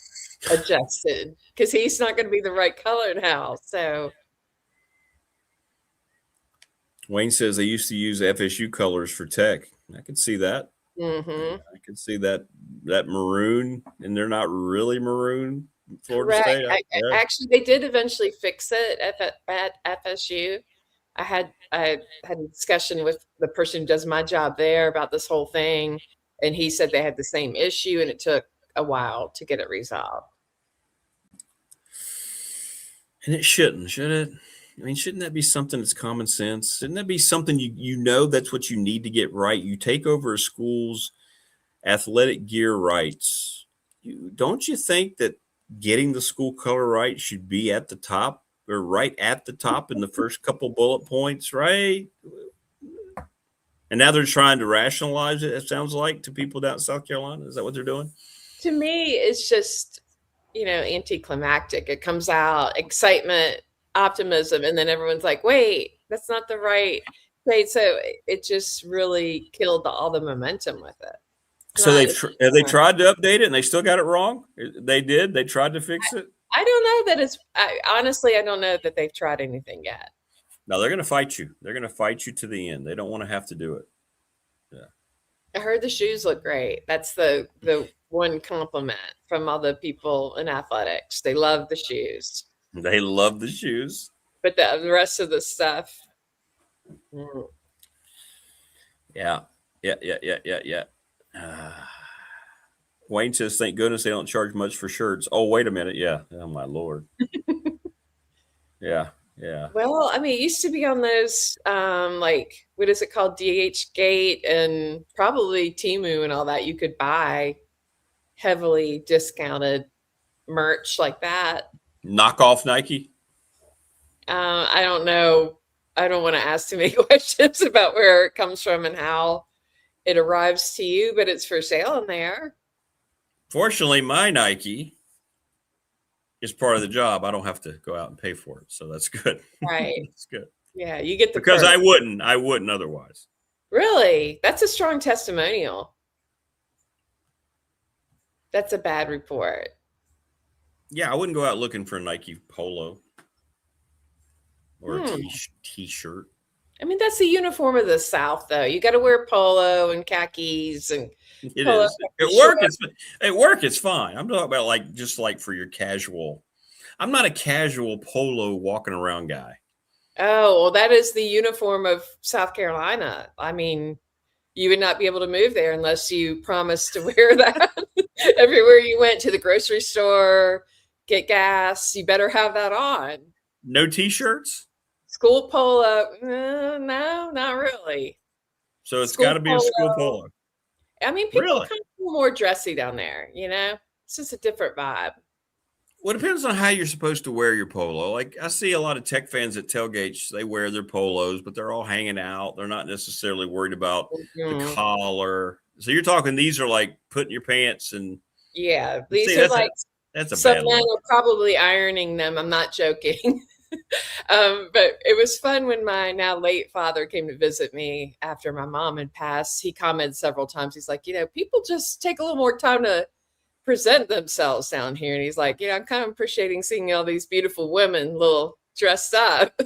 adjusted because he's not going to be the right color now. So Wayne says they used to use FSU colors for Tech. I can see that. Mm-hmm. I can see that maroon, and they're not really maroon. Florida State. Actually, they did eventually fix it at FSU, I had a discussion with the person who does my job there about this whole thing, and he said they had the same issue, and it took a while to get it resolved. And it shouldn't, should it? I mean, shouldn't that be something that's common sense? Shouldn't that be something you know that's what you need to get right? You take over a school's athletic gear rights. Don't you think that getting the school color right should be at the top, or right at the top in the first couple bullet points, right? And now they're trying to rationalize it, it sounds like, to people down in South Carolina. Is that what they're doing? To me, it's just, anticlimactic. It comes out, excitement, optimism, and then everyone's like, wait, that's not the right shade. So it just really killed all the momentum with it. So have they tried to update it and they still got it wrong? They did? They tried to fix it? I don't know that honestly, I don't know that they've tried anything yet. No, they're going to fight you. They're going to fight you to the end. They don't want to have to do it. Yeah. I heard the shoes look great. That's the one compliment from all the people in athletics. They love the shoes. They love the shoes. But the rest of the stuff. Yeah. Wayne says, thank goodness they don't charge much for shirts. Oh, wait a minute. Yeah. Oh, my Lord. Yeah. Well, I mean, it used to be on those, what is it called? DH Gate and probably Temu and all that. You could buy heavily discounted merch like that. Knockoff Nike? I don't know. I don't want to ask too many questions about where it comes from and how it arrives to you, but it's for sale in there. Fortunately, my Nike is part of the job. I don't have to go out and pay for it. So that's good. Right. That's good. Yeah, you get the because perk. I wouldn't otherwise. Really? That's a strong testimonial. That's a bad report. Yeah, I wouldn't go out looking for a Nike polo or a t-shirt. I mean, that's the uniform of the South, though. You got to wear polo and khakis and it is. At work, it's fine. I'm talking about just for your casual. I'm not a casual polo walking around guy. Oh, well, that is the uniform of South Carolina. I mean, you would not be able to move there unless you promised to wear that everywhere you went, to the grocery store, get gas. You better have that on. No t-shirts? School polo? No, not really. So it's got to be a school polo. I mean, people kind of feel more dressy down there, It's just a different vibe. Well, it depends on how you're supposed to wear your polo. Like, I see a lot of Tech fans at tailgates, they wear their polos, but they're all hanging out. They're not necessarily worried about the collar. So you're talking, these are like putting your pants and. Yeah, these are that's a some bad men look. are probably ironing them. I'm not joking. But it was fun when my now late father came to visit me after my mom had passed. He commented several times. He's like, people just take a little more time to present themselves down here. And he's like, I'm kind of appreciating seeing all these beautiful women a little dressed up.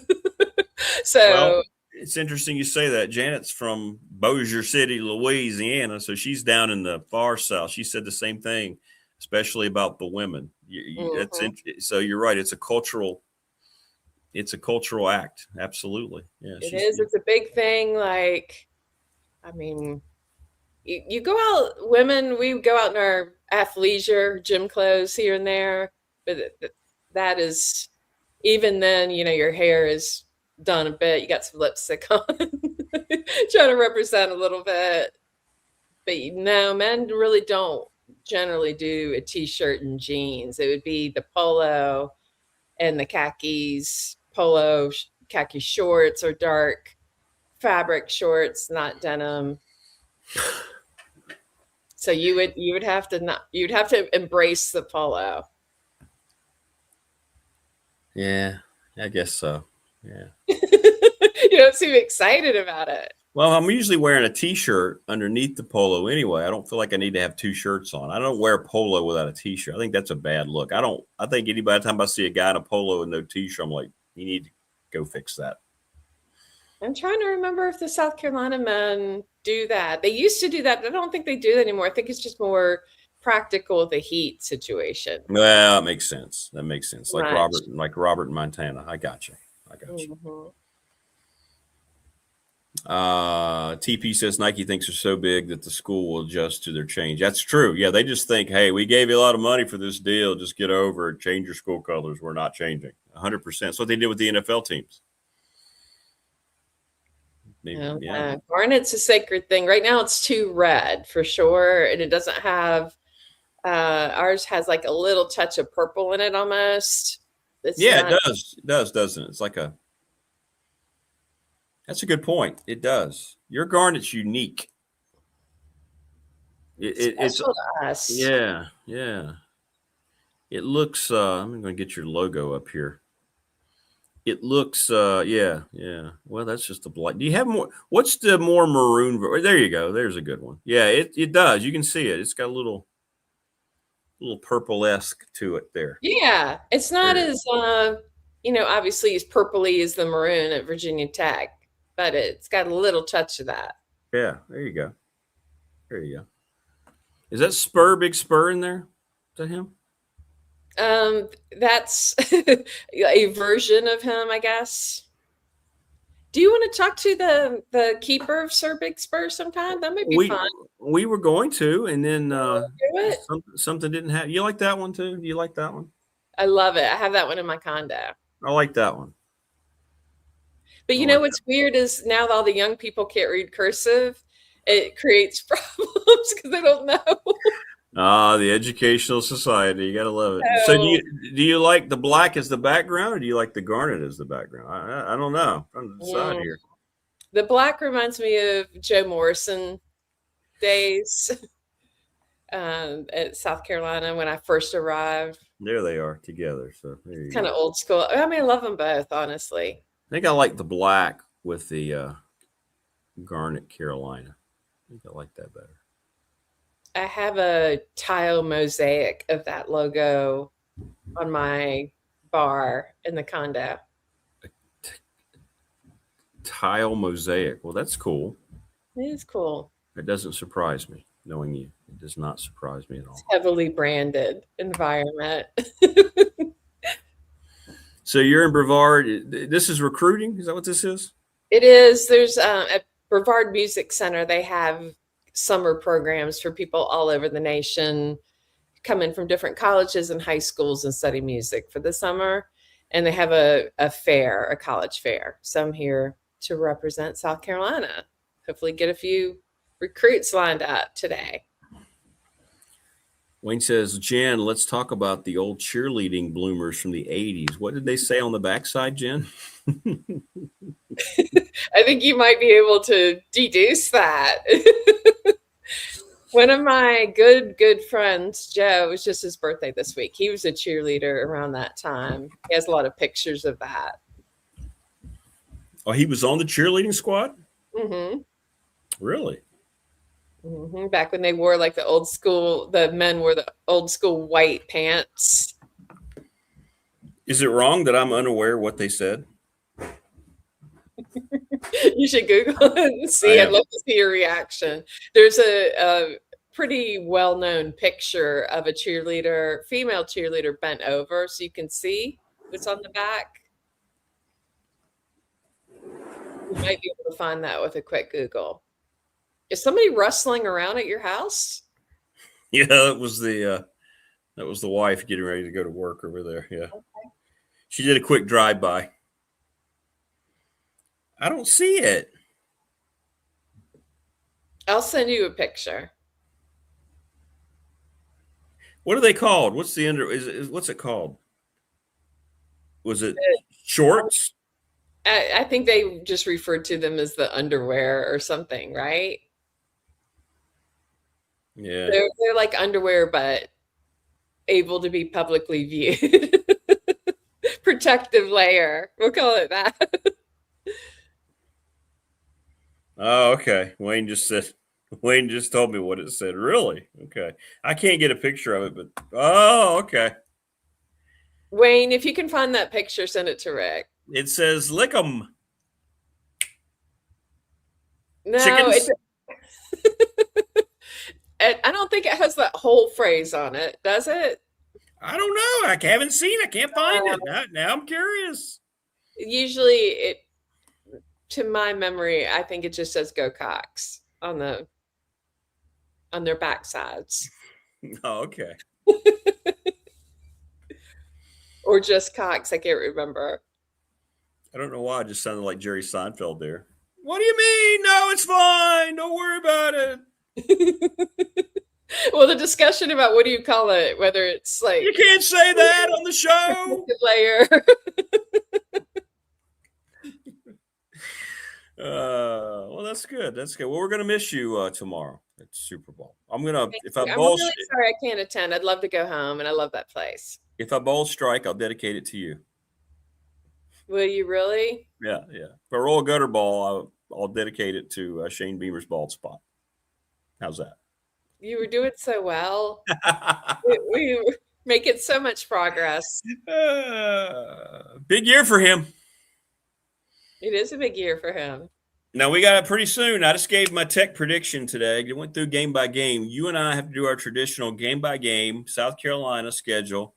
So it's interesting you say that. Janet's from Bossier City, Louisiana. So she's down in the far south. She said the same thing, especially about the women. So you're right. It's a cultural act. Absolutely. Yeah. It is. It's a big thing. You go out, women, we go out in our athleisure gym clothes here and there, but that is, even then, your hair is done a bit. You got some lipstick on, trying to represent a little bit. But no, men really don't generally do a t-shirt and jeans. It would be the polo and the khakis, polo, khaki shorts or dark fabric shorts, not denim. So you'd have to embrace the polo. Yeah, I guess so. Yeah. You don't seem excited about it. Well, I'm usually wearing a t-shirt underneath the polo anyway. I don't feel like I need to have two shirts on. I don't wear polo without a t-shirt. I think that's a bad look. I think by the time I see a guy in a polo and no t-shirt, I'm like, you need to go fix that. I'm trying to remember if the South Carolina men do that. They used to do that, but I don't think they do that anymore. I think it's just more practical with the heat situation. Well, that makes sense. Like right. Robert in Montana. I got you. Mm-hmm. TP says Nike thinks they're so big that the school will adjust to their change. That's true. Yeah, they just think, hey, we gave you a lot of money for this deal. Just get over it. Change your school colors. We're not changing. 100%. That's what they did with the NFL teams. Maybe, yeah. Garnet's a sacred thing. Right now it's too red for sure. And it doesn't have, ours has like a little touch of purple in it almost. It does. It does, doesn't it? It's like that's a good point. It does. Your garnet's unique. It's to us. Yeah. It looks, I'm going to get your logo up here. It looks, yeah. Well, that's just the black. Do you have more? What's the more maroon? There you go. There's a good one. Yeah, it does. You can see it. It's got a little purple-esque to it there. Yeah, it's not as, obviously as purpley as the maroon at Virginia Tech, but it's got a little touch of that. Yeah, there you go. Is that Big Spur in there? Is that him? That's a version of him, I guess. Do you want to talk to the keeper of Sir Big Spur sometime? That might be fun. We were going to, and then something didn't happen. You like that one too? Do you like that one? I love it. I have that one in my condo. I like that one. But you know what's weird is now that all the young people can't read cursive, it creates problems because they don't know. The educational society. You got to love it. So do you like the black as the background, or do you like the garnet as the background? I don't know. I'm trying to decide here. The black reminds me of Joe Morrison days at South Carolina when I first arrived. There they are together. So it's kind of old school. I mean, I love them both, honestly. I think I like the black with the garnet Carolina. I think I like that better. I have a tile mosaic of that logo on my bar in the condo. Tile mosaic. Well, that's cool. It is cool. It doesn't surprise me, knowing you. It does not surprise me at all. It's heavily branded environment. So you're in Brevard. This is recruiting? Is that what this is? It is. There's at Brevard Music Center, they have summer programs for people all over the nation, come in from different colleges and high schools and study music for the summer. And they have a fair, a college fair. So I'm here to represent South Carolina. Hopefully get a few recruits lined up today. Wayne says, Jen, let's talk about the old cheerleading bloomers from the 80s. What did they say on the backside, Jen? I think you might be able to deduce that. One of my good friends, Joe, it was just his birthday this week. He was a cheerleader around that time. He has a lot of pictures of that. Oh, he was on the cheerleading squad? Mm-hmm. Really? Mm-hmm. Back when they wore like the men wore the old school white pants. Is it wrong that I'm unaware what they said? You should Google it and see. I'd love to see your reaction. There's a pretty well-known picture of a cheerleader, female cheerleader, bent over so you can see what's on the back. You might be able to find that with a quick Google. Is somebody rustling around at your house? Yeah, that was the wife getting ready to go to work over there. Yeah. Okay. She did a quick drive-by. I don't see it. I'll send you a picture. What are they called? What's the what's it called? Was it shorts? I think they just referred to them as the underwear or something, right? Yeah. They're like underwear, but able to be publicly viewed. Protective layer. We'll call it that. Oh, okay. Wayne just told me what it said. Really? Okay. I can't get a picture of it, but okay. Wayne, if you can find that picture, send it to Rick. It says lick 'em. No, I don't think it has that whole phrase on it, does it? I don't know. I haven't seen it. I can't find it. Now I'm curious. Usually to my memory, I think it just says "Go Cox" on their backsides, Oh, okay. or just Cox. I can't remember. I don't know why I just sounded like Jerry Seinfeld there. What do you mean? No, it's fine. Don't worry about it. Well, the discussion about what do you call it, whether it's like You can't say that on the show. layer. Well, that's good. That's good. Well, we're gonna miss you tomorrow at Super Bowl. I'm gonna if I I'm bowl really sorry I can't attend. I'd love to go home, and I love that place. if I bowl strike, I'll dedicate it to you. Will you really? Yeah, yeah. If I roll a gutter ball, I'll dedicate it to Shane Beamer's bald spot. How's that? You were doing so well. we were making so much progress. Big year for him. It is a big year for him. Now we got it pretty soon. I just gave my tech prediction today. I went through game by game. You and I have to do our traditional game by game South Carolina schedule.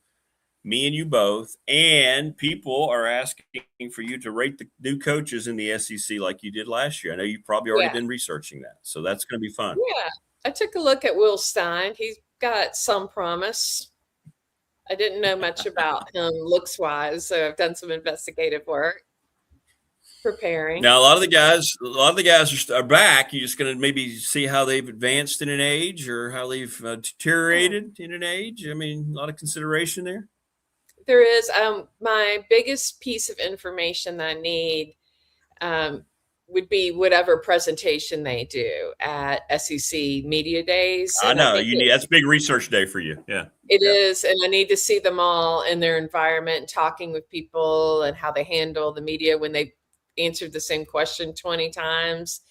Me and you both. And people are asking for you to rate the new coaches in the SEC like you did last year. I know you've probably already been researching that. So that's going to be fun. Yeah. I took a look at Will Stein. He's got some promise. I didn't know much about him looks-wise, so I've done some investigative work preparing. Now, a lot of the guys are back. You're just going to maybe see how they've advanced in an age or how they've deteriorated in an age. I mean, a lot of consideration there. There is. My biggest piece of information that I need would be whatever presentation they do at SEC Media Days. I know that's a big research day for you. Yeah, it is, and I need to see them all in their environment, talking with people, and how they handle the media when they answered the same question 20 times.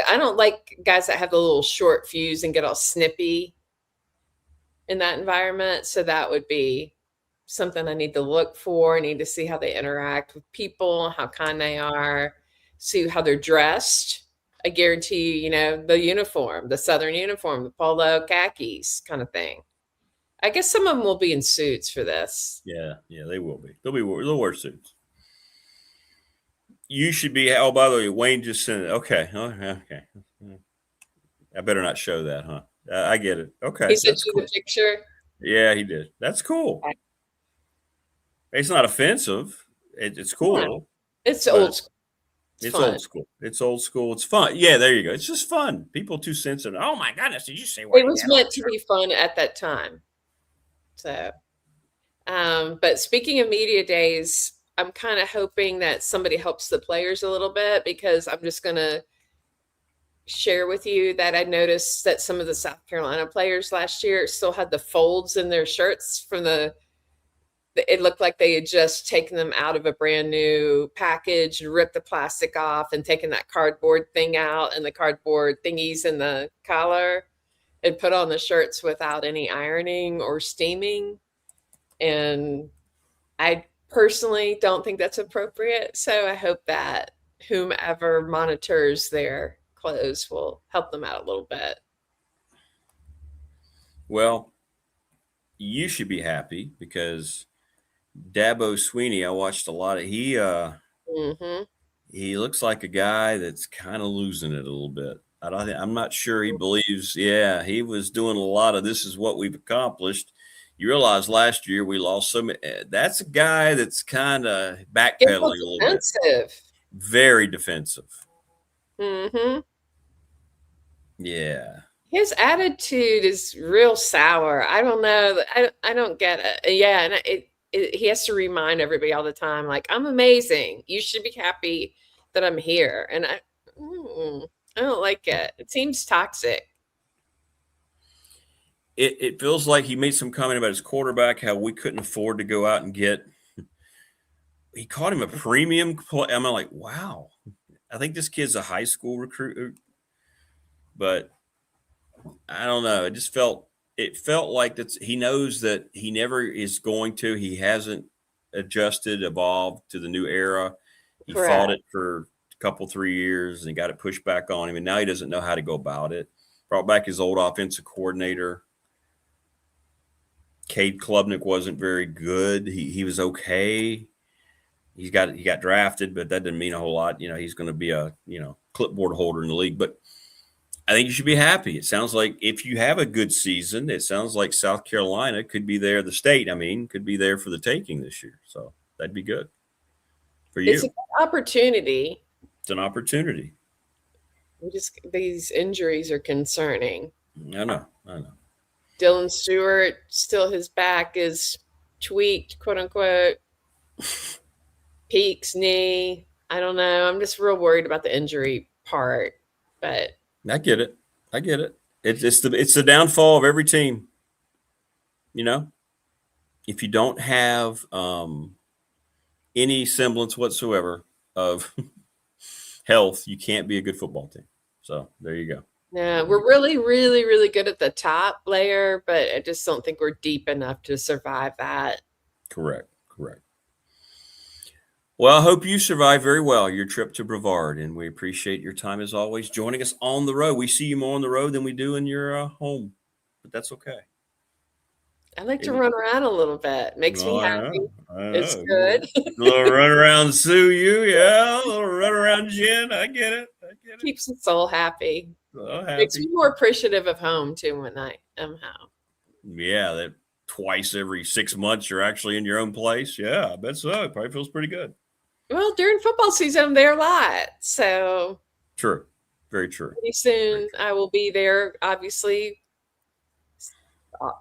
I don't like guys that have the little short fuse and get all snippy in that environment. So that would be something I need to look for. I need to see how they interact with people, how kind they are, see how they're dressed. I guarantee you, the uniform, the Southern uniform, the polo khakis kind of thing. I guess some of them will be in suits for this. Yeah, they will be. They'll wear suits. You should be. Oh, by the way, Wayne just sent it. Okay. I better not show that, huh? I get it. Okay. He sent you the picture? Yeah, he did. That's cool. Okay. It's not offensive. It's cool. No, it's old school. It's old school. It's old school. It's fun. Yeah, there you go. It's just fun. People too sensitive. Oh my goodness, did you say it was meant to be fun at that time? So, but speaking of media days, I'm kind of hoping that somebody helps the players a little bit, because I'm just going to share with you that I noticed that some of the South Carolina players last year still had the folds in their shirts from it looked like they had just taken them out of a brand new package and ripped the plastic off and taken that cardboard thing out and the cardboard thingies in the collar and put on the shirts without any ironing or steaming. And I personally don't think that's appropriate. So I hope that whomever monitors their clothes will help them out a little bit. Well, you should be happy because Dabo Sweeney, I watched a lot of he looks like a guy that's kind of losing it a little bit. I'm not sure he believes. Yeah, he was doing a lot of this is what we've accomplished. You realize last year we lost so many. That's a guy that's kind of backpedaling a little bit. Very defensive. Mm-hmm. Yeah. His attitude is real sour. I don't know. I don't get it. Yeah, and he has to remind everybody all the time, like, I'm amazing. You should be happy that I'm here. And I don't like it. It seems toxic. It feels like he made some comment about his quarterback, how we couldn't afford to go out and get. He called him a premium play. I'm like, wow. I think this kid's a high school recruit, but I don't know. It felt like he knows that he never is going to. He hasn't adjusted, evolved to the new era. He fought it for a couple, 3 years and got it pushed back on him, and now he doesn't know how to go about it. Brought back his old offensive coordinator. Cade Klubnik wasn't very good. He was okay. he got drafted, but that didn't mean a whole lot. He's going to be a clipboard holder in the league, but I think you should be happy. It sounds like if you have a good season, it sounds like South Carolina could be there. The state, could be there for the taking this year. So that'd be good for you. It's an opportunity. It's an opportunity. These injuries are concerning. I know. Dylan Stewart, still his back is tweaked, quote unquote. Peaks knee. I don't know. I'm just real worried about the injury part, but I get it. It's the downfall of every team. If you don't have any semblance whatsoever of health, you can't be a good football team. So there you go. Yeah, we're really, really, really good at the top layer, but I just don't think we're deep enough to survive that. Correct. Well, I hope you survive very well your trip to Brevard, and we appreciate your time as always joining us on the road. We see you more on the road than we do in your home, but that's okay. I like to run around a little bit. Makes me happy. I know. It's good. A little run around Sue, a little run around Jen. I get it. Keeps the soul happy. So happy. Makes me more appreciative of home too when I am home. Yeah, that twice every 6 months you're actually in your own place. Yeah, I bet so. It probably feels pretty good. Well, during football season, I'm there a lot. So true. Very true. Pretty soon I will be there, obviously.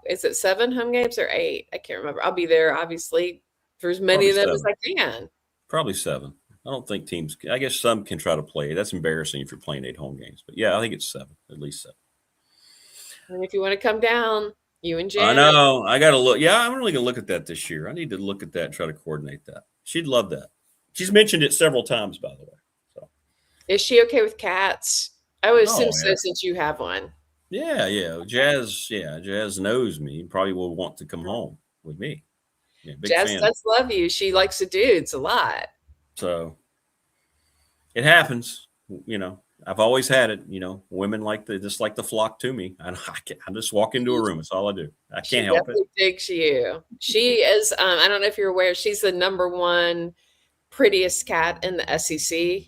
Is it 7 home games or 8? I can't remember. I'll be there, obviously, for as many of them as I can. Probably 7. I don't think teams – I guess some can try to play. That's embarrassing if you're playing 8 home games. But, yeah, I think it's 7, at least 7. And if you want to come down, you and Jen. I know. I got to look. Yeah, I'm really going to look at that this year. I need to look at that and try to coordinate that. She'd love that. She's mentioned it several times, by the way. So, is she okay with cats? I would assume so since you have one. Yeah. Jazz knows me. Probably will want to come home with me. Yeah, big Jazz fan. does love you. She likes the dudes a lot. So it happens. I've always had it. Women just like to flock to me. I just walk into a room. That's all I do. I can't help it. She digs you. She is. I don't know if you're aware. She's the #1 prettiest cat in the SEC.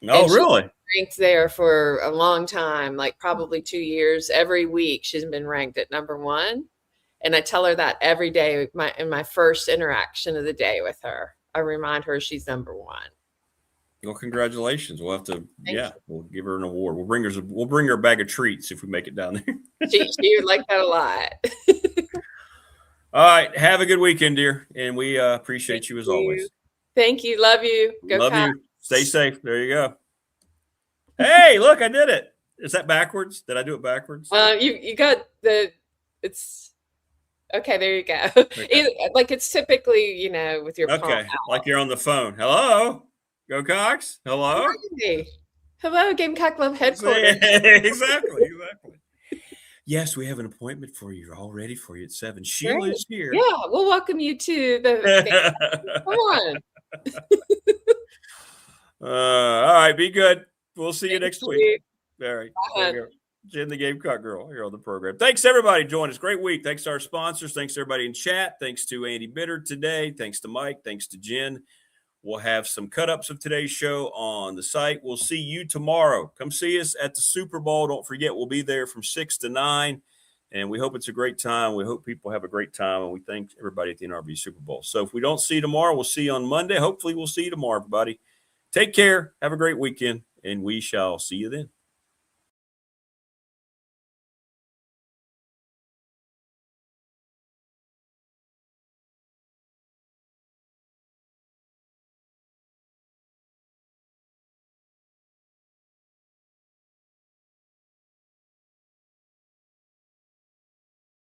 Oh, really? Ranked there for a long time, like probably 2 years. Every week she's been ranked at #1, and I tell her that every day. In my first interaction of the day with her, I remind her she's #1. Well, congratulations. We'll have to. We'll give her an award. We'll bring her a bag of treats if we make it down there. She would like that a lot. All right, have a good weekend, dear, and we appreciate you as always. Thank you. Love you. Go Love Cox. you. Stay safe. There you go. Hey, look, I did it. Is that backwards? Did I do it backwards? You got it's okay. There you go. Okay. Like it's typically, with your palm out. Like you're on the phone. Hello, Go Cox. Hello. Hey. Hello, Gamecock Love headquarters. Exactly. Yes, we have an appointment for you. All ready for you at 7. Sheila is here. Yeah, we'll welcome you to the. Come on. All right, be good. We'll see you next week. All right. Jen, the Gamecock girl, here on the program. Thanks, everybody. Join us. Great week. Thanks to our sponsors. Thanks to everybody in chat. Thanks to Andy Bitter today. Thanks to Mike. Thanks to Jen. We'll have some cut-ups of today's show on the site. We'll see you tomorrow. Come see us at the Super Bowl. Don't forget, we'll be there from 6 to 9, and we hope it's a great time. We hope people have a great time, and we thank everybody at the NRB Super Bowl. So if we don't see you tomorrow, we'll see you on Monday. Hopefully we'll see you tomorrow, everybody. Take care. Have a great weekend, and we shall see you then.